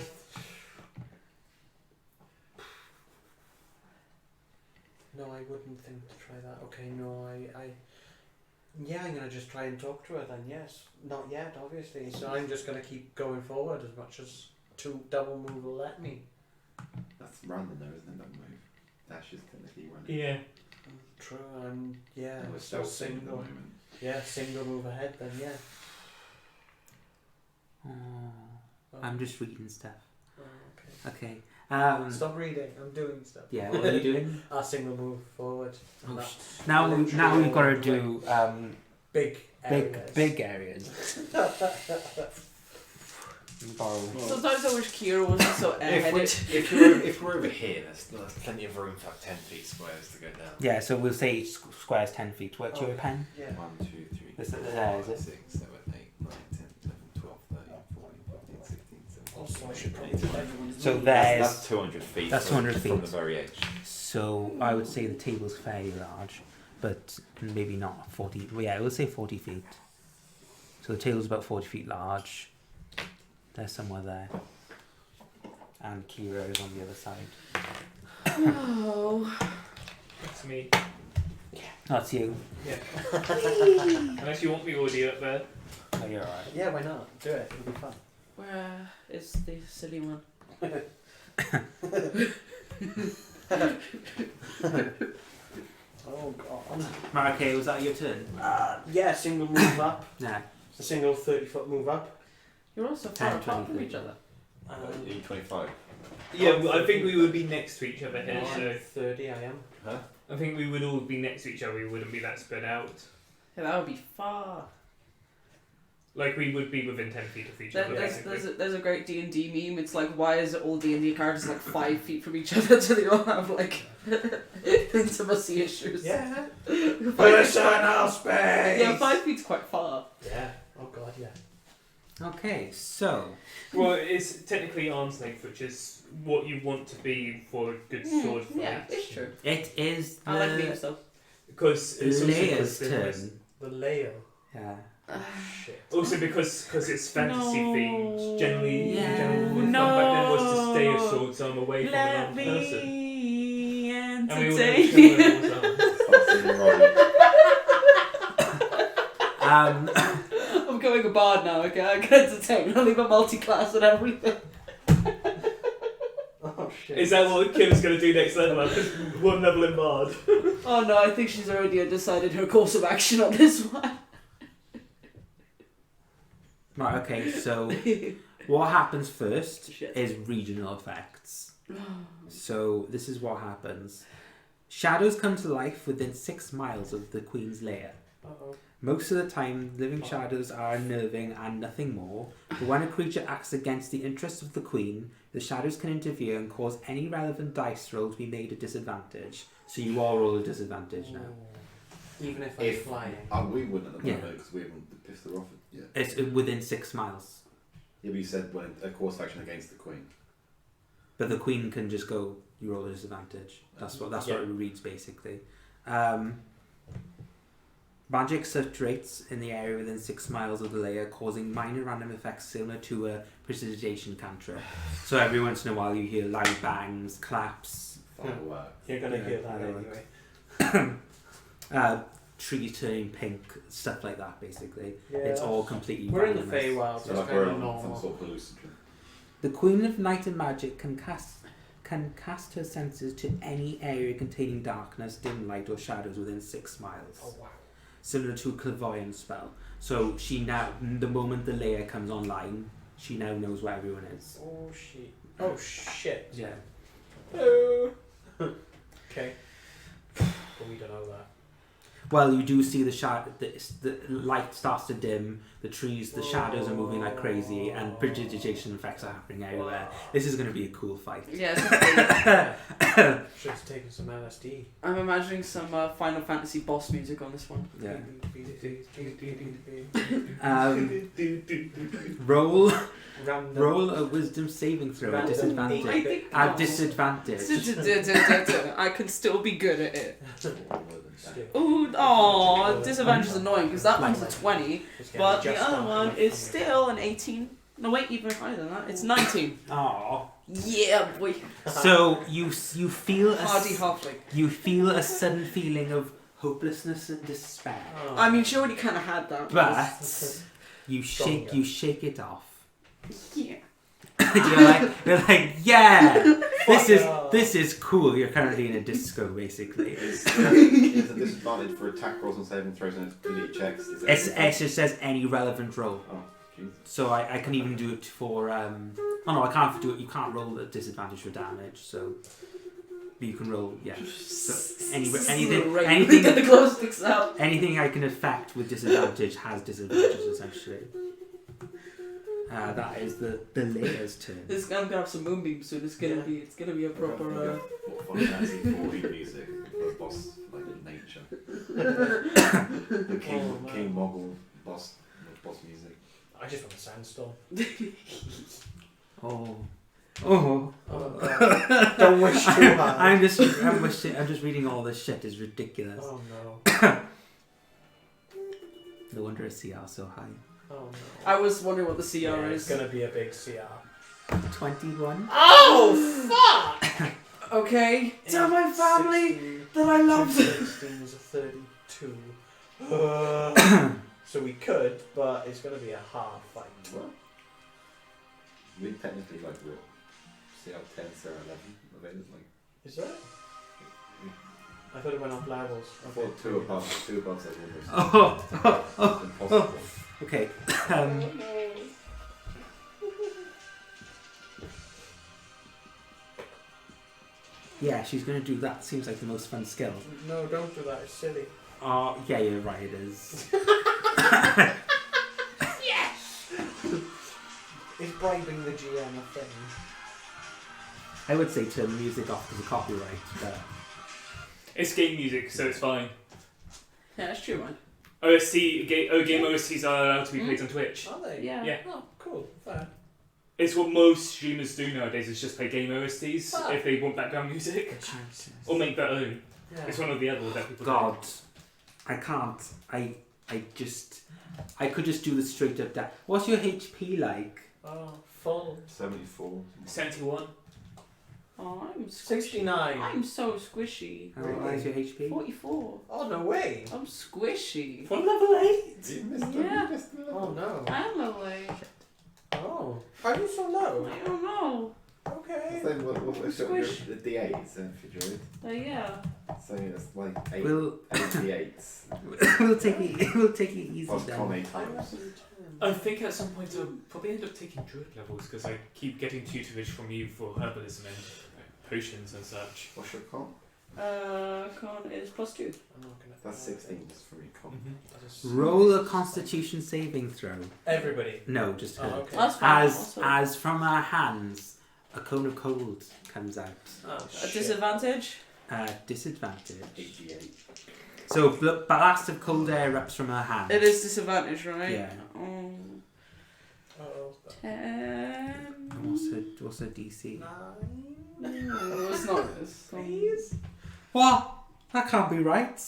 No, I wouldn't think to try that. Okay, no, Yeah, I'm going to just try and talk to her then, yes. Not yet, obviously. So I'm just going to keep going forward as much as double move will let me. That's random though, isn't it? That move. Dash is technically running. Yeah. True, and yeah, And we're so still at the single. moment. Yeah, single move ahead then, yeah. Oh, I'm just reading stuff. Oh, Okay. okay. Stop reading, I'm doing stuff. Yeah, what are you doing? Single move forward. Oh, That now literally we've got to all do big areas. big areas. Borrow. Sometimes I wish Kira wasn't so airheaded. If we're over here, there's plenty of room for 10 feet squares to go down. Yeah, so we'll say each square is 10 feet. What's your pen? Yeah. 1, 2, 3, This is 4, there, is 5, it? 6, 7, 8, 9, 10, 11, 12, 13, 14, 15, 16, 17, Also, I should probably 18, put everyone's So name. there's... That's 200 feet. That's 200 from feet. the very edge. So I would say the table's fairly large, but maybe not 40. Well, yeah, we'll say 40 feet. So the table's about 40 feet large. There's somewhere there. And Kira is on the other side. Oh. That's me. That's you. Yeah. Unless you want me already up there. Oh, you're alright. Yeah, why not? Do it, it'll be fun. Where is the silly one? Oh god. Right, okay, was that your turn? Yeah, single move up. Nah. A single 30-foot move up. You're also far 10, apart from 20 each other. You 25. Yeah, well, I think we would be next to each other here, so 30 I am. Huh? I think we would all be next to each other. We wouldn't be that spread out. Yeah, that would be far. Like we would be within 10 feet of each other. basically. There's a great D&D meme. It's like, why is all D&D characters like 5 feet from each other so they all have like intimacy issues? Yeah. 5 feet- Personal space! Yeah, 5 feet's quite far. Yeah. Oh god, yeah. Okay, so... Well, it's technically arm's length, which is what you want to be for a good sword fight. Yeah, it's true. It is the I like memes though. Because it's also Leia's because turn. The layer. Yeah. Shit. Also because it's fantasy No. themed. Generally, Yeah. generally what No. fun back then was to stay a sword's arm away from Let another person. me And we all know entertain each other you. in everyone's arm. I'm going a bard now, okay? I can entertain. I'll leave a multi-class and everything. Oh shit. Is that what Kim's going to do next level? Just one level in Bard. Oh no, I think she's already decided her course of action on this one. Right, okay, so what happens first Shit. is regional effects. So this is what happens. Shadows come to life within 6 miles of the Queen's lair. Uh-oh. Most of the time, living shadows are unnerving and nothing more, but when a creature acts against the interests of the Queen, the shadows can interfere and cause any relevant dice roll to be made a disadvantage. So you all roll a disadvantage now. Even if I'm flying. We wouldn't at the Yeah. moment because we haven't pissed her off yet. It's within 6 miles. Yeah, but you said when a course of action against the Queen. But the Queen can just go, you roll a disadvantage. That's what Yeah. it reads basically. Magic saturates in the area within 6 miles of the layer, causing minor random effects similar to a precipitation cantrip. So every once in a while you hear loud bangs, claps. Firework. You're gonna Yeah, hear that fireworks. anyway. trees turning pink, stuff like that. Basically, Yeah. it's all completely. We're in the randomness. Feywild, so So it's like kind we're of on some normal. sort of hallucinogen. The Queen of Night and Magic can cast her senses to any area containing darkness, dim light, or shadows within 6 miles. Oh wow. Similar to a clairvoyance spell. So she now, the moment the layer comes online, she now knows where everyone is. Oh shit. Oh shit. Yeah. Hello. Okay. But we don't know that. Well, you do see the light starts to dim, the trees, the shadows are moving like crazy, and prestidigitation effects are happening everywhere. This is going to be a cool fight. Yeah, Should have taken some LSD. I'm imagining some Final Fantasy boss music on this one. Yeah. Random. Roll a wisdom saving throw at Random disadvantage. I think At disadvantage. I can still be good at it. Still. Ooh, oh, disadvantage is annoying because that one's a 20, Just getting but the just other started one with is me. still an 18. No, wait, even higher than that. It's 19. Aww. Yeah, boy. So you feel Hardy halfling. you feel a sudden feeling of hopelessness and despair, Oh. I mean, she already kind of had that. but you Stronger. shake it off. Yeah. you're like, yeah, Fuck this is cool. You're currently in a disco, basically. Is a disadvantage for attack rolls and saving throws and ability checks? Is It just says any relevant roll. Oh, jeez. So I can even do it for oh no, I can't do it. You can't roll at disadvantage for damage. So you can roll, yeah. So anything Get the glow sticks out. anything I can affect with disadvantage has disadvantages essentially. That is the layer's turn. I'm gonna have some moonbeams soon. It's gonna be a proper. What Final Fantasy 14 music for a boss like in nature. The King Mogul boss music. I just want a sandstorm. Oh. Oh, God. Don't wish too hard. I'm just reading all this shit is ridiculous. Oh no. No wonder a CR so high. Oh no. I was wondering what the CR Yeah, is. it's gonna be a big CR. 21. Oh fuck! Okay. Tell my family 16, that I love them. 16 was a 32. So we could, but it's gonna be a hard fight. What? We technically like what? CR10, CR11 available. Like Is that? I thought it went off levels. I thought two above said almost Oh. impossible. Okay. Yeah, she's gonna do that. Seems like the most fun skill. No, don't do that. It's silly. Oh, yeah, you're right. It is. Is bribing the GM a thing? I would say turn the music off because of copyright. But It's game music, so it's fine. Yeah, that's true, man. Game OSTs are allowed to be played on Twitch. Are they? Yeah. Yeah. Oh, cool. Fair. It's what most streamers do nowadays, is just play game OSTs Ah. if they want background music. Or make their own. Yeah. It's one or the other that people God, I can't. I could just do the straight up that. What's your HP like? Oh, full. 74. do. 71. Oh, I'm squishy. 69. I'm so squishy. How high is your HP? 44. Oh, no way. I'm squishy. From level 8? You missed Yeah. you missed the level. Oh, no. I'm level 8. Oh. How are you so low? I don't know. Okay. So what Squish. the D8s for druid? Yeah. So it's like 8 We'll D8s. we'll take it easy Plus con then. 8 times. I think at some point I'll probably end up taking druid levels because I keep getting tutorage from you for herbalism and potions and such. What's your con? Con is +2. I'm not gonna. That's 16 just for your con. Roll a Constitution saving throw. Everybody. No, just her. Oh, okay. That's fine. As from her hands, a cone of cold comes out. Oh, A shit. disadvantage? Disadvantage. 88. So the blast of cold air erupts from her hands. It is disadvantage, right? Yeah. Uh-oh. 10. And what's her DC? 9. No, it's not this. Please? What? That can't be right.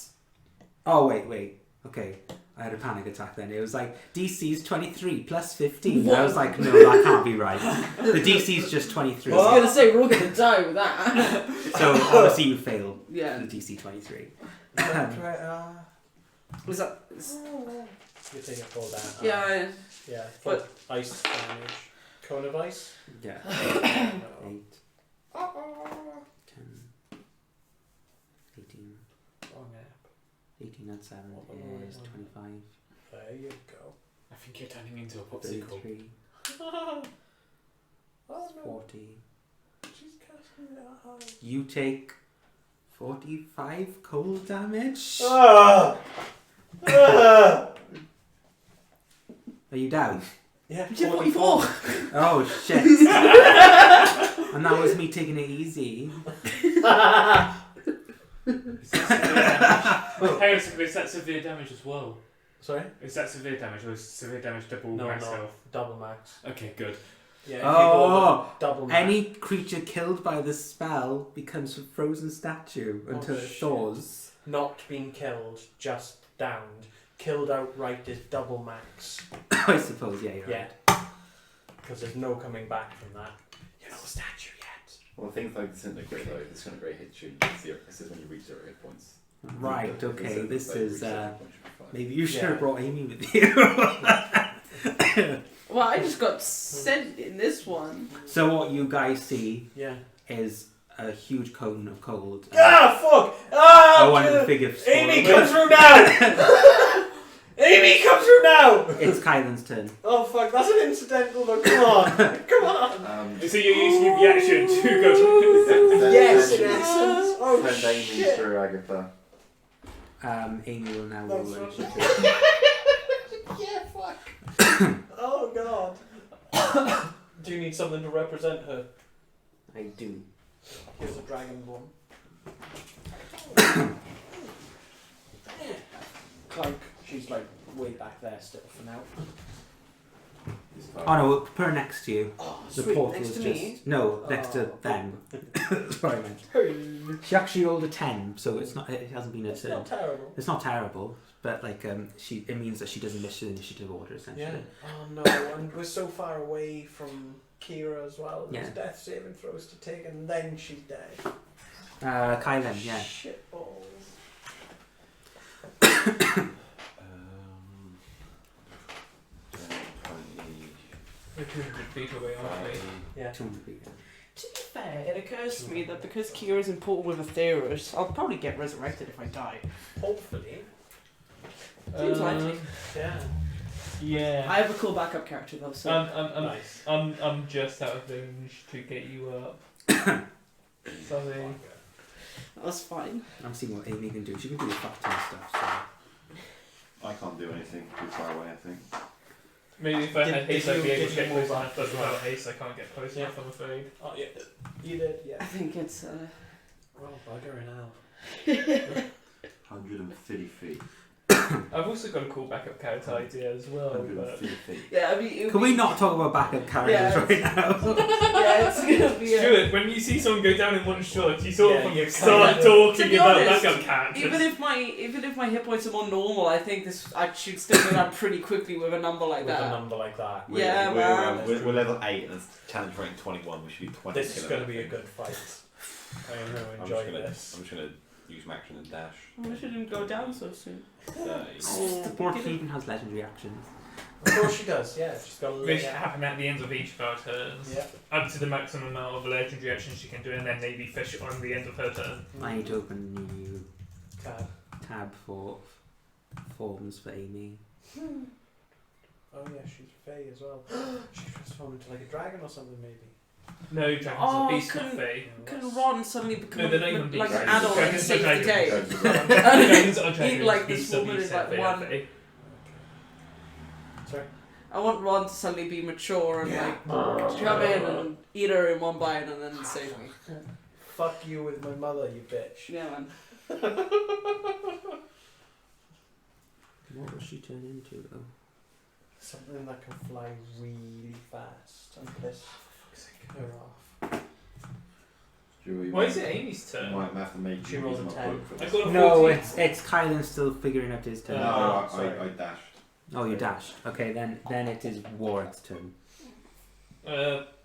Oh wait. Okay. I had a panic attack then. It was like DC is 23 plus 15. I was like, no, that can't be right. The DC is just 23. I was gonna say we're all gonna die with that. So obviously you fail Yeah. the DC 23. Was that? You take a full down. Yeah. Yeah. Full ice damage. Cone of ice. Yeah. No. 8, 10, 18. Wrong app. 18 and 7 What the wrong is one? 25. There you go. I think you're turning into a popsicle. 33. Oh no. 40. She's casting it high. You take 45 cold damage. Ah! Ah! Are you down? Yeah. You did 44. Oh shit. And that was me taking it easy. Hang on a second, is that severe damage as well? Sorry? Is that severe damage or is severe damage double No, max no. health? Double max. Okay, good. Yeah. If you go over double max. Any creature killed by the spell becomes a frozen statue until it shit. thaws. Not being killed, just downed. Killed outright is double max. I suppose, yeah, you're Yeah. right. Because there's no coming back from that. You're not a statue yet. Well, things like disintegrate though, disintegrate hits you. This is when you reach 0 hit points. Right, If okay, it's this like is, reach 0 hit points, you'll be fine. maybe you should Yeah. have brought Amy with you. Well, I just got sent in this one. So what you guys see Yeah. is a huge cone of cold. Ah, fuck! Ah! One of the biggest. Amy, come through now! Amy, come through now! It's Kylan's turn. Oh, fuck, that's an incidental though. Come on. Come on. So you're using your reaction to go to... Yes, in essence. Oh, Send Amy shit. through Agatha. Amy will now That's roll what- initiative. Yeah, fuck. Oh, God. Do you need something to represent her? I do. Here's a dragon one. Cloak. She's like way back there still for now. Oh no, put her next to you. Oh, The sweet. portal Next is to just me. no next to Oh. them. That's what I meant. Hey. She actually rolled a 10, so it's not. It hasn't been a It's turn. not terrible. It's not terrible, but like it means that she doesn't miss the initiative order essentially. Yeah. Oh no, and we're so far away from Kira as well. There's Yeah. death saving throws to take, and then she's dead. Kylan, yeah. Shit balls. Um, 20. We're 200 feet away, aren't we? Yeah. 200 feet. To be fair, it occurs to me that because Kira's important with Aetheris, I'll probably get resurrected if I die. Hopefully. Seems likely. Yeah. Yeah. I have a cool backup character though, so. Nice. I'm just out of range to get you up. Sorry. That's fine. I'm seeing what Amy can do. She can do the fuck ton of stuff. I can't do anything too far away, I think. Maybe if I Did- had haste, did I'd be you- able did to get you close move enough, up? but without haste, I can't get close Yeah. enough, I'm afraid. Oh yeah. You did. I Yeah. think it's Well, buggering out. 150 feet. I've also got a cool backup character idea as well, but 150 feet. yeah. I mean, it would Can we be- not talk about backup characters Yeah, right now? Yeah, it's gonna be. Stuart, when you see someone go down in one shot, you sort Yeah, of you start kinda- To talking be about honest, backup characters. Even if my hit points are more normal, I think I should still go down pretty quickly with a number like With that. a number like that. Yeah, man. We're level 8 and it's challenge rank 21. We should be 20. This is going to be a good fight. I am going to enjoy this. I'm just gonna use my action and dash. We shouldn't go down so soon. 30. The board even has legendary actions. Of course she does. Yeah, she's got a Which little. happen at the ends of each of our turns. Yeah. Up to the maximum amount of legendary actions she can do, and then maybe fish on the end of her turn. I need to open a new Tab. tab for forms for Amy. Oh yeah, she's Fae as well. She's transformed into like a dragon or something maybe. No, dragons Oh, are beast, not couldn't- fae. Can Ron suddenly become No, they're not even like an beasts. adult and Dragons are save the dragons. day? Dragons are dragons, Eat like this beasts are woman beasts, in like fae are one. fae. Sorry. I want Ron to suddenly be mature and like come in and eat her in one bite and then save me. Fuck you with my mother, you bitch. Yeah, man. What will she turn into though? Something that can fly really fast and piss her off. Why is it Amy's You turn? might have to make She you rolls use a my 10. book for I this. got a No, 14. it's Kylan still figuring out his turn. No, sorry. I dashed. Oh, you dashed. Okay, then it is Warwick's turn.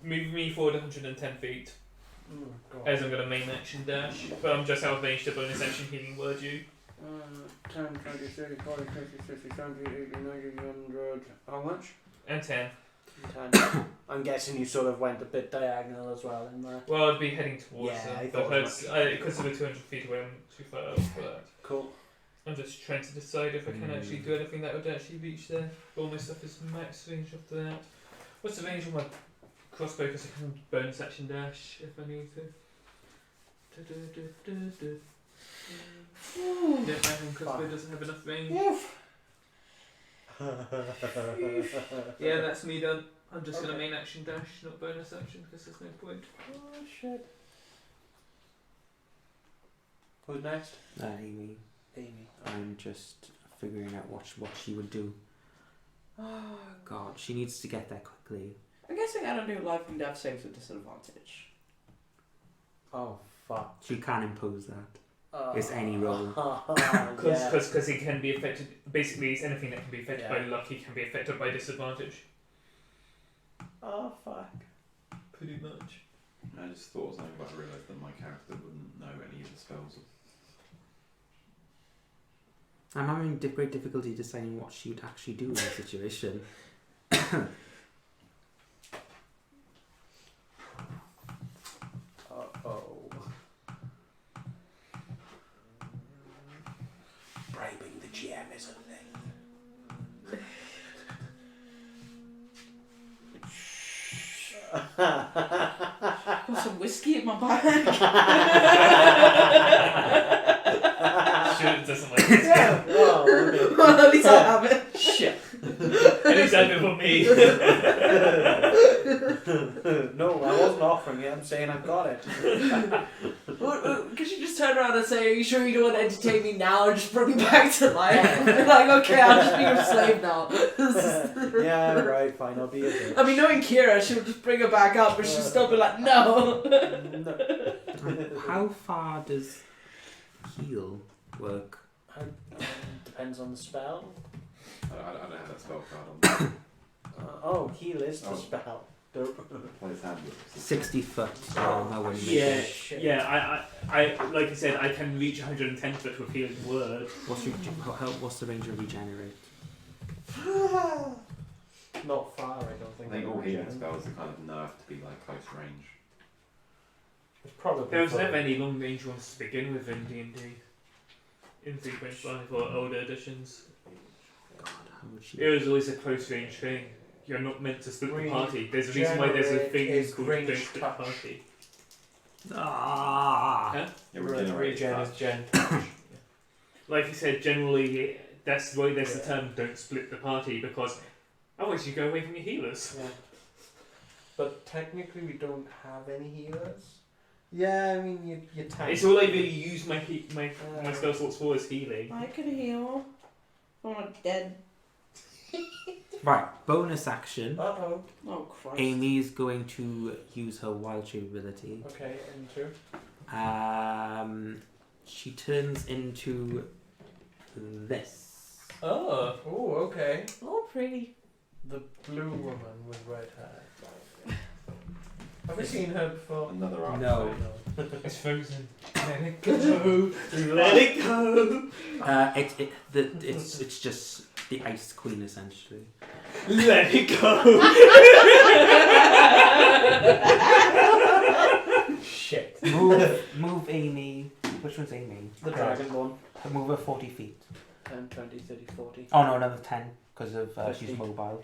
Move me forward 110 feet, Oh god. as I'm going to main action dash. But I'm just out of range to bonus action healing word you. 10, 20, 30, 40, 50, 60, 70, 80, 90, 100. How much? And 10. 10. I'm guessing you sort of went a bit diagonal as well in there. Well, I'd be heading towards Yeah, them. I thought Because we're 200 feet away, I'm too far out for that. Cool. I'm just trying to decide if I can actually do anything that would actually reach there. All my stuff is max range after that. What's the range of my crossbow? Because I can bonus action dash if I need to. Yeah, my hand crossbow doesn't have enough range. Yeah, that's me done. I'm just gonna main action dash, not bonus action, because there's no point. Oh shit. Who's next? Amy. Amy. I'm just figuring out what she would do. Oh God, she needs to get there quickly. I'm guessing I don't do life and death saves with disadvantage. Oh fuck. She can impose that. It's any roll. Because it can be affected. Basically, it's anything that can be affected Yeah. by luck. It can be affected by disadvantage. Oh fuck. Pretty much. I just thought something about I realised that my character wouldn't know any of the spells. I'm having great difficulty deciding what she would actually do in this situation. Uh-oh. Bribing the GM is a thing. Got some whiskey in my bag. Sure, it doesn't like this. Yeah. Oh, okay. Well, at least I'll have it. Shit. At least I have it for me. No, I wasn't offering it. I'm saying I've got it. Could you just turn around and say, "Are you sure you don't want to entertain me now, or just bring me back to life?" Like, okay, I'll just be your slave now. Yeah, right, fine, I'll be a bitch. I mean, knowing Kira, she would just bring her back up, but she'd still be like, "No." How far does heal work? Depends on the spell. I don't have that spell card on. Oh, heal is the Oh. spell. Play his hand. 60 foot. Oh, I wouldn't make Yeah, it. Shit. yeah. I like I said, I can reach 110 foot with healing word. What's the range of regenerate? Not far, I don't think. I think all healing spells are kind of nerfed to be like close range. It's probably There was fun. never any long range ones to begin with in D&D. In 3.5 or older editions. God, how would she? It was always a close range thing. You're not meant to split the Range party. There's a reason why there's a thing is called range don't split the touch. party. Ah! Huh? Yeah, regenerate Regen is touch. gen. Like you said, generally that's why there's the term don't split the party, because otherwise you go away from your healers. Yeah. But technically we don't have any healers. Yeah, I mean you tank. It's all I really use my spell slots for is healing. I can heal. I'm not dead. Right, bonus action. Uh-oh. Oh Christ. Amy's going to use her wild shape ability. Okay, into. She turns into this. Oh. Oh, okay. Oh, pretty. The blue woman with red hair. Have we seen her before? Another arc. No. It's frozen. Let it go. Let it go. It's just the Ice Queen essentially. Let it go. Shit. Move Amy. Which one's Amy? The dragon one. Move her 40 feet. 10, 20, 30, 40. Oh no, another 10 because of 50. she's mobile.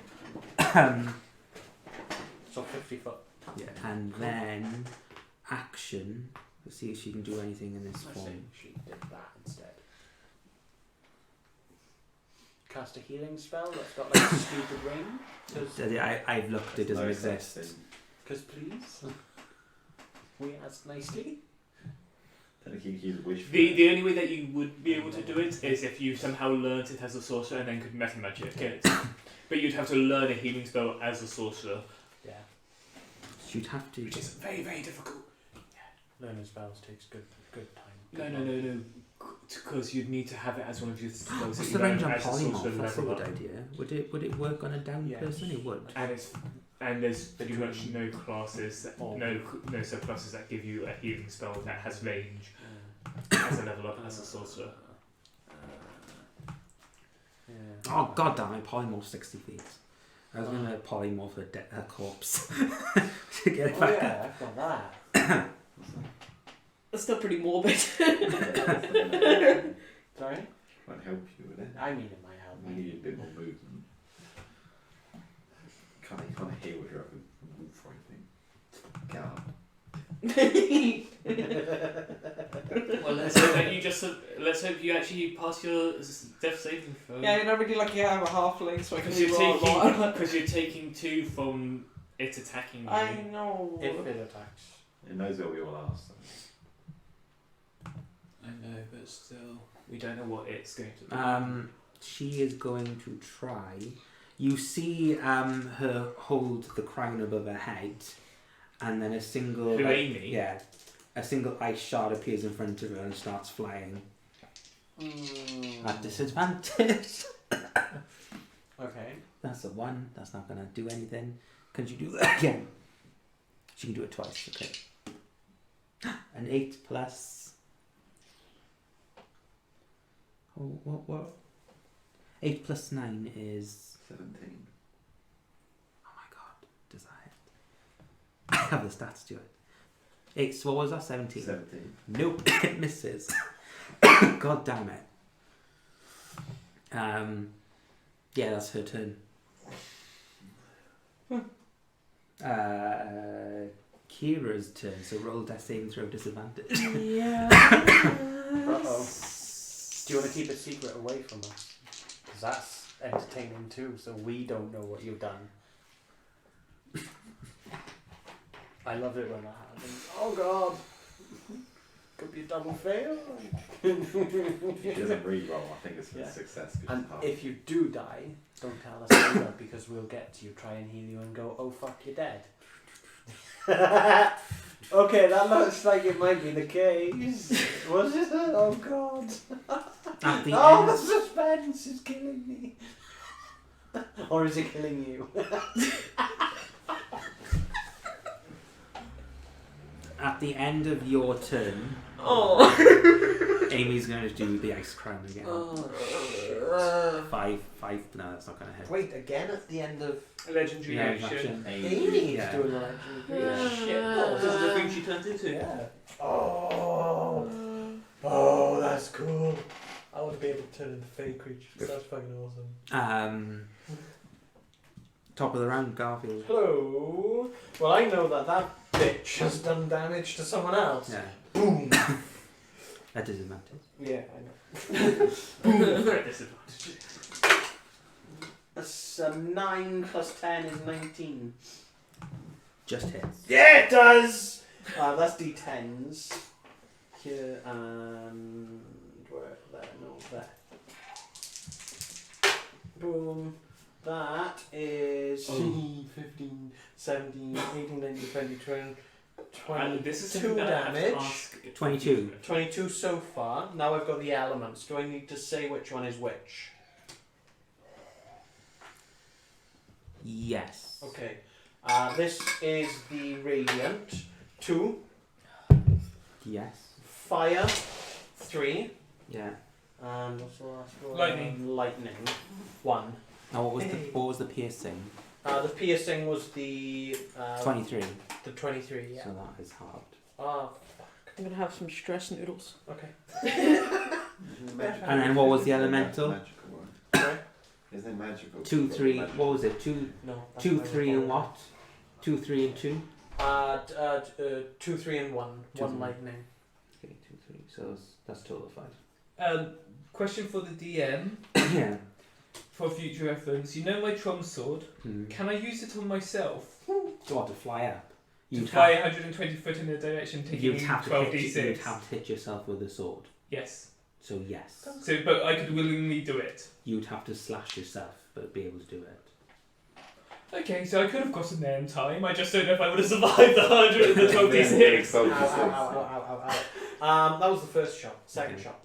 So 50 foot. Yeah, and then action. Let's see if she can do anything in this I form. think she did that instead. Cast a healing spell that's got like a stupid ring. I've looked. It doesn't exist. Because please. We asked nicely. Technically, he's wish. The only way that you would be able to do it is if you somehow learnt it as a sorcerer and then could meta magic it. But you'd have to learn a healing spell as a sorcerer, Yeah. You'd have to. which is very, very difficult. Learning spells takes good time. No. Because you'd need to have it as one of your spells. What's that the you range learn on as a sorcerer polymorph? That's a level good up. idea. Would it work on a down Yeah. person? It would. And there's pretty much no classes, Oh. no subclasses that give you a healing spell that has range as a level up as a sorcerer. Yeah. Oh god damn it, polymorph 60 feet. I was gonna polymorph a corpse to get it Oh back. yeah, I've got that. That's still pretty morbid. Sorry? Won't help you with it. I mean it might help You me. need a bit more movement. Can't hear what you're up with wolf fighting. Get up. Well, let's hope that let's hope you actually pass your death saving throw. Yeah, you're not really lucky I have a halfling, so I can Because roll. you're taking 2 from it attacking you. I know. If it attacks. It knows where we all are. So. I know, but still, we don't know what it's going to do. She is going to try. You see her hold the crown above her head, and then a single Who, Amy? Yeah, a single ice shard appears in front of her and starts flying at disadvantage. Okay. That's a 1. That's not gonna do anything. Can you do that again? She can do it twice. Okay. An 8 plus. Oh, what? 8 plus 9 is 17. Oh my god, does I have the stats to it? 8, so what was that? 17? 17. Nope, it misses. God damn it. Yeah, that's her turn. Kira's turn, so roll death saving throw disadvantage. Yeah. Uh-oh. Do you want to keep a secret away from us? Because that's entertaining too, so we don't know what you've done. I love it when that happens. Oh god! Could be a double fail. If she doesn't re-roll, I think it's a Yeah. success. 'Cause And she's half. if you do die, don't tell us either, because we'll get to you, try and heal you and go, oh fuck, you're dead. Okay, that looks like it might be the case. Was it? Oh god. At the Oh, the end, suspense is killing me. Or is it killing you? at the end of your turn, Oh. Amy's going to do the ice crown again. Oh. 5, no, that's not going to hit. Wait, again at the end of Legendary Yeah, action. Amy's Yeah. doing legendary. Yeah. Shit. Oh, this is the thing she turns into. Yeah. Oh, that's cool. I want to be able to turn into fey creatures. That's fucking awesome. Top of the round, Garfield. Hello. Well, I know that bitch has done damage to someone else. Yeah, Boom. at disadvantage. Yeah, I know. Disadvantage. That's 9 plus 10 is 19. Just hits. Yeah, it does. That's d10s. Here and where? There, no, there. Boom. That is 15, 17, 18, 19, 20, 20, This is 22 something that I have to damage. ask. 22. 22 so far. Now I've got the elements. Do I need to say which one is which? Yes. Okay. This is the Radiant. 2. Yes. Fire. 3. Yeah. And what's the last one? Lightning. Lightning. 1. Now what was the piercing? The piercing was the 23. The 23. Yeah. So that is hard. Ah, I'm gonna have some stress noodles. okay. And then what was the elemental? Magical, right? Sorry? Isn't it magical? 2, 3. Magical. What was it? 2, No. that's 2, my 3, and recall. what? 2, 3, and 2. 2, 3, and 1. Two, 1 three. lightning. Okay, 2, 3. So that's total of 5. Question for the DM Yeah. for future reference. You know my Trom sword. Hmm. Can I use it on myself So what, to fly up? to fly 120 foot in a direction, taking You'd have, to hit, 12d6? you'd have to hit yourself with a sword. Yes. So yes. So, but I could willingly do it. You'd have to slash yourself, but be able to do it. Okay, so I could have gotten there in time. I just don't know if I would have survived the 100 and the 12d6. Ow, ow, ow, ow, ow. That was the first shot. Second Okay. shot.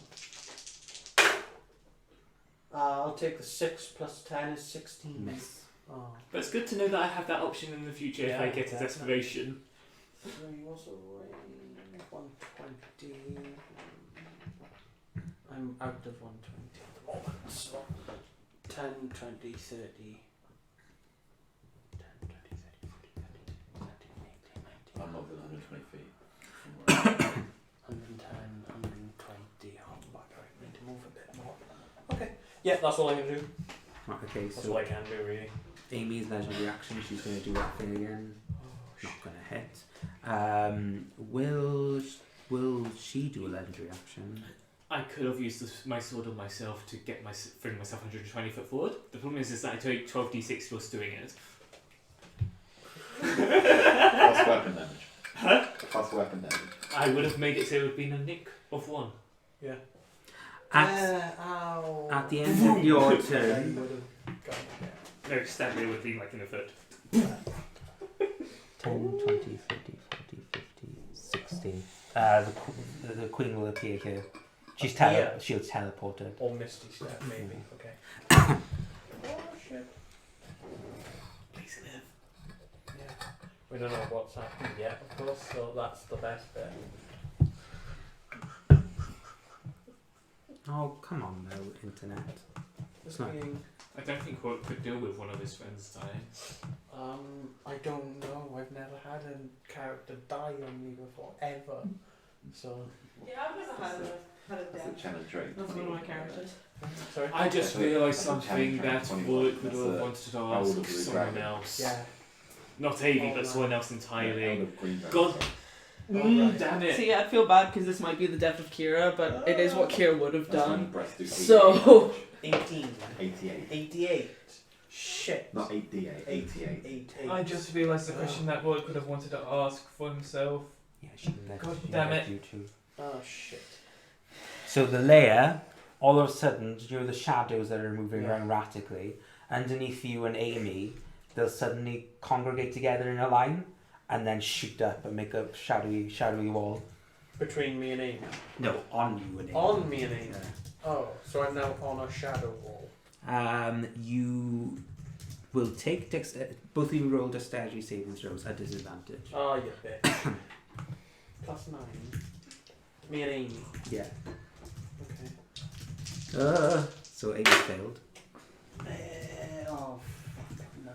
I'll take the 6 plus 10 is 16. Miss. Oh. But it's good to know that I have that option in the future if Yeah, I get a definitely. desperation. 3 was a range. 120. I'm out of 120 at the moment, so. 10, 20, 30. 10, 20, 30, 40, 50, 60, 70, 80, 90. I'm not within 120 feet. From where 110, 120. Oh, fuck, I need to move a bit more. Okay. Yeah, that's all I can do. Right, okay, That's so all I can do, really. Amy's legendary action. She's going to do that thing again. Oh, Not going to hit. Will she do a legendary action? I could have used my sword on myself to bring myself 120 foot forward. The problem is that I take 12d6 plus doing it. plus weapon damage. Huh? Plus weapon damage. I would have made it so it would have been a nick of 1. Yeah. Ow. At the end of your Yeah, turn, you would have gone there. No, stabby would have been like in a foot. 10, 20, 30, 40, 50, 60. The queen will appear here. She'll teleport her. Or Misty Step, maybe. Okay. Oh shit. Please live. Yeah. We don't know what's happened yet, of course, so that's the best bit. Oh, come on now, internet. This Right. being, I don't think Quote could deal with one of his friends dying. I don't know. I've never had a character die on me before, ever. So, Yeah, I've never had a That's death. a channel trait. Not one of my characters. sorry. I just That's a- realised that's a something challenge that rank Wood 21. would That's have the wanted to Owl ask of the someone Dragon. else. Yeah. Not Avie, Oh, but no. someone else Yeah, entirely. Owl of Green Dragon. God. Right. Damn it. See, I'd feel bad because this might be the death of Kira, but it is what Kira would have That's when done. breasts do 88 So- damage. 18. 88. 88. Shit. Not 8d8, 88. 88. I just realised the question that Wood could have wanted to ask for himself. Yeah, she left, God she damn left it. you too. Oh shit. So the layer, all of a sudden, you know the shadows that are moving Yeah. around erratically, underneath you and Amy, they'll suddenly congregate together in a line and then shoot up and make a shadowy wall. Between me and Amy. No, on you and Amy. On me and Amy. Yeah. Oh, so I'm now on a shadow wall. You will take both of you roll dexterity saving throws at disadvantage. Oh, you bitch. +9. Me and Amy. Yeah. Okay. So Amy failed. Oh, fuck. 9, 10,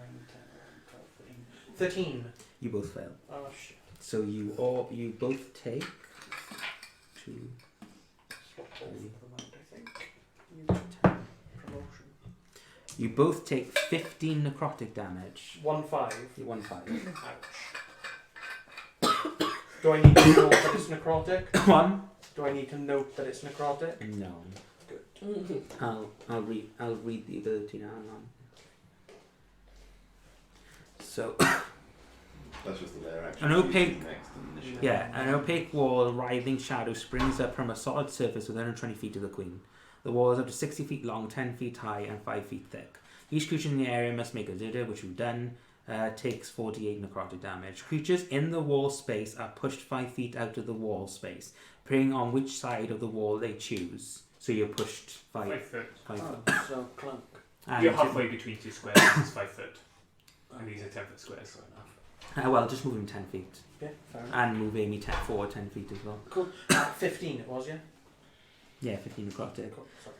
12, 13. 13. You both fail. Oh, shit. So you both take 2, Swap both of them out, I think. You 10. promotion. You both take 15 necrotic damage. 1-5. You 1-5. Ouch. Do I need to note that it's necrotic? 1. Do I need to note that it's necrotic? No. Good. I'll read the ability now. Hang on. So That's just the layer action. An opaque- Choosing next initiative. yeah, an opaque wall, writhing shadow springs up from a solid surface within 120 feet of the queen. The wall is up to 60 feet long, 10 feet high, and 5 feet thick. Each creature in the area must make a zither, which we've done. Takes 48 necrotic damage. Creatures in the wall space are pushed 5 feet out of the wall space, depending on which side of the wall they choose. So you're pushed 5 5 foot. Oh, so clunk. And You're halfway between 2 squares. This is 5 foot. And these are 10 foot squares. Fair enough. well, just move him 10 feet. Yeah, fair enough. And move Amy forward 10 feet as well. Cool. 15 it was, yeah? Yeah, 15 necrotic. Cool. Sorry.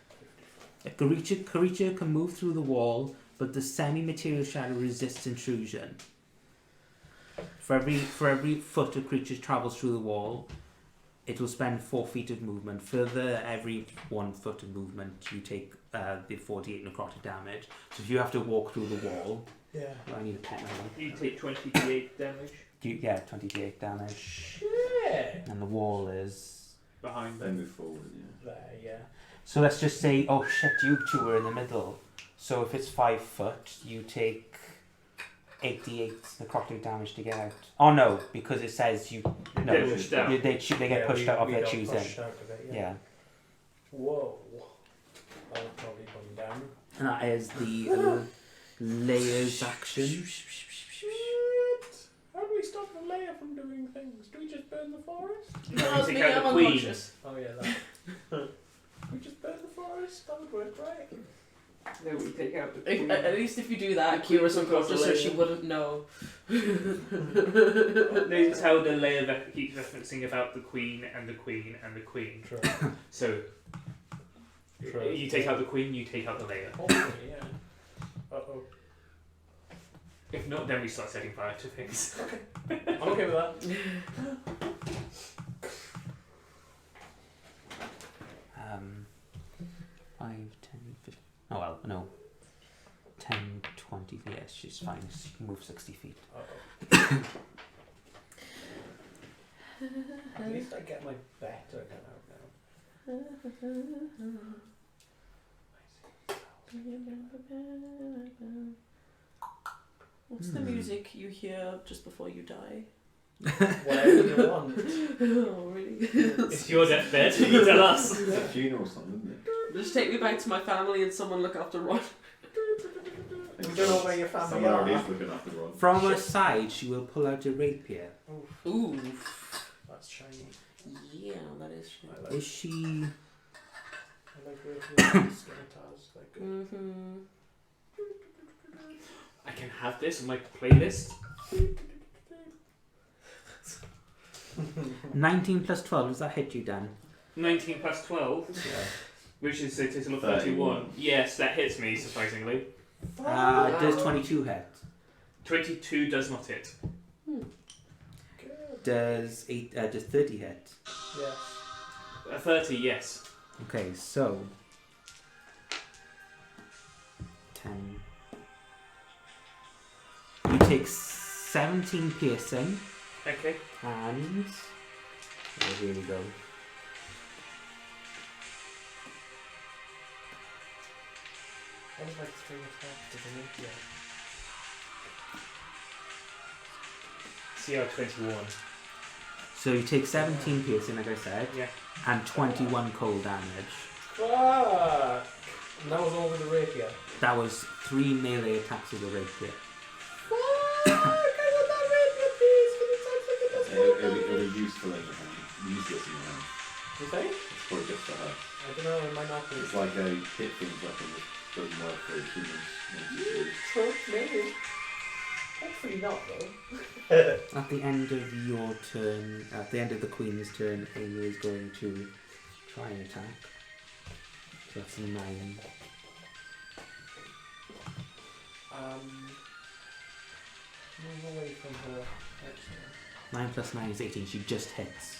55. A creature can move through the wall, but the semi-material shadow resists intrusion. For every foot a creature travels through the wall, it will spend 4 feet of movement. Further, every 1 foot of movement, you take the 48 necrotic damage. So if you have to walk through the wall, Yeah. I need a pen. You take 28 damage Yeah, 28 damage. Shit. And the wall is... behind They them. move forward, yeah. There, yeah. So let's just say, oh shit, you two are in the middle. So if it's 5 foot, you take 88 necrotic damage to get out. Oh no, because it says you... No, Get pushed out. they get pushed out of their choosing. Pushed out of it, Yeah. Whoa. I'll probably come down. And that is the layers action. Shit. How do we stop the layer from doing things? Do we just burn the forest? No, it's take me, out I'm the queen. unconscious. Oh yeah, that. we just burn the forest? That would work, right? No, we take out the If, at least if you do that, Kira's unconscious, so she wouldn't know. Notice how the layer keeps referencing about the queen and the queen and the queen. True. So, True. You take out the queen, you take out the layer. Hopefully, yeah. Uh-oh. If not, then we start setting fire to things. I'm okay with that. 5, 10, 15. Oh well, no. 10, 20. Yes, she's fine. She can move 60 feet. Uh-oh. At least I get my better gun out now. What's the music you hear just before you die? Whatever you want. Oh, really? It's your deathbed, you tell us. It's a funeral song, isn't it? Just take me back to my family and someone look after Ron. We don't know where your family Someone are. already is looking after Ron. From her side, she will pull out a rapier. Ooh. That's shiny. Yeah, that is true. I like, Is she... I like rapier skeletons. Like, Mm-hmm. I can have this on my playlist. 19 plus 12, does that hit you, Dan? 19 plus 12, Yeah. which is a total of 31. 31. Yes, that hits me, surprisingly. Does 22 hit? 22 does not hit. good. Does 30 hit? Yes. 30, yes. Okay, so... 10... You take 17 piercing, Okay. and... Here we go. What was like 3 attacks to the rapier? CR 21. So you take 17 piercing, like I said, Yeah. and 21 cold damage. Fuck! And that was all with the rapier. That was 3 melee attacks with the rapier. Fuck! I want that rapier, please! Can you touch it? That's It'll be useful in useless in your hand. You think? It's probably just for her. I don't know, it might not be. It's like a hit things weapon that doesn't work for humans. once it's used. True, maybe. Hopefully not, though. At the end of your turn, at the end of the queen's turn, Amy is going to try and attack. So that's 9. Move away from her. Excellent. 9 plus 9 is 18. She just hits.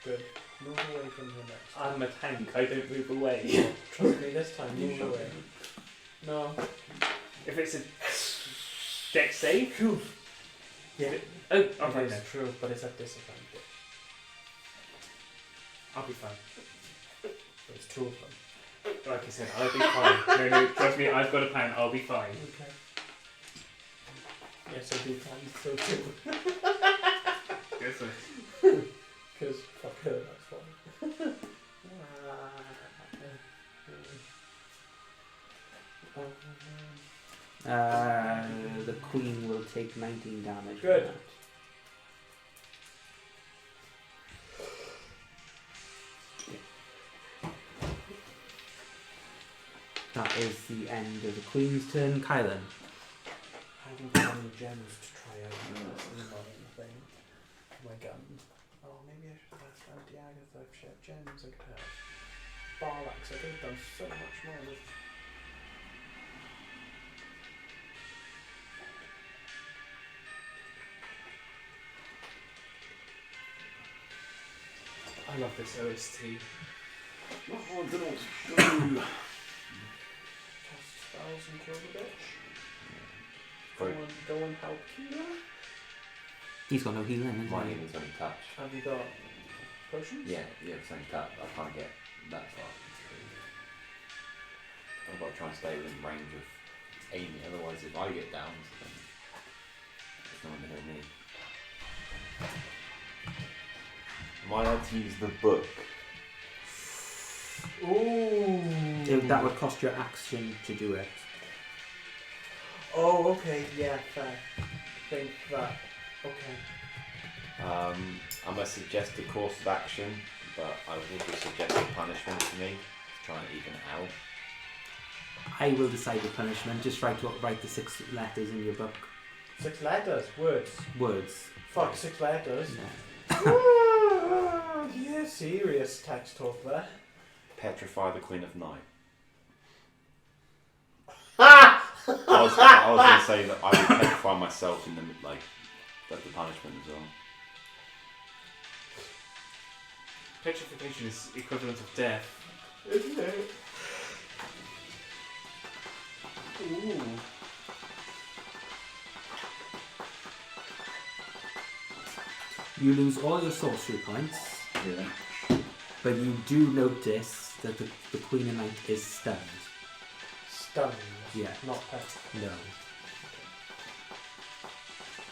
Good. Move away from her next. I'm a tank, I don't move away. Trust me, this time, You move shot away. him. No. If it's a deck save? Yeah. Oh, It okay, is no. true, but it's at disadvantage. I'll be fine. There's 2 of them. Like I said, I'll be fine. No, trust me, I've got a plan, I'll be fine. Okay. Yes, I do plan so too. Yes, sir. Because fuck her, that's why. The queen will take 19 damage. Good. From that. That is the end of the queen's turn. Kylan. I haven't got any gems to try out in the modern thing. My gun. Oh, maybe I should have asked Auntie Agatha if she had gems I could have. Bollocks, I could have done so much more with. I love this OST. Oh, I don't know what to do. Cast spells and kill the bitch. Right. Go and help Kira. He's got no healing, hasn't Mine he? is only touch. Have you got potions? Yeah, it's only touch. I can't get that far. I've got to try and stay within range of Amy, otherwise if I get down, then it's not going to hit me. Am I allowed to use the book? Ooh. That would cost your action to do it. Oh, okay, yeah, fair. Think that. Okay. I'm going to suggest a course of action, but I would suggest a punishment for me to try and even it out. I will decide the punishment. Just write the 6 letters in your book. 6 letters, words. Words. Fuck, 6 letters. No. Oh yeah, serious tax talk there. Petrify the Queen of Night. Ha! I was going to say that I would petrify myself in the as the punishment as well. Petrification is equivalent of death. Isn't it? Ooh. You lose all your sorcery points, Yeah. but you do notice that the Queen of Night is stunned. Stunned. Yeah. Not pet. No.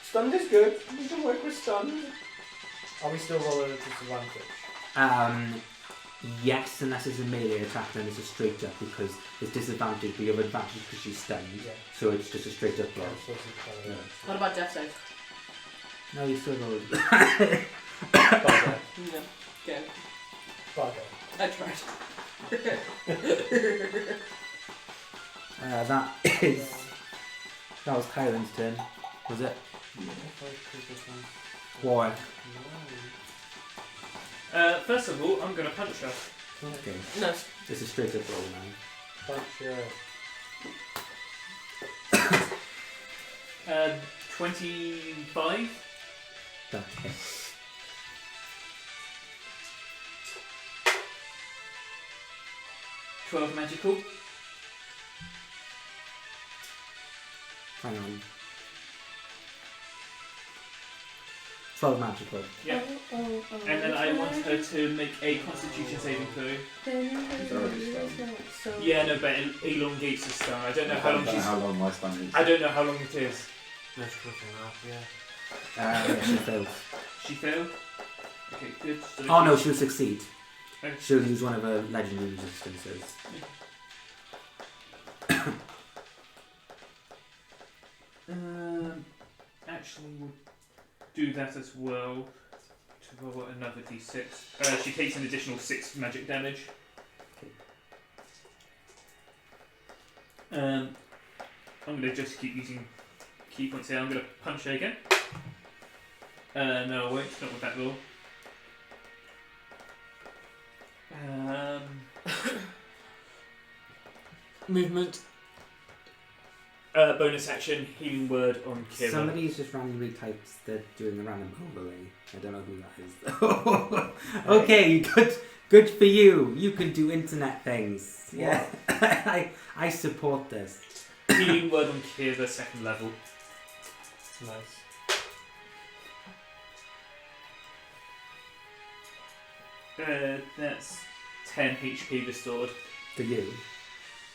Stunned is good. We can work with stunned. Are we still rolling at disadvantage? Yes, unless it's a melee attack, then it's a straight up because it's disadvantage, but you have advantage because she's stunned. Yeah. So it's just a straight up blow. So it's Yeah. What about death save? No, you still roll. Bugger. No. Go. Bugger. I tried. That was Kylan's turn, was it? Warwick. First of all, I'm going to punch her. Okay. No. It's a straight up roll now. Punch her. 25. That hits. $12 magical. Hang on. 12 magical. Yeah. And then I want her to make a Constitution saving throw. She's already stunned. Yeah, no, but it elongates the stun. I don't know how long she's. How long my stun is. I don't know how long it is. Let's look it up, yeah. She failed. She failed. Okay, good. So Oh no, she'll succeed. Okay. She'll use one of her legendary resistances. Actually, we'll do that as well. To roll another d6. She takes an additional 6 magic damage. I'm going to just keep using key points here. I'm going to punch her again. No, I won't. Not with that roll. Movement. Bonus action, healing word on Kira. Somebody's just randomly typed they're doing a random overlay. I don't know who that is. Okay, good for you. You can do internet things. Yeah, I support this. Healing word on Kira, 2nd level. Nice. That's 10 HP restored. For you.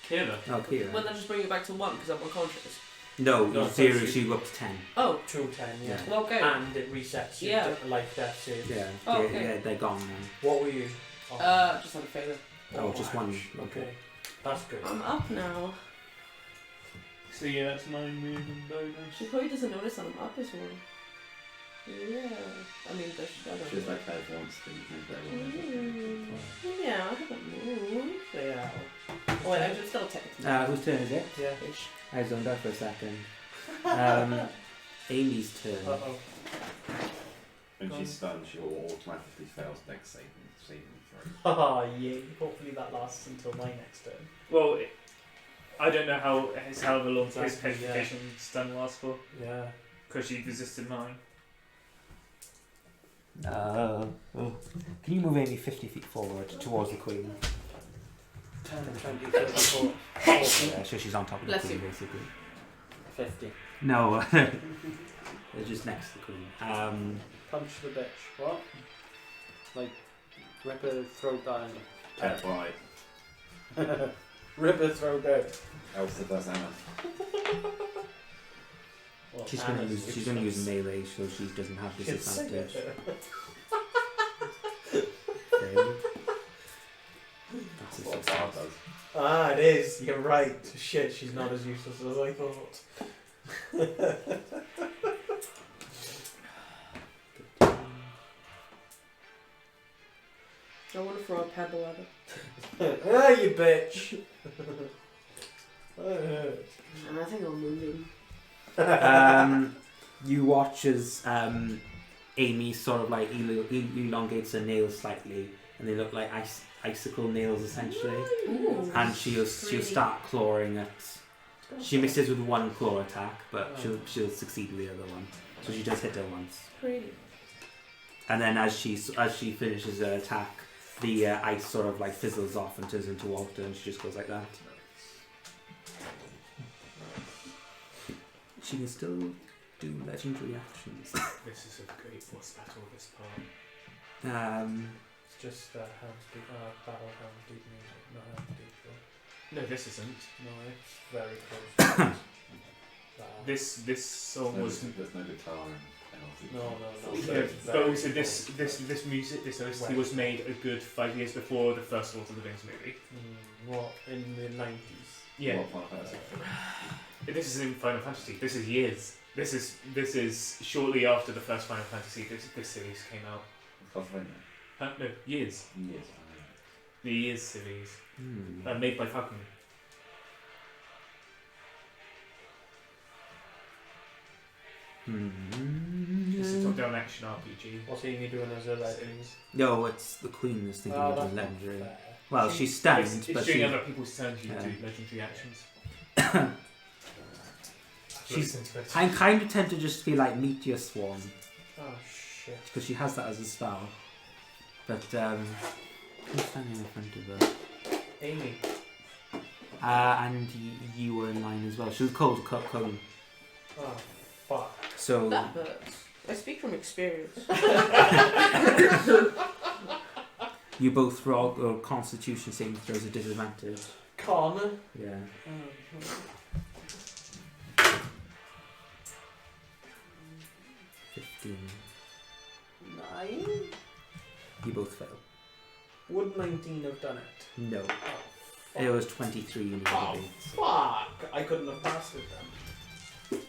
Kira. Oh, Kira. Well, then just bring it back to 1 because I'm unconscious. No, No, zero, so she go up to 10. Oh, 210, yeah. well, okay. And it resets your Yeah. life death saves. Yeah, Oh, yeah, okay. yeah, they're gone now. What were you? Just had a failure. Oh, just one. Okay. That's good. I'm up now. So yeah, that's my movement bonus. She probably doesn't notice that I'm up as well. Yeah. I mean, there's shadow. She's like everyone's thinking Yeah, I haven't moved. Yeah. Oh, wait, I should still take it. Whose turn is it? Yeah. Ish. I zoned out for a second. Amy's turn. Uh-oh. When she's stunned, she will automatically fail next saving throw. Oh, yeah. Hopefully that lasts until my next turn. Well, I don't know however long his Exactly, yeah. petrification stun lasts for, Yeah. because she resisted mine. Can you move Amy 50 feet forward towards the queen? 10, 20, 34, Yeah, so she's on top of the Bless queen, you. basically. 50. No, they're just next to the queen. Punch the bitch. What? Like, rip her throat down. Pet right. Rip her throat out. Else it does Anna. Well, She's gonna Anna's use useless. melee, so she doesn't have You can sing it disadvantage. to her. Fail. That's a What success. Bar does. Ah, it is. You're right. Shit, she's not as useless as I thought. I want to throw a pebble at her. Ah, you bitch. And I think I'm moving. You watch as Amy sort of like elongates her nails slightly, and they look like icicle nails essentially. Ooh. And she'll start clawing at. She misses with one claw attack, but she'll succeed with the other one. So she does hit her once. Pretty. And then as she finishes her attack, the ice sort of like fizzles off and turns into water, and she just goes like that. She can still do legendary actions. This is a great boss battle, this part. It's just Helm's Deep, Battle of Helm's Deep music, not Helm's Deep. No, this isn't. No, it's very close. This song was. There's no guitar in No. Yeah, but also this music, this OST was made a good 5 years before the first Lord of the Rings movie. What, in the 90s? Yeah. What Final Fantasy? This is in Final Fantasy. This is years. This is shortly after the first Final Fantasy. This series came out. Castlevania. No, years. Yes. The Years series, Hmm. made by Falcon. It's a top-down action RPG. What's Amy doing as a legend? No, it's the Queen that's thinking of doing legendary. fair. Well, she's stunned, It's but during she, other people's turns you Yeah. do legendary actions. She's- Listen to it. I'm kind of tempted just to be like Meteor Swarm, Oh shit. because she has that as a spell. But who's standing in front of her? Amy. And you were in line as well. She was cold cone. Oh fuck. So That hurts. I speak from experience. you both roll or Constitution saving throws a disadvantage. Connor. Yeah. 15. 9? You both fail. Would 19 have done it? No. Oh, It was 23 in the Oh, debate. fuck! I couldn't have passed it then.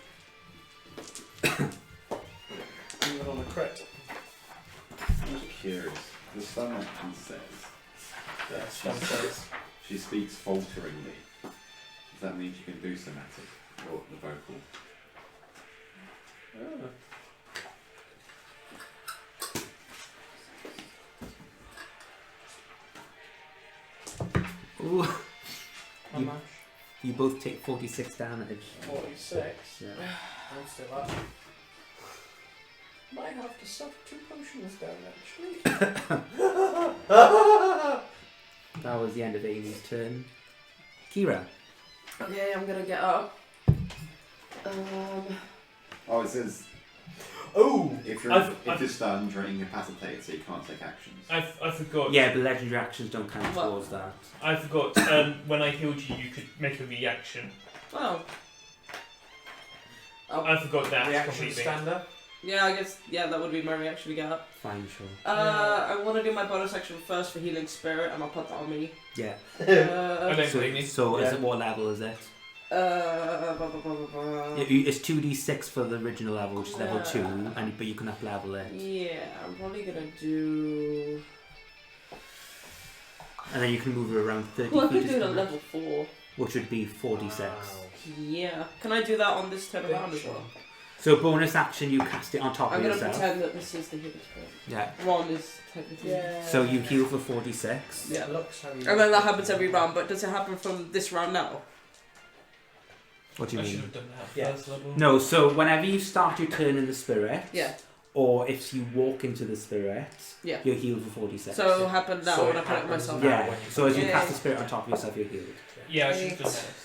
Even on a crit. I'm just curious. The stun action says that Yeah, stun says. she speaks falteringly. Does that mean she can do somatic or the vocal? Oh. Ooh. How You- much? You both take 46 damage. 46. Yeah. I'm still up. Might have to suck 2 potions down actually. That was the end of Amy's turn. Kira. Okay, I'm gonna get up. Oh, it says Oh! if I've- you're stunned, you're incapacitated, so you can't take actions. I forgot. Yeah, but legendary actions don't count What? towards that. I forgot. When I healed you, you could make a reaction. Oh. I forgot that Reaction completely. standard. Yeah, I guess, yeah, that would be my reaction to get up. Fine, sure. I want to do my bonus action first for Healing Spirit, and I'll put that on me. Yeah. I Uh, don't So, blame you. so Yeah. is it, what level is it? blah, blah, blah, blah. It's 2d6 for the original level, which is level Yeah. 2, but you can up level it. Yeah, I'm probably gonna do. And then you can move it around 30 Well, I feet, could do it is at it? level 4. Which would be 4d6. Wow. Yeah. Can I do that on this turn around as well? So bonus action, you cast it on top I'm of gonna yourself. pretend that this is the Healing Spirit. Yeah. Ron is technically. Yeah. So you heal for 4d6. Yeah. Looks how you And then that happens every round, but does it happen from this round now? What do I you should mean? have done that Yeah. first level. No, so whenever you start your turn in the spirit, Yeah. or if you walk into the spirit, Yeah. you're healed for 4d6. So it'll happen now So when it I put it happens myself. now. Yeah, when you so as you Yeah. cast the spirit on top of yourself, you're healed. Yeah, I should have done Eight. that first.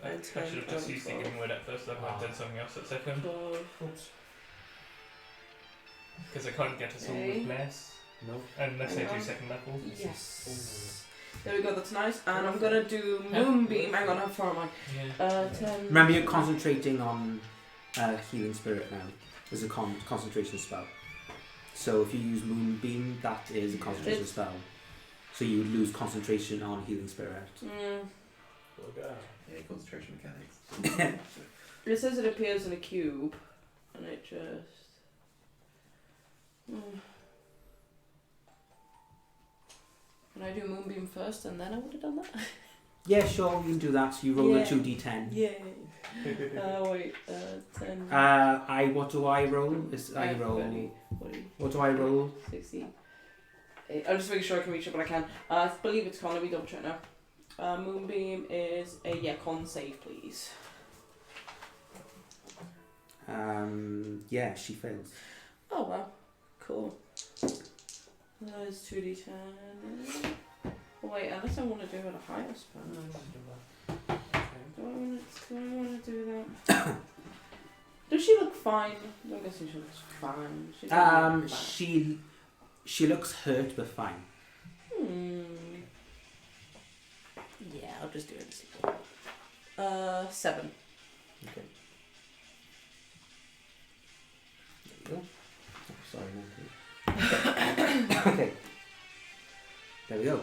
I And should have just 10, used the giving word at first level and done something else at second. Oops. Because I can't get us all Okay. with bless No. unless I do Hang on. second level. Yes. There we go, that's nice. And I'm gonna do Moonbeam. Hang on, how far am I? Yeah. 10. Remember, you're concentrating on healing spirit now. There's a concentration spell. So if you use Moonbeam, that is a concentration spell. So you would lose concentration on healing spirit. Look at that. Yeah, concentration mechanics. It says it appears in a cube, and it just. Can I do Moonbeam first, and then I would have done that? Yeah, sure, you can do that. So you roll Yeah. a 2d10. Yay. Wait, 10. What do I roll? I roll. 30, 40, What do I roll? 60. I'm just making sure I can reach it, but I can. I believe it's con. Let me double check now. Moonbeam is a con save, please. Yeah, she fails. Oh wow, cool. There's 2d10. Oh, wait, unless I want to do it at a higher spell. Do I want to do that? Does she look fine? I'm guessing she looks fine. She doesn't look bad. She looks hurt but fine. Yeah, I'll just do it. 7. Okay. There you go. Oh, sorry, no. Okay. There we go.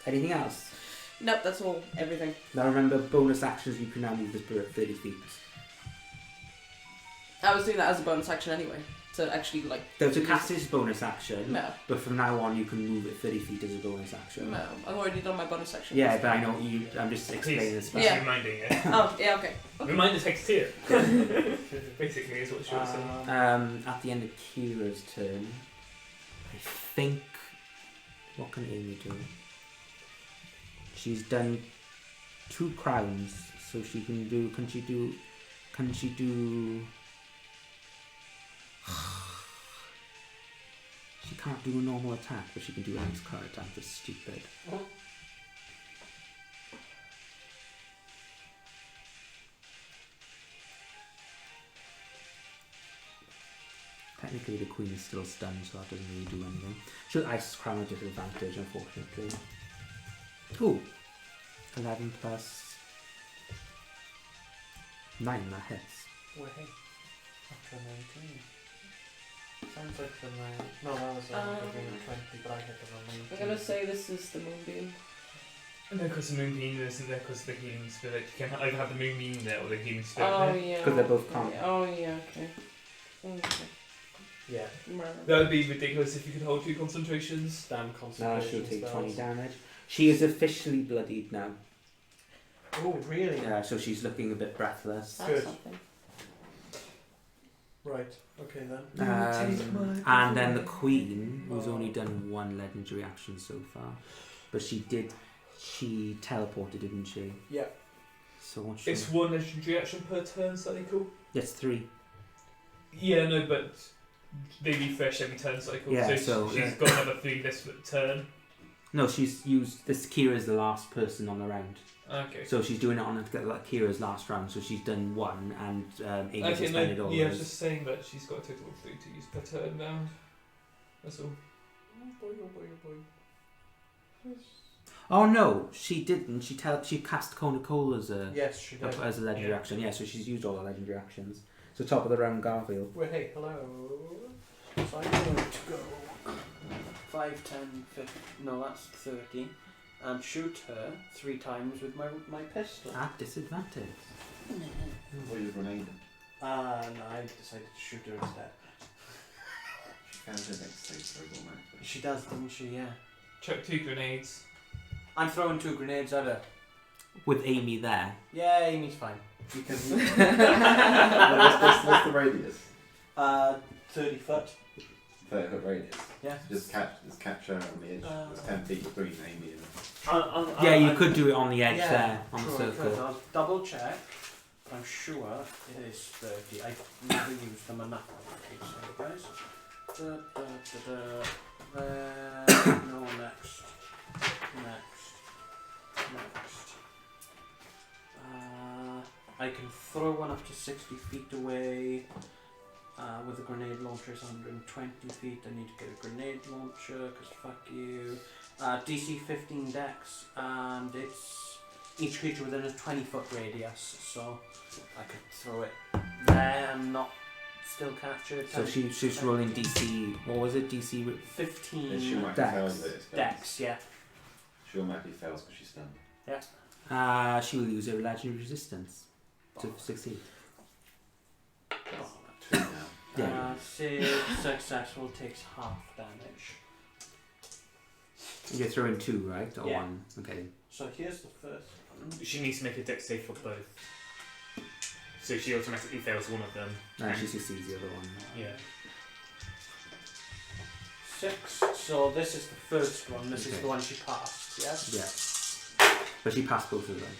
Anything else? Nope, that's all. Everything. Now remember, bonus actions, you can now move the spirit 30 feet. I was doing that as a bonus action anyway. To actually, like... So to cast this bonus action, No. but from now on you can move it 30 feet as a bonus action. No. I've already done my bonus action. Yeah, but I know you. I'm just explaining this. Please, Yeah. reminding it. Oh, yeah, okay. Remind the text here. Basically, is what she was saying. At the end of Kira's turn, I think. What can Amy do? She's done 2 crowns, so she can do. Can she do? She can't do a normal attack, but she can do an ice card attack. That's stupid. Technically, the queen is still stunned, so that doesn't really do anything. She'll ice crown at disadvantage, unfortunately. Ooh, 11 plus 9. That hits. Wait, after 19. Sounds like the 9. No, that was a 20, but I hit the 19. I'm gonna say this is the moonbeam. And then because the moonbeam isn't there because the healing spirit. You can either have the moonbeam there or the healing spirit Oh, there. yeah. 'Cause they're both calm. Oh, yeah, okay. Okay. Yeah. That would be ridiculous if you could hold 2 concentrations. Damn Now concentration she'll take spells. 20 damage. She is officially bloodied now. Oh, really? Yeah, so she's looking a bit breathless. That's Good. something. Right. Okay then. And then the queen, who's only done 1 legendary action so far, but she teleported, didn't she? Yeah. So what's she? It's 1 legendary action per turn, is that cool? Yes, 3. Yeah, no, but they refresh every turn cycle. Yeah, so so, she's yeah. got another 3 this turn. No, she's used this. Kira's the last person on the round, Okay. so she's doing it on like Kira's last round. So she's done 1, and Amy's Okay, expended no, all yeah, I was hers. just saying that she's got a total of 3 to use per turn now. That's all. Oh boy, oh boy, oh boy. Oh no, she didn't. She cast Coca-Cola as a Yes, she did. as a legendary Yeah. action. Yeah, so she's used all her legendary actions. So top of the round, Garfield. Wait, hey, hello. So I'm going to go 5, 10, 50. No, that's 30. And shoot her 3 times with my pistol. At disadvantage. What are you grenade? No, I decided to shoot her instead. She found her next stage so automatically. She does, doesn't she? Yeah. Chuck 2 grenades. I'm throwing 2 grenades at her. With Amy there. Yeah, Amy's fine. Because what's the radius? 30 foot. 30 foot radius. Yeah. Just capture her on the edge. There's 10 feet between Amy and. Yeah, you could do it on the edge yeah, there, on the sure, circle. because I'll double check. But I'm sure it is 30. I've never used them enough. So guys. No, next. I can throw one up to 60 feet away. With a grenade launcher, it's 120 feet. I need to get a grenade launcher because fuck you. DC 15 dex, and it's each creature within a 20-foot radius, so I could throw it there and not still capture it. So she's rolling DC. What was it? DC 15 And she might Dex. fail with it. dex, yeah. She automatically fails because she's stunned. she will use her legendary resistance to succeed. 2 now. Yeah. Save successful takes half damage. You're throwing 2, right? Or Yeah. 1? Okay. So here's the first one. She needs to make a dex save for both. So she automatically fails one of them. No, she succeeds the other one. Yeah. 6. So this is the first one. This is Okay. the one she passed. Yes. Yeah. But she passed both of them.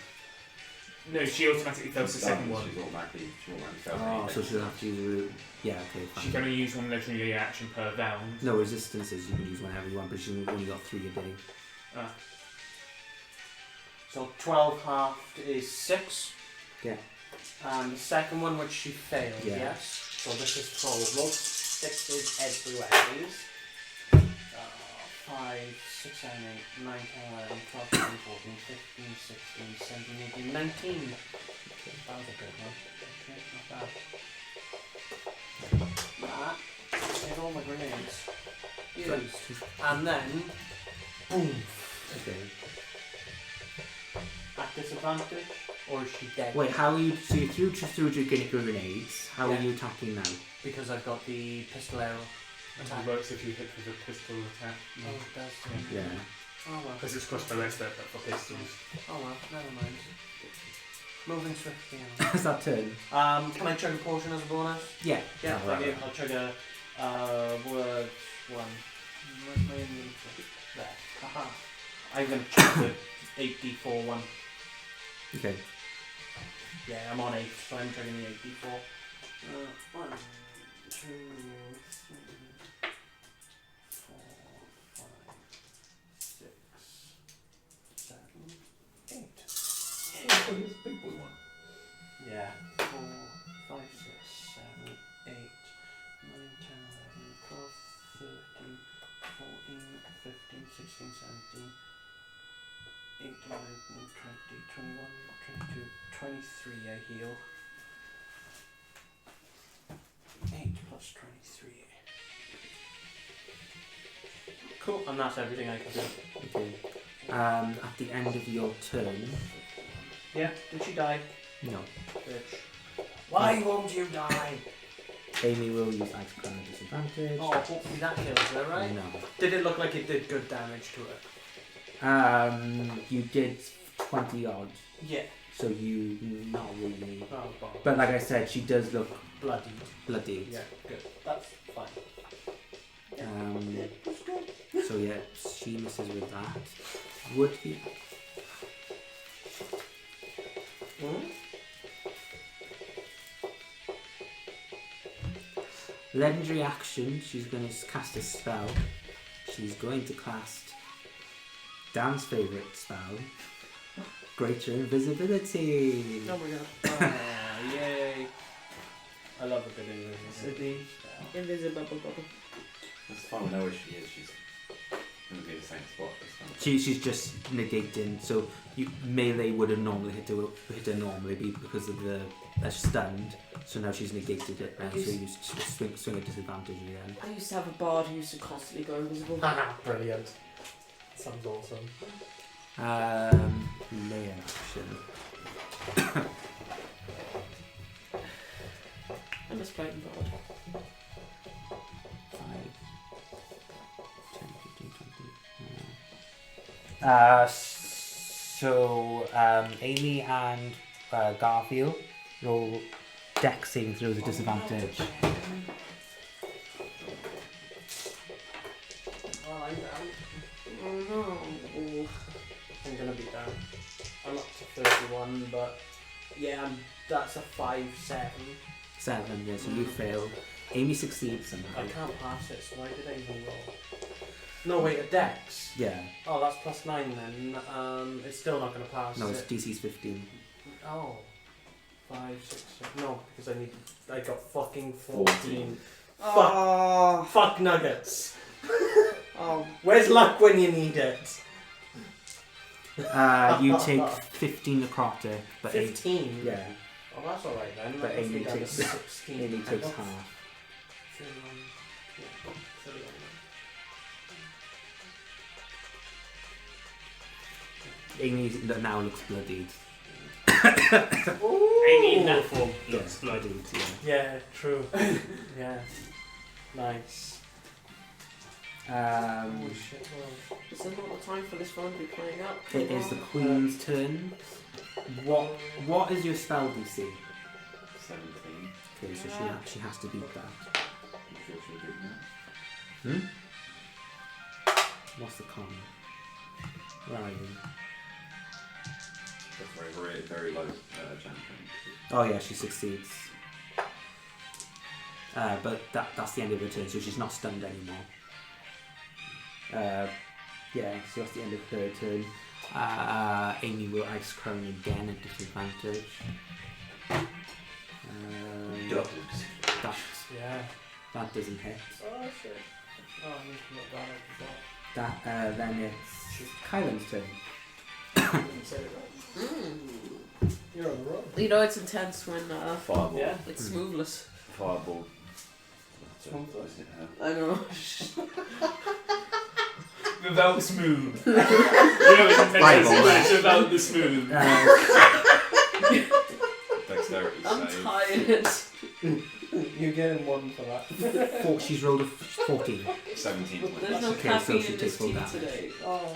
No, she automatically fails the second one. She's automatically failed. Oh, so she'll have to use... Yeah, okay, She fine. can only use one legendary action per round. No, resistances you can use whenever you want, but she's only got 3 a day. Ah. So 12 halved is 6. Yeah. And the second one, which she failed. Yeah. Yes. So this is 12. Roll 6s everywhere, please. 5, 6, 7, 8, 9, 10, 11, 12, 13, 14, 15, 16, 17, 18, 19. That was a good one. Okay, not bad. That is all my grenades used. And then, boom. Okay. At disadvantage? Or is she dead? Wait, how are you... So you threw your grenades. How Yeah. are you attacking now? Because I've got the pistol arrow. And it works if you hit with a pistol attack. Oh, it does. Yeah. Oh well. Because it's crossbow expert, but for pistols. Oh well, never mind. Moving swiftly on. Is that turn? Can I chug a potion as a bonus? Yeah. Yeah, Oh, right. I'll chug a word one. Where's my inventory? There. Haha. I'm gonna chug the 8d4 one. Okay. Yeah, I'm on 8, so I'm chugging the 8d4. 1, 2, 3, 4, 5, 6, 7, 8. Oh, this big boy one. Yeah. 4, 5, 6, 7, 8, 9, 10, 11, 12, 13, 14, 15, 16, 17, 18, 19, 20, 21, 22, 23 I heal. 8 plus 23. Cool, and that's everything I can do. Okay. At the end of your turn... Yeah, did she die? No. Bitch. Why won't you die? Amy will use ice crown at disadvantage. Oh, hopefully that kills her, right? No. Did it look like it did good damage to her? You did 20 odd, Yeah. so you not really. Oh, bother. But like I said, she does look Bloody. bloody. Yeah, good. That's fine. So yeah, she misses with that. Would the legendary action, she's going to cast a spell. She's going to cast Dan's favourite spell, Greater Invisibility. Oh my god. Oh, yay. I love a good invisibility. Invisible bubble. That's fine, we know where she is. She's going to be in the same spot this time. She's just negating. So melee would have normally hit her normally because of the stunned. So now she's negated it. And so you swing at disadvantage again. I used to have a bard who used to constantly go invisible. Brilliant. Sounds awesome. Melee action. I miss playing bard. 5, 10, 15, 20. So Amy and Garfield roll dex saving throws at disadvantage. Well, I'm down. Oh no. I'm gonna be down. I'm up to 31, but yeah, that's a 5, 7. 7, yeah, so you fail. Amy succeeds somehow. I can't pass it, so why did I even roll? No, wait, a dex. Yeah. Oh, that's plus 9 then. It's still not gonna pass. No, is it's it? DC's 15. Oh. 5, 6, 7. No, because I got fucking 14. Oh. Fuck nuggets. Oh. Where's luck when you need it? You take 15 necrotic, but 15? yeah, Oh, that's alright then. but That puts Amy me down to takes 16. Amy takes Oh, half. 31. Yeah, 31. Amy now looks bloodied. Amy in that form looks Yeah, bloody. bloodied, yeah. Yeah, true. Yeah. Nice. Oh shit, well. It's a lot of time for this phone to be playing up. It is the Queen's turn. What is your spell DC? 17. Okay, so she has to beat that. You sure she'll do that? What's the con? Where are you? That's very, very low champion. Oh yeah, she succeeds. But that's the end of her turn, so she's not stunned anymore. Yeah, so that's the end of her turn. Amy will ice crown again at disadvantage. Doubles. That doesn't hit. Oh shit. Oh, I need to look that up as well. Then it's Kylan's turn. Didn't say it right. You're on the roll. You know it's intense when Fireball. Yeah. it's smoothless. Fireball. I know. Without smooth. You know it's intense, Fireball. but it's without the smooth. Dexterity I'm save. tired. You're getting one for that. She's rolled a 14. 17 points. There's no Okay, so caffeine she in takes this full tea damage. today. Oh.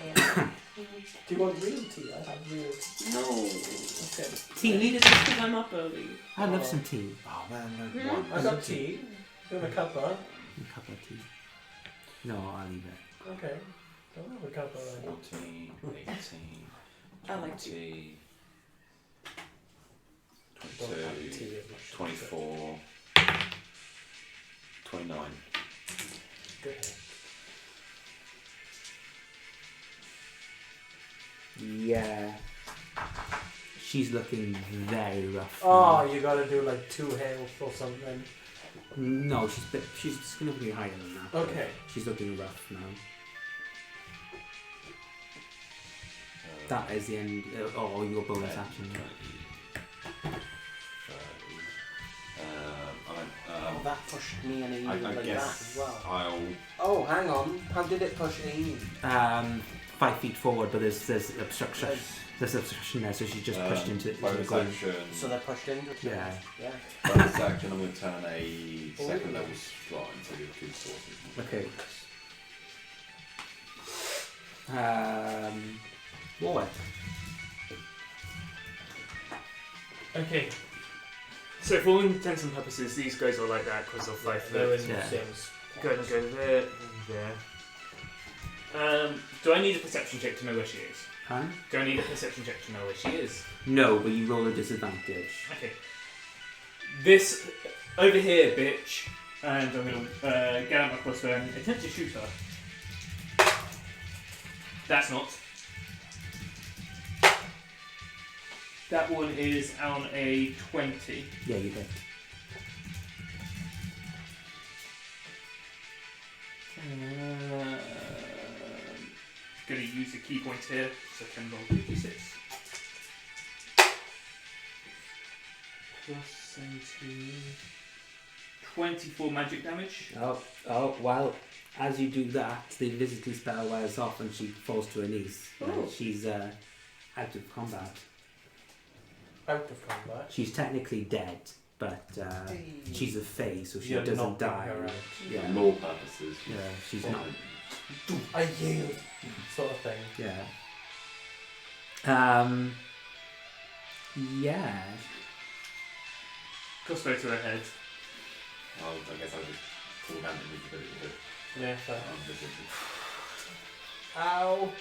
Do you want real tea? I have real tea. No. Okay. Tea needed just because I'm up early. I love some tea. Oh man, no. Hmm? One. I got tea. You want a cuppa? A cup of tea. No, I'll leave it. Okay. Don't have a cuppa then. 14, 18, I like 20, Don't have 22, tea as much. 24, 29. Good. Yeah. She's looking very rough. Oh, now. you gotta do like 2 health or something. No, she's going to be higher than that. Okay. She's looking rough now. That is the end. Oh, your bonus action. Oh, that pushed me and Amy I like that guess as well. I'll. Oh, hang on. How did it push Amy? 5 feet forward, but there's obstruction. There's obstruction there, so she's just pushed into the bonus ground. action. So they're pushed into it. Yeah. Yeah. Bonus action. I'm going to turn a second level slot into the two sources. Okay. What? Okay. So for all intents and purposes, these guys are like that because of 5 They're foot. in Yeah. the same spot. Go and go there, there. Do I need a perception check to know where she is? Huh? Do I need a perception check to know where she is? No, but you roll a disadvantage. Okay. This over here, bitch, and I'm gonna get out my crossbow and attempt to shoot her. That's not. That one is on a 20. Yeah, you hit. Gonna use the key point here, so I can roll 56. Plus 17. 24 magic damage. Oh, well, as you do that, the invisibility spell wears off and she falls to her knees. Oh. She's out of combat. Out of combat. She's technically dead, but she's a fae, so she You're doesn't knocking die. her out. Yeah. For law purposes. Yeah, she's not. I yield. Sort of thing. Yeah. Yeah. Crossbow to her head. Well, I guess I'll just pull down the invisibility bit. Yeah, fair. Invisibility. Ow.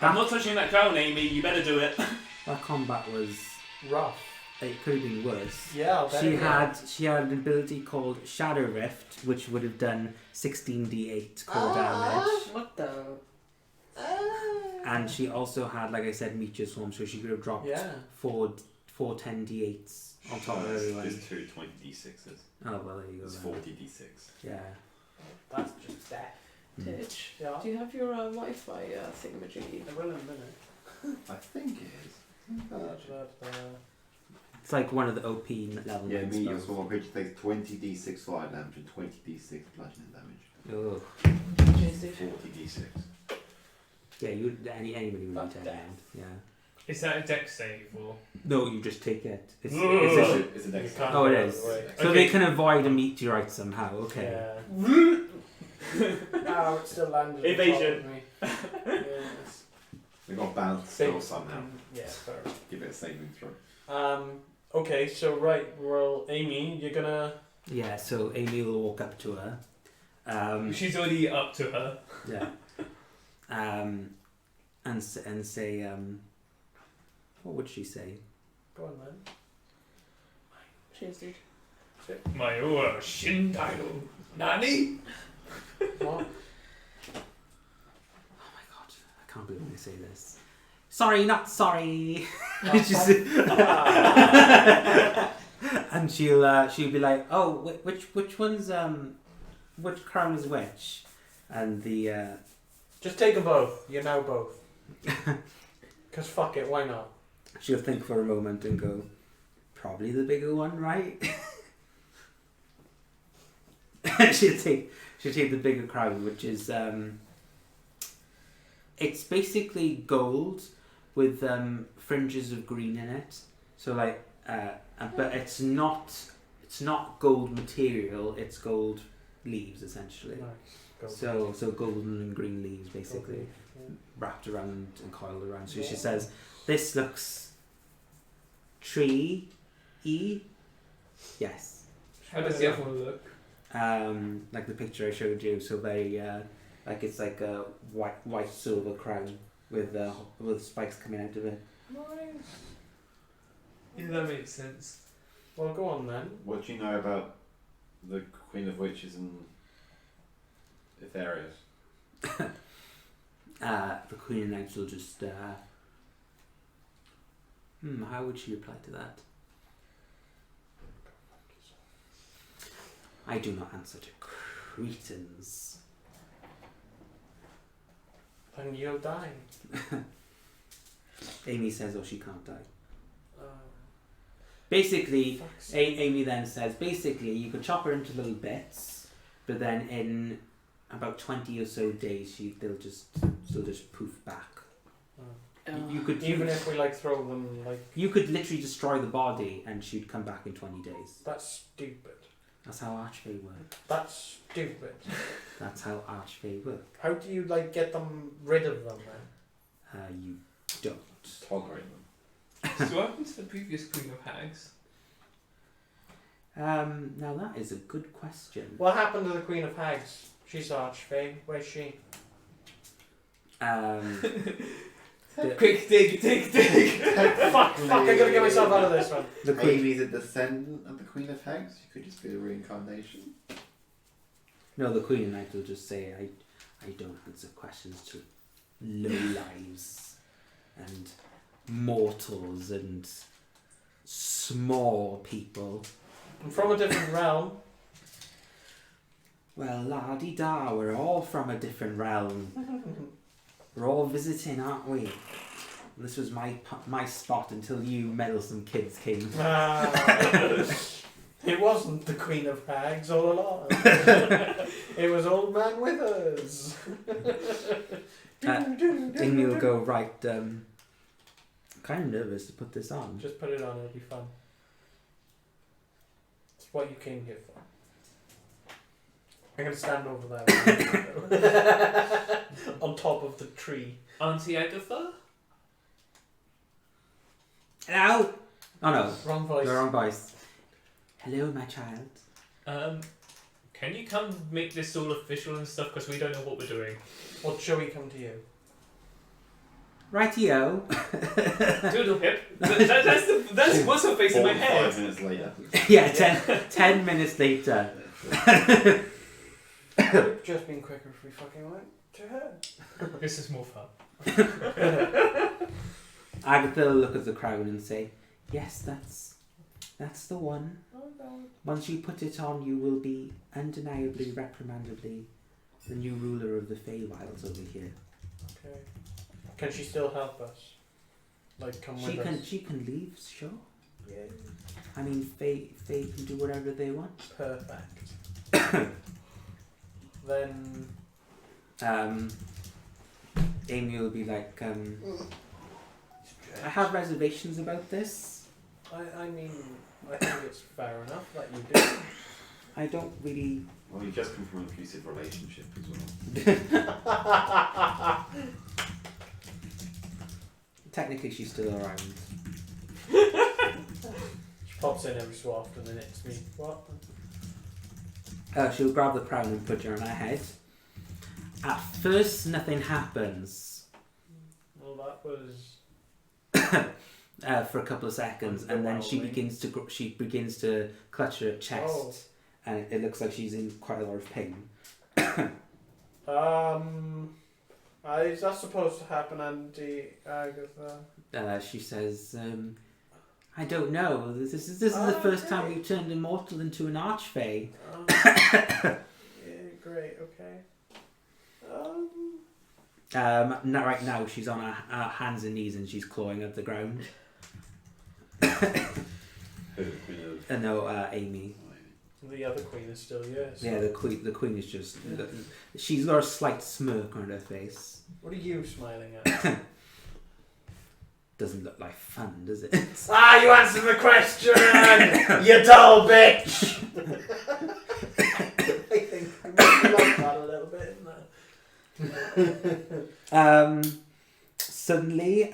I'm not touching that crown, Amy. You better do it. That combat was. Rough. It could have been worse. Yeah, I'll bet She it had an ability called Shadow Rift, which would have done 16d8 core damage. What the? And she also had, like I said, Meteor Swarm, so she could have dropped Yeah. four 10d8s on top of everyone. There's two 20d6s. Oh, well, there you go. There's then. 40d6. Yeah. That's just death. Titch. Yeah. Do you have your Wi-Fi thingamajiggy? I will in a minute. I think it is. It's like one of the OP level Yeah, nine Meteor spells. Swarm creature takes 20d6 fire damage and 20d6 bludgeoning damage. Oh. Jeez, dude. 40d6. Yeah, anybody would That's be 10 death. round. Yeah. Is that a dex save or? No, you just take it. It's It's a You next can't Oh, it go is. the way. So Okay. they can avoid a meteorite somehow. Okay. Yeah. Oh, it still landed. Evasion. On top of me. Yes. They got bounced still somehow. Yeah, fair. Give it a saving throw. Okay, so right, well, Amy, you're gonna. Yeah, so Amy will walk up to her. She's already up to her. Yeah. And say, what would she say? Go on then. Cheers, dude. My shin title. Nani? What? Oh my god, I can't believe I say this. Sorry, not sorry. And she'll be like, oh, which one's which crown is which? And the Just take them both. You're now both. Cause fuck it, why not? she'll think for a moment and go, probably the bigger one, right? she'll take the bigger crown, which is it's basically gold with fringes of green in it. So like, but it's not gold material. It's gold leaves essentially. Nice. So golden and green leaves basically Gold leaf, yeah. wrapped around and coiled around. So Yeah. she says, "This looks tree-y." Yes. How does the other one look? Like the picture I showed you. So very like it's like a white silver crown with spikes coming out of it. Nice. Yeah, that makes sense. Well, go on then. What do you know about the Queen of Witches and Etherius? The Queen of Knights will just. How would she reply to that? I do not answer to cretins. Then you'll die. Amy says, "Oh, she can't die." Uh, Basically, fuck's sake. Amy then says, basically, you could chop her into little bits, but then in about 20 or so days, she'll just poof back. You could Even if we like throw them like. you could literally destroy the body, and she'd come back in 20 days. That's stupid. That's how Archfey work. That's stupid. That's how Archfey work. How do you like get them rid of them then? You don't. Tolerate them. So what happened to the previous Queen of Hags? Now that is a good question. What happened to the Queen of Hags? She's Archfey. Where's she? Quick dig. Fuck! I gotta get myself out of this one. The Queen. Amy's a descendant of the Queen of Hags. You could just be a reincarnation. No, the Queen of Night will just say, I don't answer questions to low lives and mortals and small people. I'm from a different realm. Well, la-di-da, we're all from a different realm. We're all visiting, aren't we? This was my spot until you meddlesome kids came. It wasn't the Queen of Hags all along. It was Old Man Withers. Amy will go, right, I'm kind of nervous to put this on. Just put it on, it'll be fun. It's what you came here for. I'm gonna stand over there. On top of the tree. Auntie Agatha? Hello? Oh no, Wrong voice. the wrong voice. Hello, my child. Can you come make this all official and stuff? Because we don't know what we're doing. What shall we come to you? Rightio. Doodle hip. That's what's her face in my 5 head. minutes later. Yeah, 10 minutes later. It would have just been quicker if we fucking went to her. This is more fun. Agatha will look at the crown and say, yes, that's the one. Once you put it on, you will be undeniably, reprimandably the new ruler of the Feywilds over here. Okay. Can she still help us? Like, come with us? She can leave, sure. Yeah. I mean, Fae can do whatever they want. Perfect. Then... Amy will be like, I have reservations about this. I mean, I think it's fair enough that you do. I don't really. Well, you just come from an abusive relationship as well. Technically, she's still around. She pops in every so often and hits me. What? She'll grab the crown and put it on her head. At first, nothing happens Well, that was. for a couple of seconds, and then she begins to clutch her chest, and it looks like she's in quite a lot of pain. Is that supposed to happen, Auntie Agatha? She says, "I don't know. This is the first time we've turned a mortal into an archfey." Yeah, great. Okay. Right now she's on her hands and knees and she's clawing at the ground. No, Amy. The other queen is still yours. Yeah, the queen is just. She's got a slight smirk on her face. What are you smiling at? Doesn't look like fun, does it? You answered the question, you dull bitch. I think I maybe like that a little bit, isn't it? Suddenly,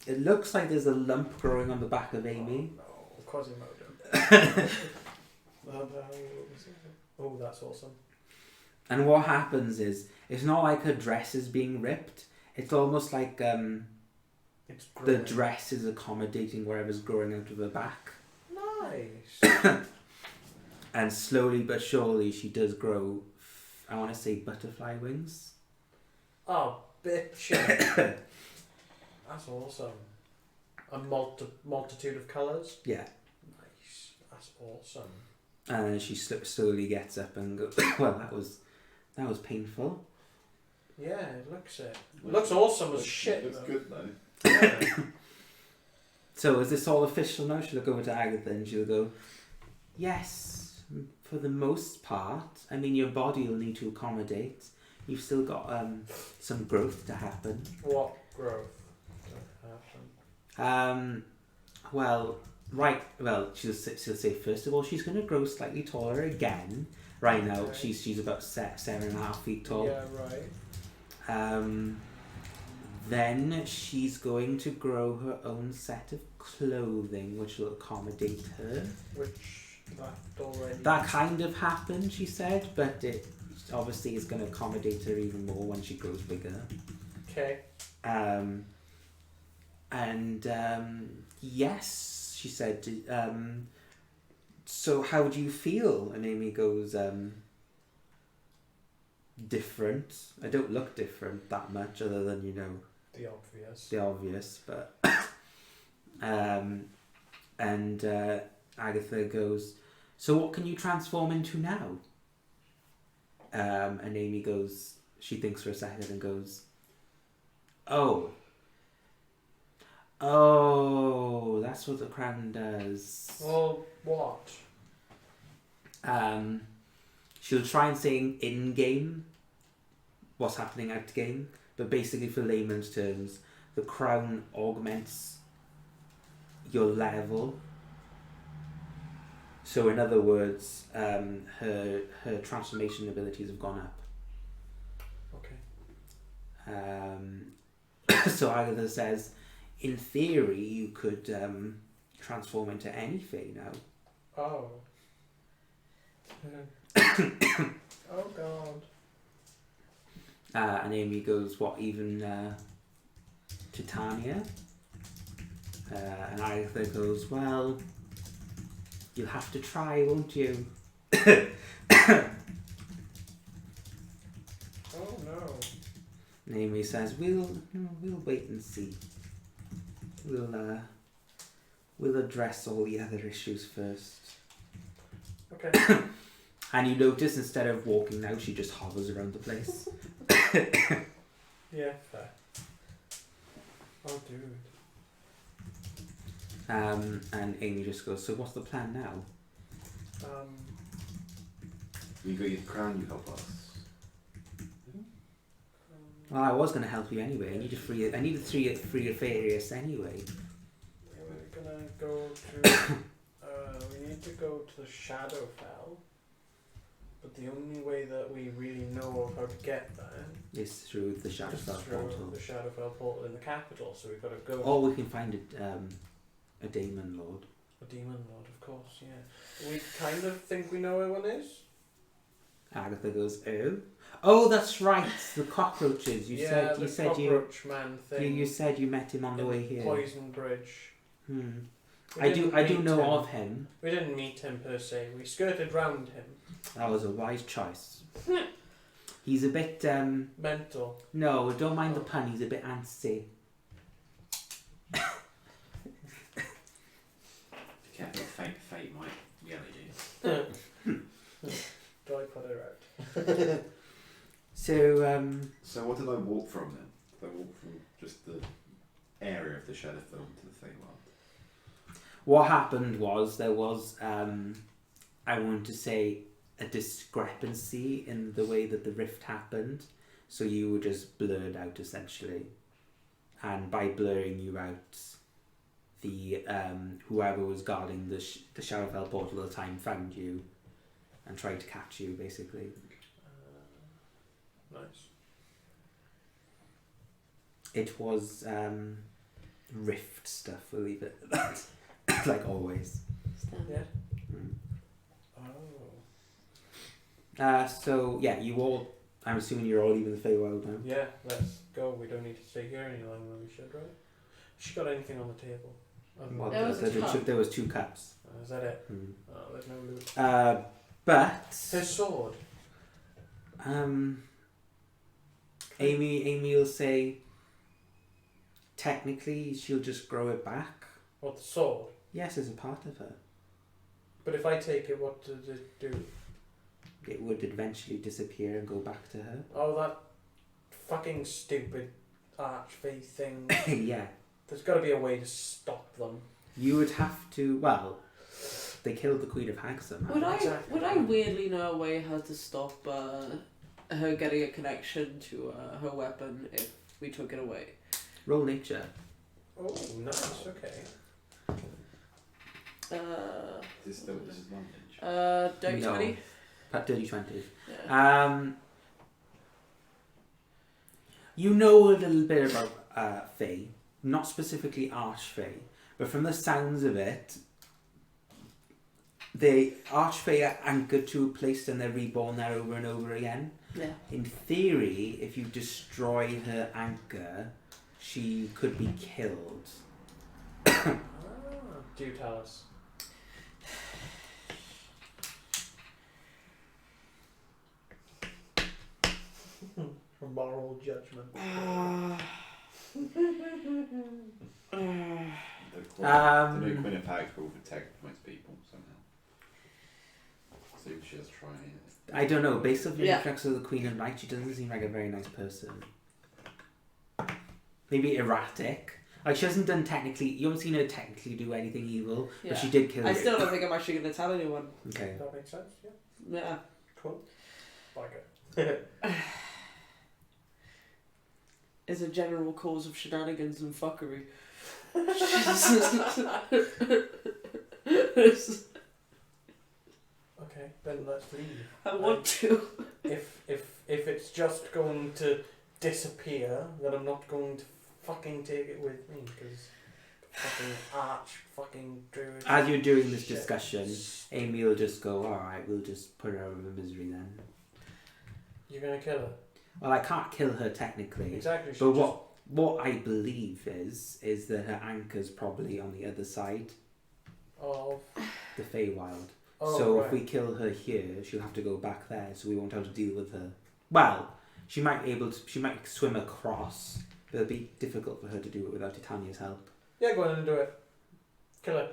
it looks like there's a lump growing on the back of Amy. Oh, no, Quasimodo. Oh, that's awesome. And what happens is, it's not like her dress is being ripped. It's almost like It's the growing. dress is accommodating whatever's growing out of her back. Nice. And slowly but surely, she does grow, I want to say butterfly wings. Oh, bitch. That's awesome. A multitude of colours? Yeah. Nice. That's awesome. And she slowly gets up and goes, well, that was painful. Yeah, it looks it. It looks awesome as shit. It's though. good though. Yeah. So is this all official now? She'll look over to Agatha and she'll go, yes, for the most part. I mean, your body will need to accommodate. You've still got some growth to happen. What growth to happen? She'll say first of all she's going to grow slightly taller again. Right now Okay. she's about 7.5 feet tall. Yeah, right. Then she's going to grow her own set of clothing, which will accommodate her. Which that already. That kind of happened, she said, but it obviously is going to accommodate her even more when she grows bigger. Okay. Yes, she said. So how do you feel? And Amy goes, different. I don't look different that much, other than The obvious. but Agatha goes, so what can you transform into now? And Amy goes, she thinks for a second and goes, oh, that's what the crown does. Well, what? She'll try and say in game what's happening out game, but basically for layman's terms, the crown augments your level. So in other words, her transformation abilities have gone up. Okay. So Agatha says, in theory, you could transform into any fae now. Oh. Oh God. And Amy goes, what, even Titania? And Agatha goes, well, you'll have to try, won't you? Oh no. And Amy says, we'll wait and see. We'll address all the other issues first. Okay. And you notice instead of walking now, she just hovers around the place. Yeah, fair. Oh, dude. And Amy just goes, so what's the plan now? You got your crown, you help us. Well, I was going to help you anyway. I need to free Farius anyway. We're gonna go to. We need to go to the Shadowfell. the only way that we really know of how to get there It's through the is Shadowfell through portal. the Shadowfell portal in the capital, so we've got to go. Or we can find a Daemon Lord. A demon lord, of course, yeah. We kind of think we know where one is. Agatha goes, oh. Oh, that's right, the cockroaches. You said the you said cockroach man thing. you said you met him on the in way the here. Poison Bridge. Hmm. We I didn't do meet know him. of him. We didn't meet him per se. We skirted round him. That was a wise choice. He's a bit Mental. no, don't mind the pun, he's a bit antsy. Be careful, fate might yell at you. Do I put it out? So, So what did I walk from then? Did I walk from just the area of the Shadowfell to the Feywild? what happened was there was, I want to say, a discrepancy in the way that the rift happened. So you were just blurred out essentially, and by blurring you out, the whoever was guarding the Shadowfell portal at the time found you, and tried to catch you basically. Nice. It was rift stuff. We'll leave it at that, like always. Yeah. Mm. Oh. So yeah, you all. I'm assuming you're all leaving the Feywild now. Yeah, let's go. We don't need to stay here any longer than we should, right? She got anything on the table? Well, There was a cup. there was 2 cups. Is that it? Mm. Oh, there's no loot. But His sword. Amy will say. Technically, she'll just grow it back. What, the sword? Yes, as a part of her. But if I take it, what does it do? It would eventually disappear and go back to her. Oh, that fucking stupid archfey thing. Yeah. There's got to be a way to stop them. You would have to. Well, they killed the Queen of Hag somehow. Exactly. Would I weirdly know a way how to stop her getting a connection to her weapon if we took it away? Roll nature. Oh, nice. Okay. This is advantage. Dirty No. 20? Dirty 20. Yeah. You know a little bit about Fae, not specifically Archfey, but from the sounds of it, the Archfey are anchored to a place and they're reborn there over and over again. Yeah. In theory, if you destroy her anchor, she could be killed. Do you tell us? Moral judgment. The new Queen of Hag will protect most people somehow. So she does try. I don't know, based on the Yeah. introduction of the Queen of Night, she doesn't seem like a very nice person. Maybe erratic. Like, she hasn't done technically, you haven't seen her technically do anything evil, Yeah. but she did kill I you. still don't think I'm actually going to tell anyone. Okay. That makes sense, yeah. Yeah. Cool. Like it. Is a general cause of shenanigans and fuckery. Okay, then let's leave. I want to. If it's just going to disappear, then I'm not going to fucking take it with me, because fucking fucking druid. As you're doing this shit. discussion, Amy will just go, alright, we'll just put her out of her misery then. You're gonna kill her. Well, I can't kill her technically, Exactly. she but just- what I believe is that her anchor's probably on the other side, Of. the Feywild. Oh, So right. if we kill her here, she'll have to go back there, so we won't have to deal with her. Well, she might swim across, but it'll be difficult for her to do it without Titania's help. Yeah, go on and do it. Kill her.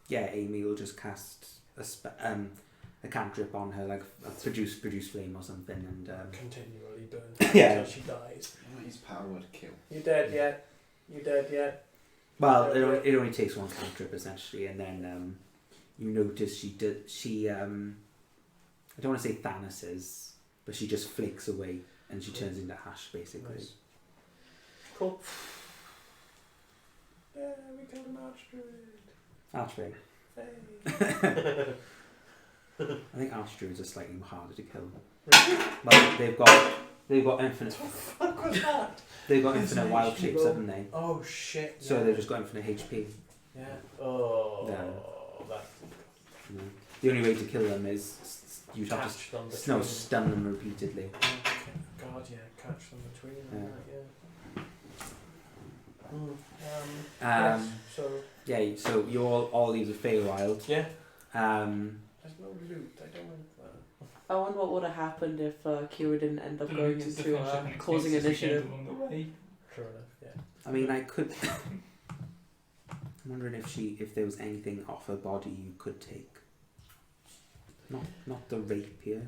Yeah, Amy will just cast a cantrip on her, like produce flame or something, and Continually burn Yeah. until she dies. His power would kill. You dead yet? You dead yet? well, Yeah, it only takes one cantrip essentially, and then you notice she I don't want to say Thanos's, but she just flakes away and she turns into ash basically. Nice. Cool. Yeah, we killed an archdruid. Archway. Hey. I think archers are slightly harder to kill. Really? Well, they've got infinite. What was that? They've got infinite wild shapes, haven't they? Oh shit. So yeah. they've just got infinite HP. Yeah. Oh. No. That's You know. The only way to kill them is you'd have catch them to between. stun them repeatedly. God, yeah, catch them between Yeah. them. Yeah. Mm, Um, yes, so Yeah, so you all leave the Feywild. yeah, Um, there's no loot. I don't want that. I wonder what would have happened if Kira didn't end up going Just into defensive and causing expenses we initiative. gained along the way. True enough. Yeah. I mean, I could. I'm wondering if there was anything off her body you could take. Not the rapier.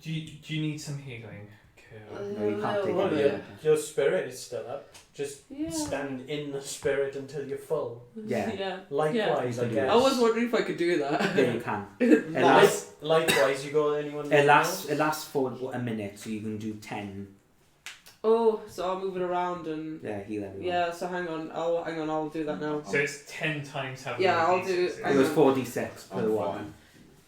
Do you need some healing, Kira? No, you can't take Well, it. yeah, your spirit is still up. Just Yeah. stand in the spirit until you're full. Yeah. Yeah. Likewise, Yeah. I guess. I was wondering if I could do that. Yeah, you can. It lasts. Likewise, you got anyone? It lasts for a minute, so you can do 10. Oh, so I'll move it around and Yeah, heal everyone. yeah. So hang on, I'll do that now. So it's 10 times how Yeah, many I'll d6 do- is it? It was 4d6 per I'm one. fine.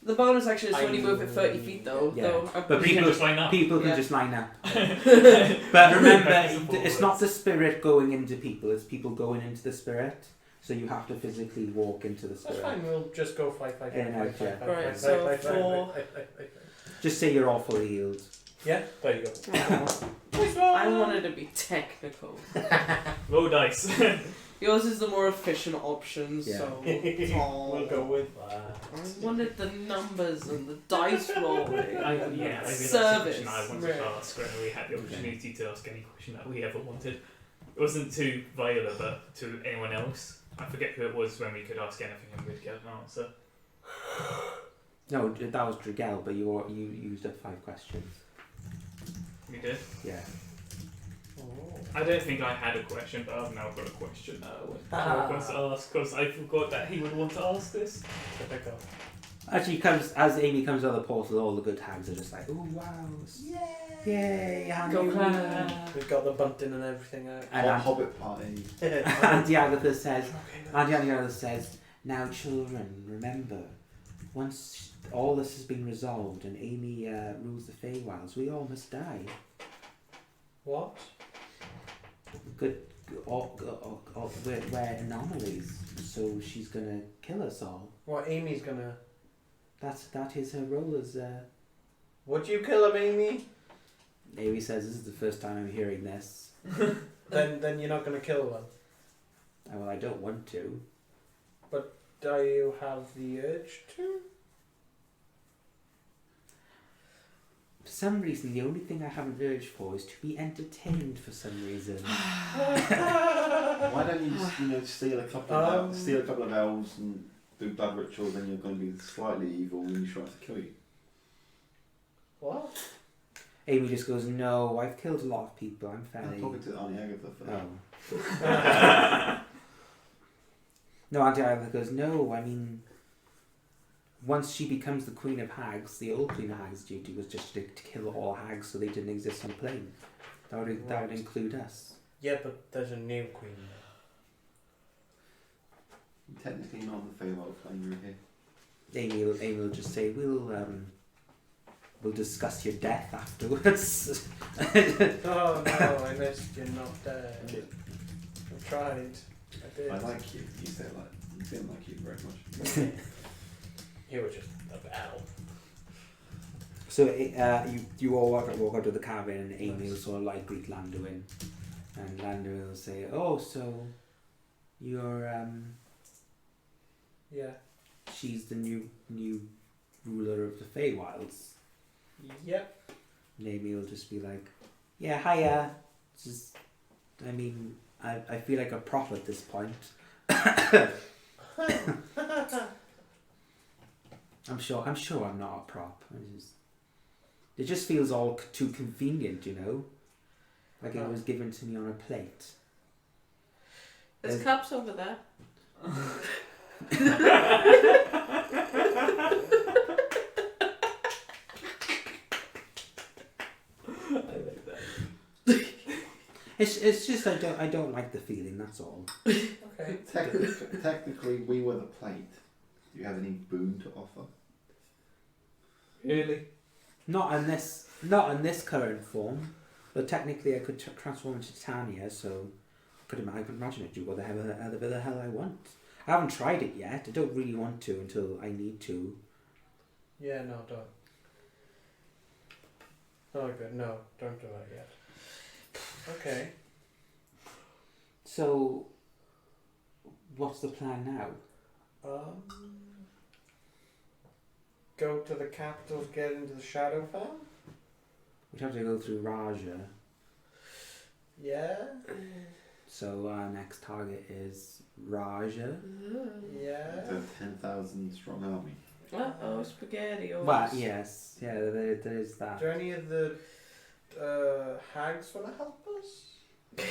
The bonus action is when you move it 30 feet though. Yeah. Though But You can people- just line up. People can Yeah. just line up. But remember, Backwards and it's not forwards. the spirit going into people, it's people going into the spirit. So you have to physically walk into the That's spirit. fine. We'll just go fight. In and out, yeah. Right, so for- Just say you're all fully healed. Yeah, there you go. I wanted to be technical. Roll dice. Yours is the more efficient option, Yeah. so We'll go with that. I wanted the numbers and the dice rolling. I realised the Service. question I wanted to ask when we had the opportunity to ask any question that we ever wanted. It wasn't to Viola, but to anyone else. I forget who it was when we could ask anything and we'd get an answer. No, that was Drigel, but you used up 5 questions. We did. Yeah. Oh. I don't think I had a question, but I've now got a question that I want to ask because I forgot that he would want to ask this. Typical. As Amy comes out of the portal, all the good hags are just like, oh wow, yay, Andy, Go clan. We've got the bunting and everything out. And Hobbit party. Auntie Agatha says, now children, remember, once all this has been resolved and Amy rules the Feywilds, we all must die. What? We're anomalies, so she's gonna kill us all. What? Amy's gonna. That is her role as. Would you kill him, Amy? Amy says, this is the first time I'm hearing this. Then you're not gonna kill one. Well, I don't want to. Do you have the urge to? For some reason, the only thing I have an urge for is to be entertained for some reason. Why don't you just, steal a couple of elves and do blood rituals, then you're going to be slightly evil when you try to kill you. What? Amy just goes, no, I've killed a lot of people, I'm I'm fairly... talking to Auntie Agatha for that. Oh. No, Auntie Agatha goes, no, I mean... Once she becomes the Queen of Hags, the old Queen of Hags' duty was just to kill all hags so they didn't exist on the plane. That would include us. Yeah, but there's a new queen now. Technically not the Feywild clan, you're here. Amy will just say, we'll discuss your death afterwards. Oh no, I missed you're not dead. I tried. I did. I like you. You say like you didn't like you very much. You were just a bell. So you all walk out to the cabin and Amy will sort of like greet Landuin. And Landuin will say, oh, so you're, Yeah. she's the new ruler of the Feywilds. Yep. And Amy will just be like, yeah, hiya. Just, I mean, I feel like a prop at this point. I'm sure I'm not a prop. It just feels all too convenient, you know? Like it was given to me on a plate. There's cups over there. It's just I don't like the feeling, that's all. Okay. Technically, we were the plate. Do you have any boon to offer? Really? Not in this current form, but technically I could transform into Titania, so I could imagine it do whatever the hell I want. I haven't tried it yet. I don't really want to until I need to. Yeah, no, don't. Oh, good. No, don't do that yet. Okay. So, what's the plan now? Go to the capital to get into the Shadow Farm? We'd have to go through Raja. Yeah? So our next target is Raja. Yeah? It's a 10,000 strong army. Uh-oh, spaghetti. Well, yes. Yeah, there is that. Do any of the hags want to help us?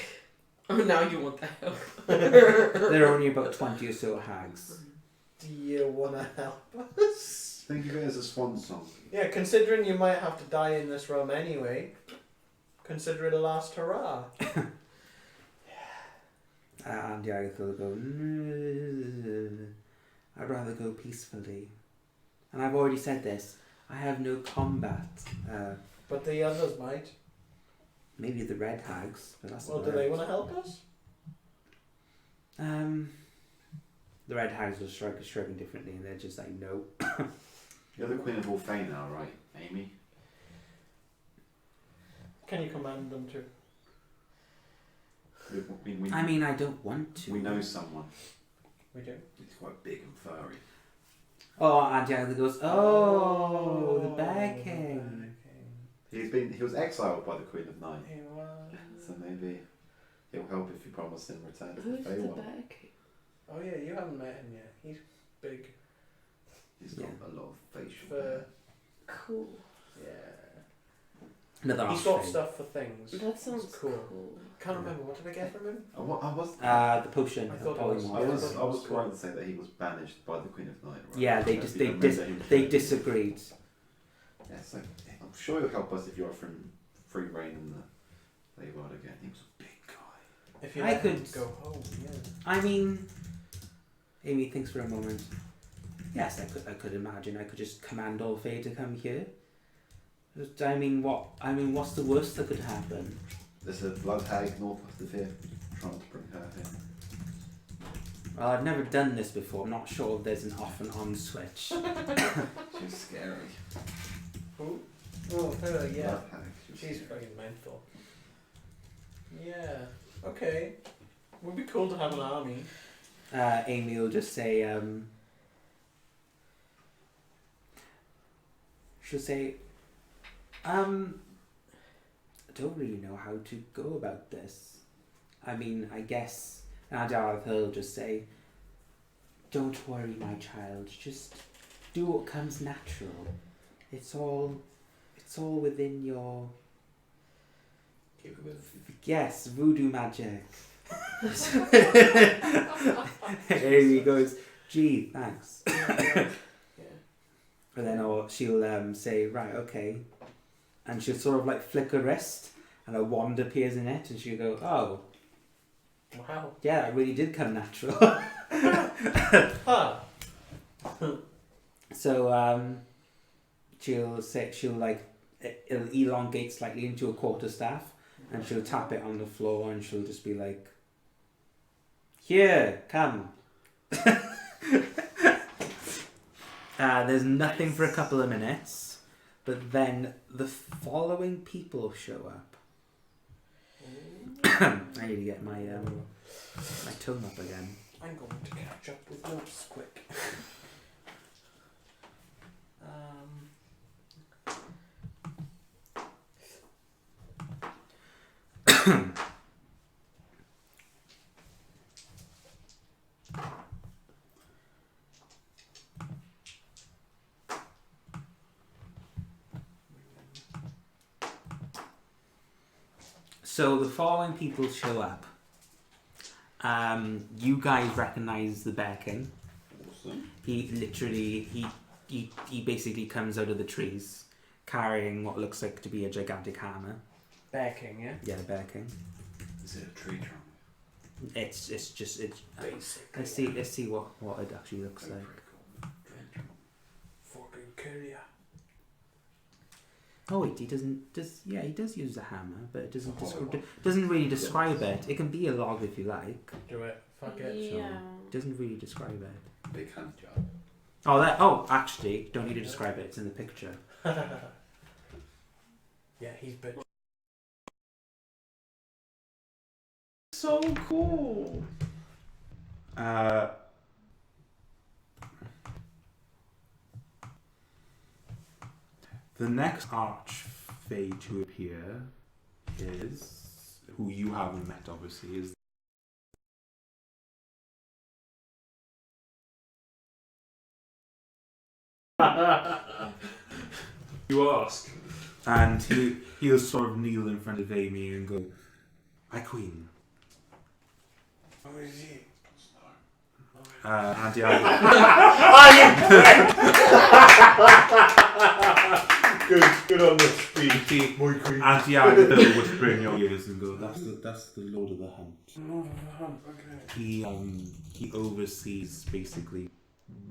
Oh, now you want the help. There are only about 20 or so hags. Do you want to help us? Think of it as a swan song. Yeah, considering you might have to die in this realm anyway, consider it a last hurrah. And Agatha will go, I'd rather go peacefully. And I've already said this, I have no combat. But the others might. Maybe the red hags, but that's Well, about do they it. want to help us? The red hags are shrugging differently, and they're just like, no. You're the Queen of all Fae now, right, Amy? Can you command them to? I mean, I don't want to. We know someone. We do. He's quite big and furry. Oh, and Agatha goes, oh, the Bear King. He was exiled by the Queen of Night, He was. so maybe he'll help if you promise him return to the Who's Fey the one. Bear King? Oh yeah, you haven't met him yet. He's big. He's got a lot of facial Fur. hair. Cool. Yeah. Another He archfey. swaps stuff for things. That sounds It's cool. cool. Can't remember, what did I get from him? I was The potion. I of thought it was- polymorph. I was trying to say that he was banished by the Queen of Night, right? Yeah, they If just you they remember him they from- disagreed. Yeah, so I'm sure he'll help us if you're offering free reign in the Feywild again. He was a big guy. If you I let him could- go home, yeah. I mean, Amy thinks for a moment. Yes, I could imagine. I could just command all Fae to come here. I mean, what's the worst that could happen? There's a blood hag north of here trying to bring her in. Well, I've never done this before. I'm not sure if there's an off and on switch. She's scary. Who? Oh, her, yeah. Blood hag. She's scary. fucking mental. Yeah. Okay. Would be cool to have an army. Amy will just say, she'll say, I don't really know how to go about this. I mean, I guess, and he'll just say, don't worry, my child, just do what comes natural. It's all within your, yes, voodoo magic. Amy goes, gee, thanks. Yeah. And then she'll say, right, okay. And she'll sort of like flick her wrist and a wand appears in it and she'll go, oh, Wow. yeah, it really did come natural. Huh. So she'll like, it'll elongate slightly into a quarterstaff and she'll tap it on the floor and she'll just be like, here, come. There's nothing for a couple of minutes, but then the following people show up. I need to get my tone up again. I'm going to catch up with notes quick. So the following people show up. You guys recognize the Bear King. Awesome. He literally he basically comes out of the trees carrying what looks like to be a gigantic hammer. Bear King, yeah? Yeah, Bear King. Is it a tree trunk? It's Basically. let's see what it actually looks Oh, like. pretty cool. Tree trunk. Fucking kill ya. Oh wait, he doesn't. He does use a hammer, but it doesn't really describe it. It can be a log if you like. Do it. Fuck it. Yeah. It doesn't really describe it. Big hand job. Actually, don't need to describe it. It's in the picture. Yeah, he's bit. So cool. The next archfey to appear is, who you haven't met obviously, is You ask. and he'll sort of kneel in front of Amy and go, "My queen." Who is he? And Good on the speech. and Iago will whisper in your ears and go, "That's the Lord of the Hunt." Lord of the Hunt, okay. He oversees basically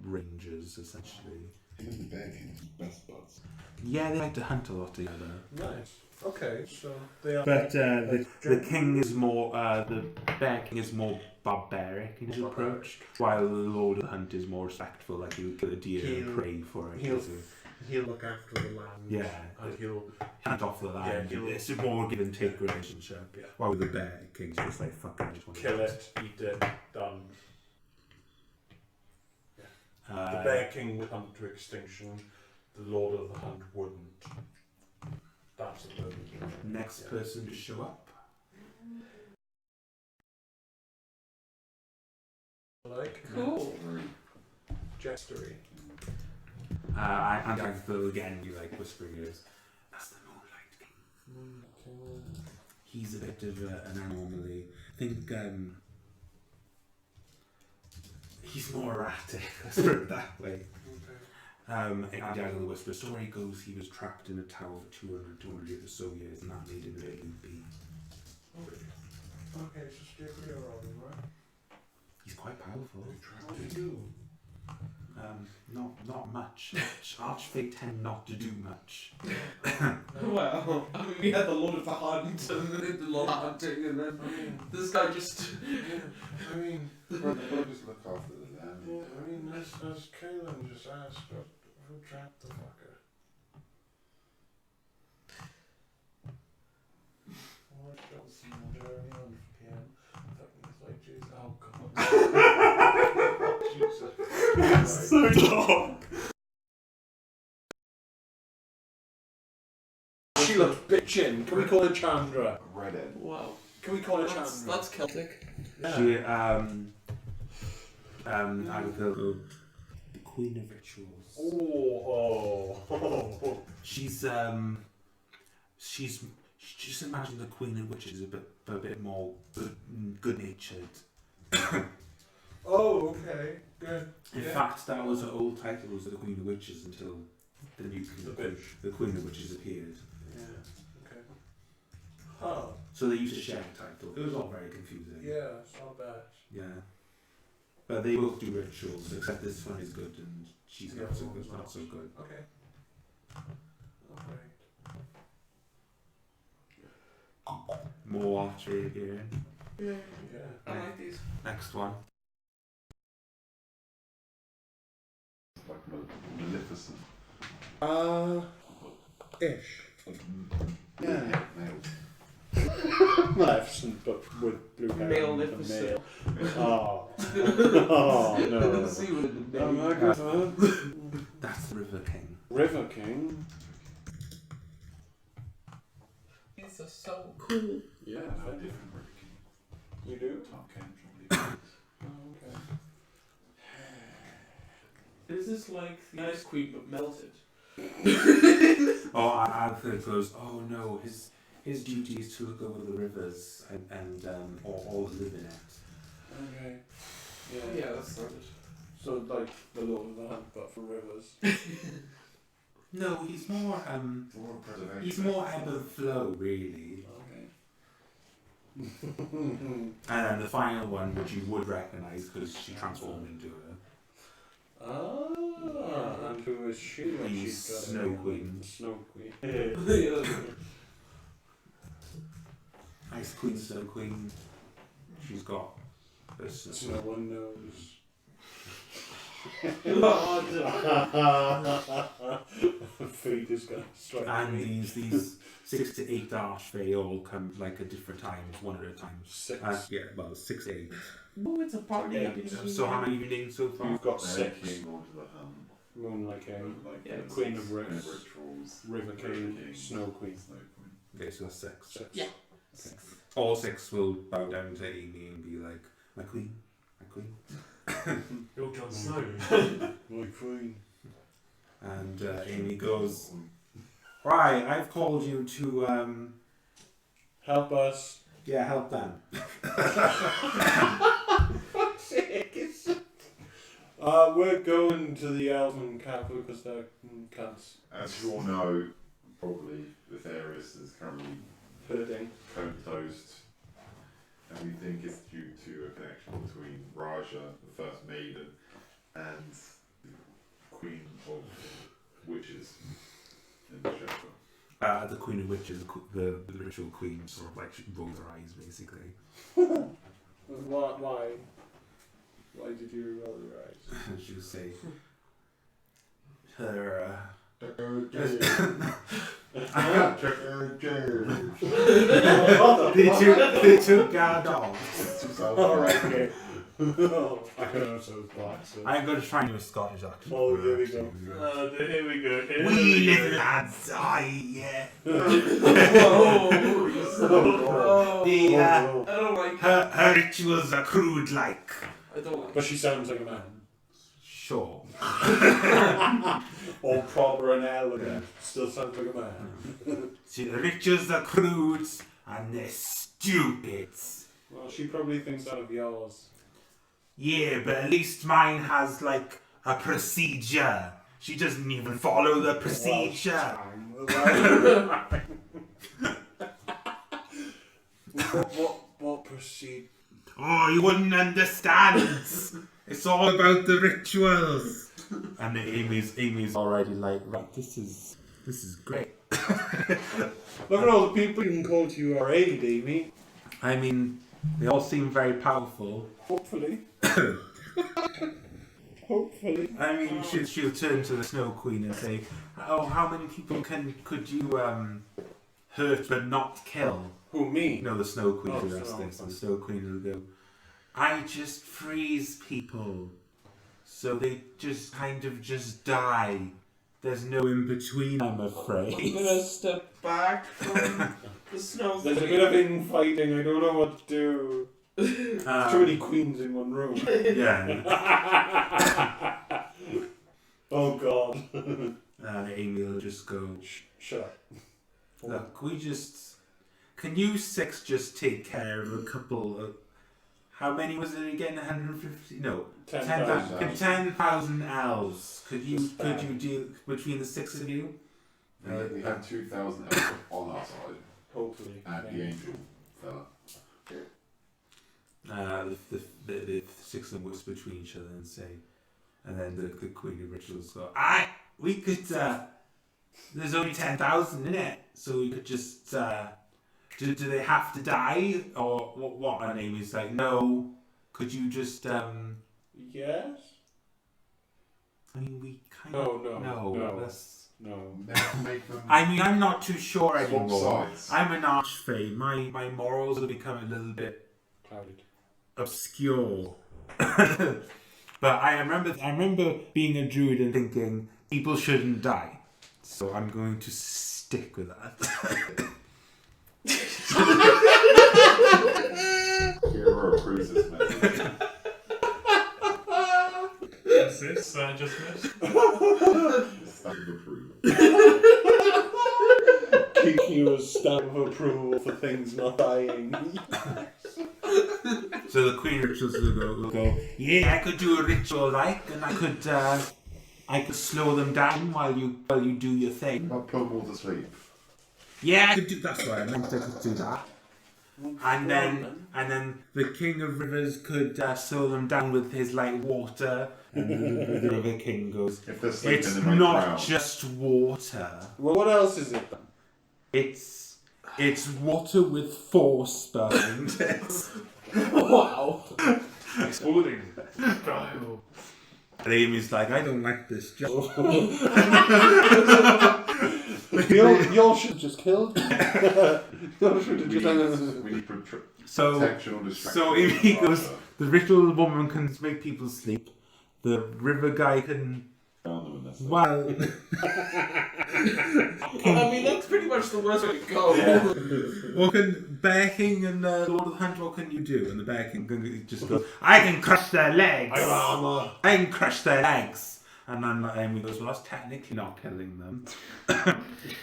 rangers essentially. Him and the Bear King's best buds. Yeah, they like to hunt a lot together. Nice. Okay, so they are. But the king is more the Bear King is more barbaric in his approach, while the Lord of the Hunt is more respectful. Like he'll kill a deer and pray for it. He'll look after the land. Yeah, And he'll. hunt off the land. Yeah, it's a more give and take relationship. Yeah. While with the Bear King's just like fuck, I just want to Kill it, eat it, done. The Uh, Bear King would come to extinction. The Lord of the Hunt wouldn't. That's the next person to show up. like Cool. Jestery. And I feel again you like whispering is, "That's the Moonlight King." He's a bit of an anomaly. I think he's more erratic, let's put it that way. And the whisper story goes he was trapped in a tower for 200 or so years, and that made him a bit loopy. Okay, so stick with your own, right? He's quite powerful. What do you do? Not much. Archfey tend not to do much. Well, I mean, we had the Lord of the Hunt and then did a lot of hunting, and then this guy just. I mean, Well, they'll just look after the land. yeah, I mean, as Kaelin just asked, who trapped the fucker? Or Johnson early on PM. Fucking it's like, jeez, oh god. Jesus. So dark. She looks bitchin'. Can we call her Chandra? Redhead. Wow. Can we call her Chandra? That's Celtic. She I would go the Queen of Rituals. Oh. She's just imagine the Queen of Witches a bit more good natured. Oh, okay. Good. In fact, that was her old title, was the Queen of Witches, until the new the Queen of Witches appeared. Yeah. Okay. Huh. So they used to share a title. It was all very confusing. Yeah, it's not bad. Yeah. But they both do rituals, except this one is good and she's Yeah, not so well, good. it's Not so good. Okay. Alright. More archery appearing. Yeah. Yeah. I like these. Next one. Like Maleficent. Ish. Yeah, nailed. Maleficent, but with blue hair. Maleficent. Oh. Oh, no. See what the Oh my god. That's the River King. River King. These are so cool. Yeah. I've had different River King. You do? Top Kent, Oh, okay. Is this like the Ice Queen but melted? Oh, I think goes, oh no, his duty is to look over the rivers and all that live in it. Okay. Yeah, that's started. So like the Lord of the Hunt, but for rivers. No, he's more More preservation. he's more ebb and flow really. Okay. And then the final one, which you would recognise because she transformed into her. Ah, and who is she when He's she's got Snow a Queen. Snow Queen. Ice Queen, Snow Queen. She's got this. No one knows. Fate is going to strike And me. these 6 to 8 Archfey all come like at different times, one at a time. 6. Yeah, well, 6 to 8. Oh, it's a party. Yeah. So how many have you named so far? You've got They're 6. king onto the Moonlight King, like Yeah, Queen of Ricks, rituals, River King, Snow Queen. Snow Queen. Okay, so that's 6. 6. Yeah. All 6 will bow down to Amy and be like, my queen, my queen. You're Jon Snow. My Queen. And Amy goes, right, I've called you to, Help us. yeah, help them. We're going to the Elven Capital because they're cunts. As you all know, probably Viserys is currently Hurting. comatose, and we think it's due to a connection between Raja, the first maiden, and the Queen of Witches in the shelter. The Queen of Witches, the ritual queen, sort of like she rolls her eyes basically. Why? Why did you roll your eyes? And she'll say, her, they took dogs. Alright, okay. I can also black, so. I'm going to try and do a Scottish accent. Oh, here we go. Here we go. Here We we little go. lads, yeah. Oh, The, I don't like it. her rituals are crude like. I don't like But she sounds like a man. Sure. All proper and elegant. Still sounds like a man. See, the rituals are crude and they're stupid. Well, she probably thinks that of yours. Yeah, but at least mine has like a procedure. She doesn't even follow the procedure. What procedure? Oh, you wouldn't understand. It's all about the rituals. And Amy's already like, right, this is great. Look at all the people you can call to your aid, Amy. I mean, they all seem very powerful. Hopefully. Hopefully. I mean, she'll turn to the Snow Queen and say, "Oh, how many people could you hurt but not kill?" Who, me? No, the Snow Queen Oh, will ask Snow this. The Queen. Snow Queen will go, "I just freeze people, so they just kind of just die. There's no in between, I'm I'm afraid." gonna step back from the snow. There's a bit of infighting. I don't know what to do. Too many queens in one room. Yeah. Oh God. Amy will just go, Shut up. "Look, can you 6 just take care of a couple of, how many was it again? 150? No, 10,000. 10,000 elves. Could you deal between the 6 of you?" We have 2,000 elves on our side, Hopefully. and the angel fella. The 6 of them whisper between each other and say, and then the Queen of Rituals go, we could, there's only 10,000 in it, so we could just, do they have to die, or what? And Amy's like, no, could you just, Yes? I mean, we kind No, of, no. that's, No. Make them I mean, I'm not too sure swap anymore. sides. I'm an archfey. My morals have become a little bit Clouded. obscure. But I remember being a druid and thinking people shouldn't die. So I'm going to stick with that. Hero approves this message. What's this? Just missed. Stamp of approval. Give you a stamp of approval for things not dying. So the Queen Rituals will go, yeah, I could do a ritual and I could slow them down while you do your thing. I'll put them all to sleep. Yeah, I could do. That's right. I meant I could do that. And then the King of Rivers could slow them down with his water. And the River King goes, If they're sleeping, it's they might not drown. just water. Well, what else is it then? It's water with force behind it. Wow. Exploding. And Amy's like, I don't like this job. Y'all should have just killed me. Y'all should have just... We need So, protection or distraction. so Amy goes, the ritual woman can make people sleep. The river guy can... Well... I mean, that's pretty much the worst way to go. What can Bear King and Lord of the Hunt, what can you do? And the Bear King can just go, I can crush their legs. I can crush their legs. And then Amy goes, well, that's technically not killing them.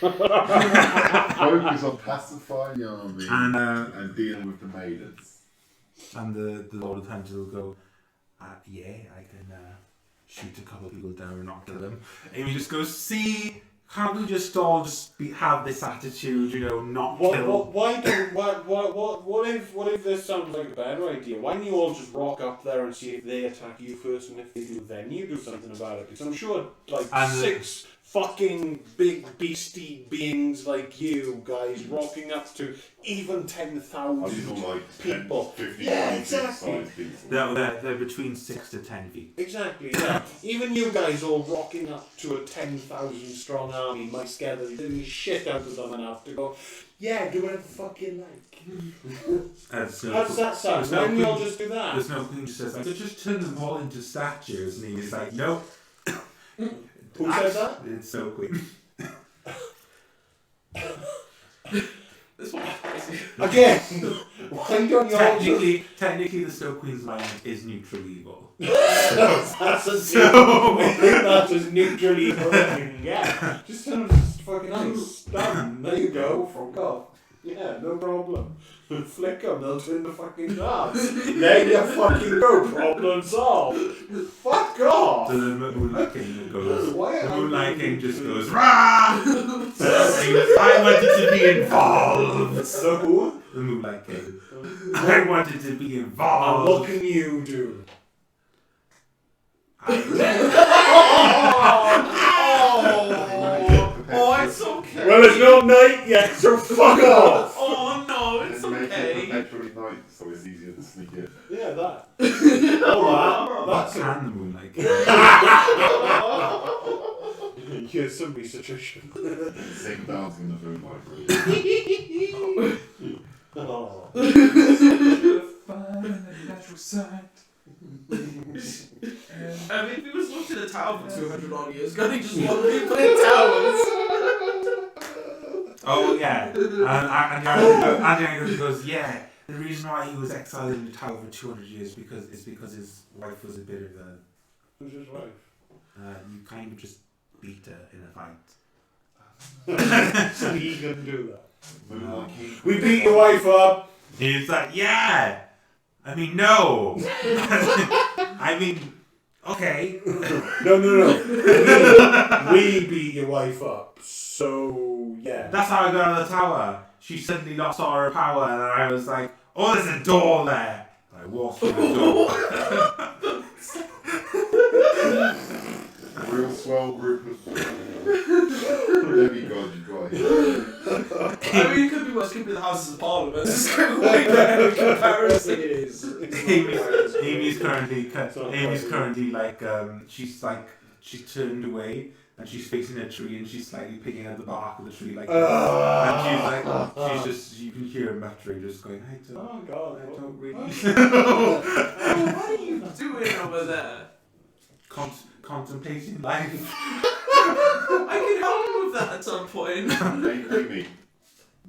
Focus on pacifying the army and dealing with the maidens. And the Lord of the Hunt will go, yeah, I can shoot a couple of people down and not kill them. Amy just goes, see, can't we just all have this attitude, not kill? What if this sounds like a better idea? Why don't you all just rock up there and see if they attack you first, and if they do, then you do something about it? Because I'm sure, six fucking big beastie beings like you guys rocking up to even 10,000 people. 50 yeah, exactly. They're between 6 to 10 feet. Exactly, yeah. Even you guys all rocking up to a 10,000 strong army might scare the living shit out of them enough to go, yeah, do whatever the fuck you like. How does that sound? Why don't we all just do that? There's no queen just says, just turn them all into statues. And he's like, nope. Who said that? It's so queen. This one is crazy. Again, why don't you all just... Technically, the Snow Queen's line is neutral evil. That's as neutral evil as you can get. Just tell them it's fucking nice. Done. There you go. Fuck off. Yeah, no problem. Flick them, they'll turn the fucking cards. There you fucking go. Problem solved. Fuck off. So the Moonlight King goes. Why The are Moonlight King just goes, rah! I wanted to be involved. So who? The Moonlight King. I wanted to be And involved. what can you do? Oh, it's okay. Well, it's not night yet, so fuck off. Oh no, it's Make it okay. perpetually night, so it's easier to sneak in. Yeah, that. Oh, What that's can the Moonlight King? Here's some research. Sing dancing in the moonlight. Oh. Natural sight. I mean, if he was looked at a tower for 200 odd years ago, he just wanted to put in towers. Oh, yeah. And Andy goes, yeah, the reason why he was exiled in the tower for 200 years is because his wife was a bit of a... Who's his wife? You kind of just beat her in a fight. So he can do that. Moonlight King. We beat your wife up. He's like, yeah! I mean, no! I mean, okay. No. We beat your wife up. So, yeah. That's how I got out of the tower. She suddenly lost all her power, and I was like, oh, there's a door there! And I walked through the door. A real swell group of demigods you got here. I mean, it could be worse. It could be the Houses of Parliament. It's kind of way better in comparison. It is. Amy's currently like, she turned away and she's facing a tree and she's slightly picking at the bark of the tree like and she's just, you can hear her muttering, just going, I don't really What are you doing over there? contemplating life. I can help you with that at some point. Amy,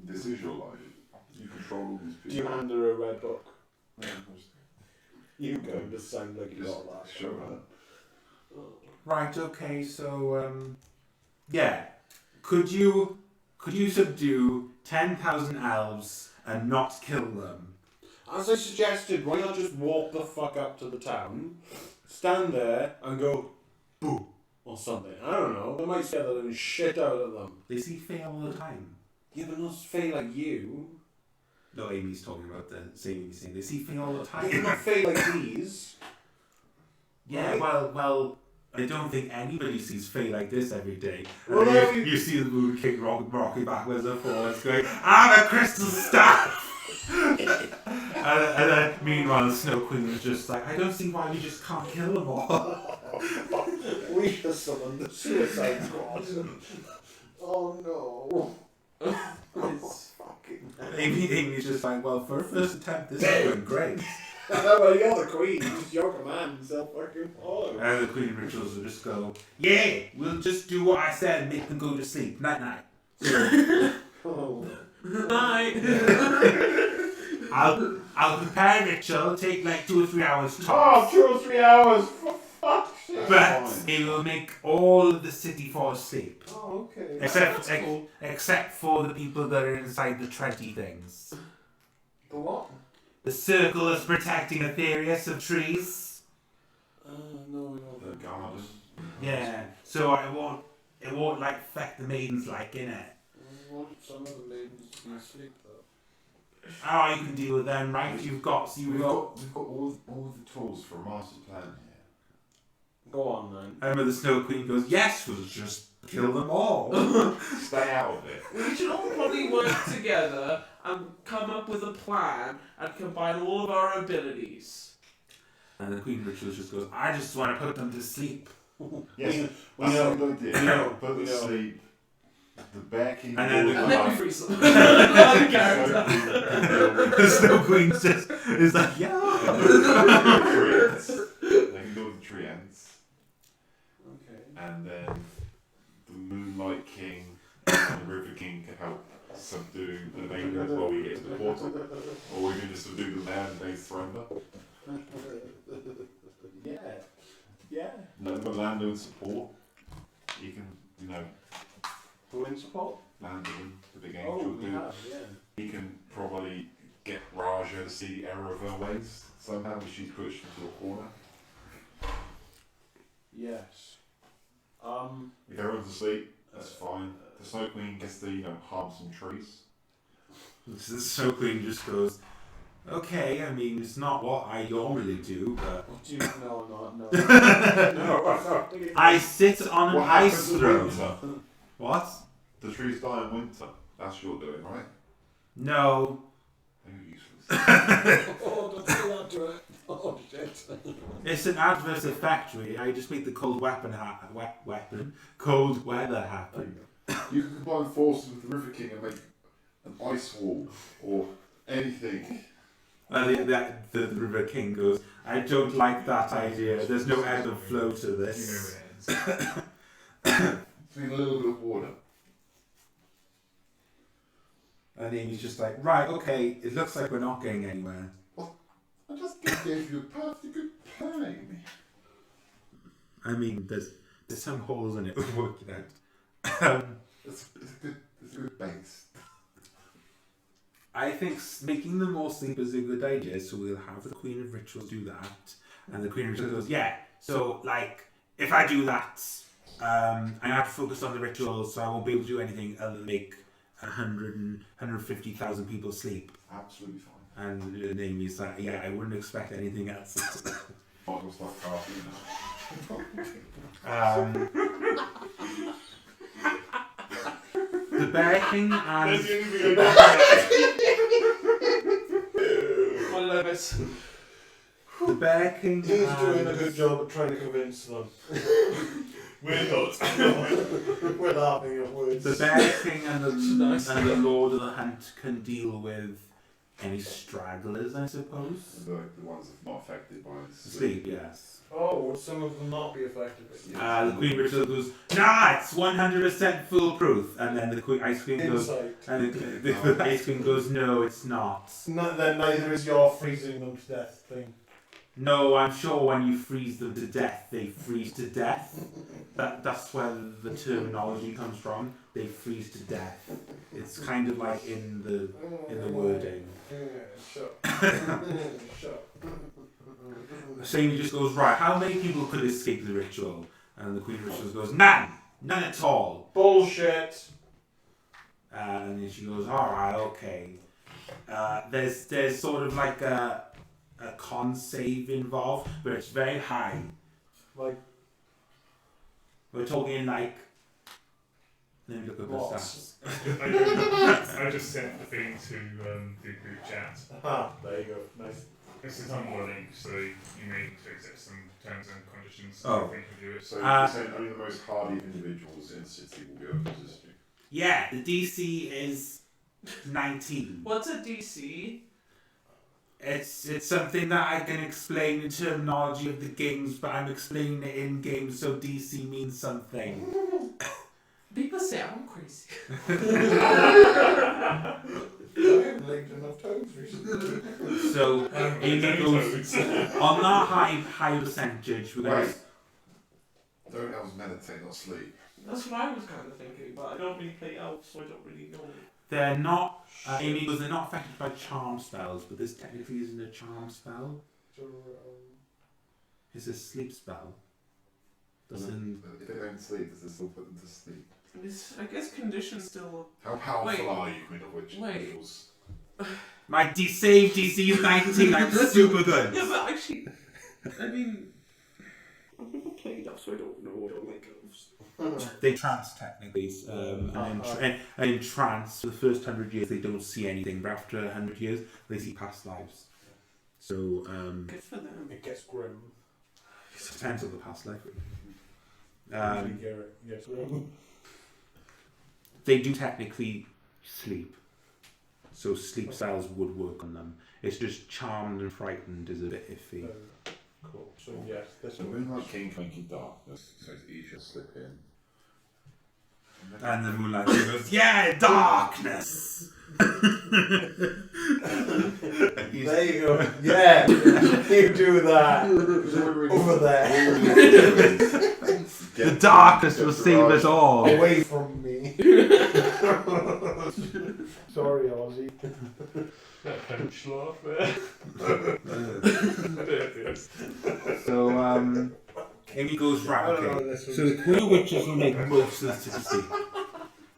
this is your life. You control all these people. Do you hand her a red book? Yeah, You go, just sound like you got that. show her. Right, okay, so yeah. Could you subdue 10,000 elves and not kill them? As I suggested, why not just walk the fuck up to the town, stand there, and go, boo, or something. I don't know. They might scare the living shit out of them. They see Faye all the time. Yeah, but not Faye like you. No, Amy's talking about the same saying they see Faye all the time. They're not Faye like these. Yeah, Right. well, I don't think anybody sees Faye like this every day. Well, And there you see the Moon King rocking backwards and forwards going, I'm a crystal staff! and then, meanwhile, the Snow Queen was just like, I don't see why we just can't kill them all. We should summon the Suicide Squad. Oh no. It's- Amy's just like, well, for a first attempt, this is going great. Well, you're the queen. It's your command, so fucking follow. And the Queen Rituals will just go, yeah, we'll just do what I said and make them go to sleep. Night night. Oh. I'll prepare a ritual, take like 2 or 3 hours Oh, tops. 2 or 3 hours, for fuck's sake. But it will make all of the city fall asleep. Oh, okay. Except for the people that are inside the treaty things. The what? The circle is protecting Aetherius of trees. No. The garden. Yeah. So it won't like affect the maidens like in it. I want some of the maidens to be asleep though. Oh, you can deal with them, right? We've got We've got all the tools for a master plan here. Go on then. And when the Snow Queen goes, yes, we'll just kill them all. Stay out of it. We should all probably work together and come up with a plan and combine all of our abilities. And the Queen Ritual just goes, I just want to put them to sleep. Yes, We that's know. a good idea. We know. Put We to know. sleep. The Bear King. And then will the- And then we come freeze them. up. Another character. The Snow Queen just is like, yeah. They can go to the tree ends. Okay. And then the Moonlight King and the River King can help subdue the maidens while we get to the portal. Or we can just subdue the man and they surrender. Yeah. Let Lando in support. He can, Who in support? Lando, the big Oh, angel we dude. have, yeah. He can probably get Raja to see the error of her ways somehow if she's pushed into a corner. Yes. If everyone's asleep, that's fine. The Snow Queen gets to, harm some trees. The Snow Queen just goes, okay, I mean, it's not what I normally do, but What do you? No. No. I sit on an What ice happens in throne. winter? What? The trees die in winter. That's your doing, right? No. You're useless. Oh, don't do that to it. Oh, shit. It's an adverse effect, really. I just make the cold cold weather happen. You can combine forces with the River King and make an ice wall or anything. The River King goes, I don't like that idea. There's no ebb and flow to this. Just need a little bit of water. And Amy's just like, right, okay, it looks like we're not getting anywhere. I just gave you a perfectly good plan, Amy. I mean, there's some holes in it. We'll work it out. It's a good base. I think making them all sleep is a good idea, so we'll have the Queen of Rituals do that. And the Queen of Rituals goes, yeah, so, like, if I do that, I have to focus on the rituals, so I won't be able to do anything other than make 150,000 people sleep. Absolutely fine. And Amy's like, yeah, I wouldn't expect anything else. Might as well start casting The Bear King and... That's the only thing I I love it. The Bear King He's doing a and... good job at trying to convince them. We're not. We're laughing at words. The Bear King and Nice. the Lord of the Hunt can deal with any stragglers, I suppose. The ones that are not affected by this. Sleep, yes. Oh, would some of them not be affected? The Queen Ritual goes, nah, it's 100% foolproof. And then the Ice Queen goes, Insight. and the Ice Queen goes, no, it's not. Then neither is your freezing them to death thing. No, I'm sure when you freeze them to death, they freeze to death. That's where the terminology comes from. They freeze to death. It's kind of like in the wording. Shut. Shut. Sammy just goes, right, how many people could escape the ritual? And the Queen of Rituals goes, none at all. Bullshit. And then she goes, alright, okay. There's sort of like a con save involved, but it's very high. Like We're talking like. Let me look up the lots. stats. I just sent the thing to the group chat. Ah, there you go. Nice. This is on one link, so you may need to accept some terms and conditions. Oh. I think review it. So you're saying only the most hardy individuals in the city will be able to resist you. Yeah, the DC is 19. What's a DC? It's something that I can explain in terminology of the games, but I'm explaining it in games, so DC means something. People say I'm crazy. I haven't licked enough toes recently. So Amy goes on that high percentage. We're gonna Right. Don't elves meditate, not sleep. That's what I was kind of thinking, but I don't really play elves, so I don't really know. They're not. Amy goes. They're not affected by charm spells, but this technically isn't a charm spell. It's a sleep spell. Doesn't. But if they don't sleep, does it still put them to sleep? I guess conditions still. How powerful Wait. are you, Queen of Witches? Wait. My save DC is 19. I'm super good. Yeah, but actually, I mean, I've never played elves, so I don't know. I don't like elves. They trance technically, and in trance for the first 100 years they don't see anything, but after 100 years they see past lives. So Good for them. It gets grim. it depends on the past life. Yes. They do technically sleep, so sleep spells would work on them. It's just charmed and frightened is a bit iffy. Cool. So yes, this So we're like King Twinkly Darkness, so it's easier to slip in. And the moonlight goes, yeah, darkness. There you go. Yeah, you do that over there. The darkness will save us all. Away from me. Sorry, Ozzy. That French laugh there. So Amy goes, right, okay. So the Queen of Witches will make most of the city.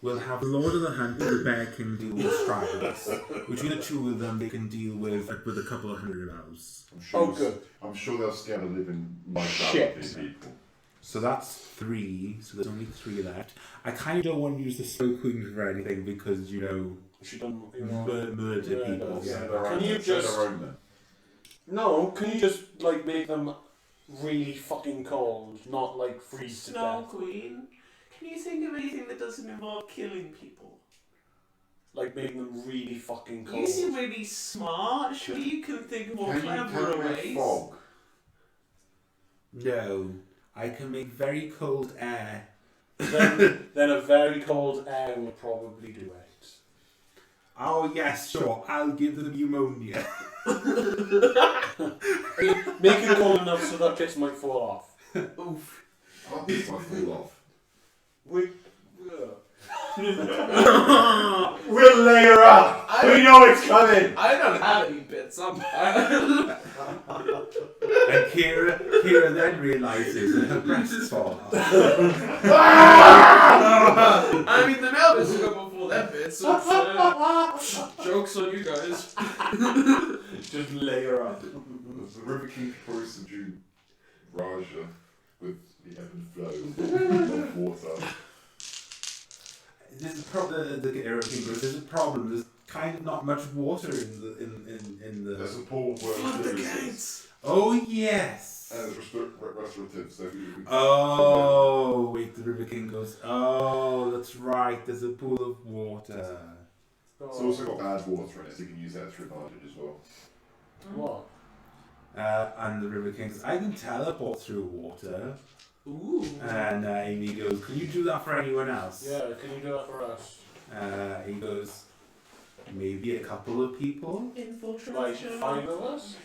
We'll have Lord of the Hunt and the Bear King deal with Stragglers. Between the two of them, they can deal with a couple of hundred elves. I'm sure Oh, good. I'm sure they'll scare the living life out Shit. of these people. So that's 3. So there's only 3 left. I kind of don't want to use the Snow Queen for anything because, you know, She done. murder Yeah, people. Yeah, Can you just- their own then? No, can you just like make them really fucking cold, not like freeze to Snow death? Queen. Can you think of anything that doesn't involve killing people? Like make them really fucking cold. You seem really smart. Surely you can think of more Can clever you make ways. fog? No, I can make very cold air. then a very cold air will probably do it. Oh yes, sure. I'll give them pneumonia. Make it cold enough so that bits might fall off. Oof. Oh, this might fall off. We'll We'll layer up. We know it's coming. I don't have any bits. I'm. And Kira then realizes that her breasts fall off. I mean, the mail bits go before that bit, so it's, jokes on you guys. Just layer up. The River King could probably subdue Raja with the ebb and flow of water. There's a problem. There's a problem. There's kind of not much water in the. There's a pool where Fuck the there is- gates. Oh yes. and it's restorative, so you Oh wait, the River King goes. Oh, that's right. There's a pool of water. It's also got bad water in it, so you can use that to your advantage as well. What? And the River King says, I can teleport through water. Ooh. And Amy goes, can you do that for anyone else? Yeah, can you do that for us? He goes, maybe a couple of people. Like Infiltration. 5 of us?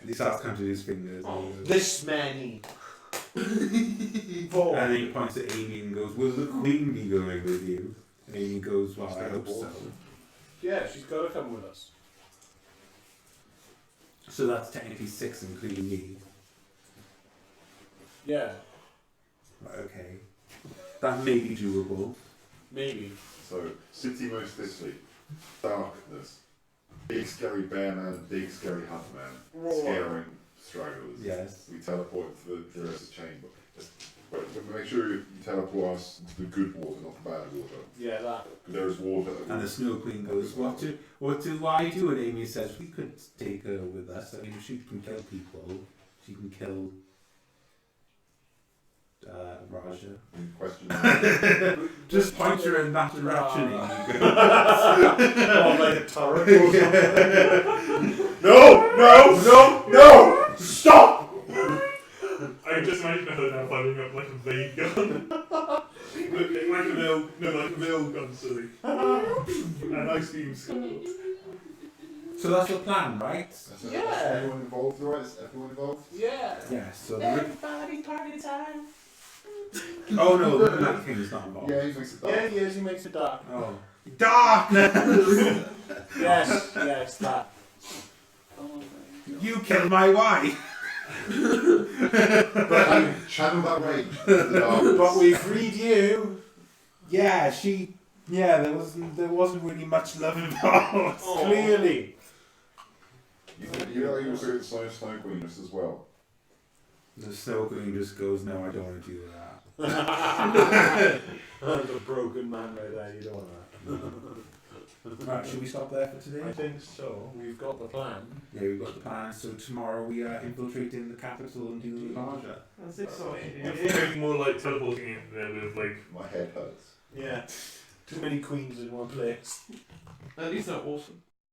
He starts counting his fingers. And, he goes, This many. and then he points at Amy and goes, will the Queen be going with you? And Amy goes, well, I hope so. Yeah, she's got to come with us. So that's technically 6, including me. Yeah. Right, okay. That may be doable. Maybe. So, city most thickly, darkness, big scary bear man, big scary hunter man, scaring stragglers. Yes. We teleport into the Jurassic chamber. But make sure you teleport us into the good water, not the bad water. Yeah, that. There is water. And the Snow Queen goes, what do I do? And Amy says, we could take her with us. I mean, she can kill people. She can kill Raja. Question. Just point her in that direction, Amy. Oh, like a turret or something. No! Stop! I just imagine her now firing up like a vague gun. like a veil gun, silly. And ice beams. So that's the plan, right? Yeah. Everyone involved, right? Is everyone involved? Yeah. Yeah, so Everybody party time. oh no, the Night King's not involved. Yeah, he makes it dark. Yeah, he is. He makes it dark. Oh. Darkness! Yes, that. You killed my wife! Channel that rage. But we freed you. Yeah, there wasn't really much love involved. Clearly. You know you were the Snow Queen just as well. The Snow Queen just goes, no, I don't want to do that. That's a broken man right there. You don't want that. Right, should we stop there for today? I think so. We've got the plan. Yeah, we've got the plan. So tomorrow we are infiltrating the capital and doing Raja. That's exciting. Maybe more like teleporting in there with like. My head hurts. Yeah. Too many queens in one place. At least they're awesome.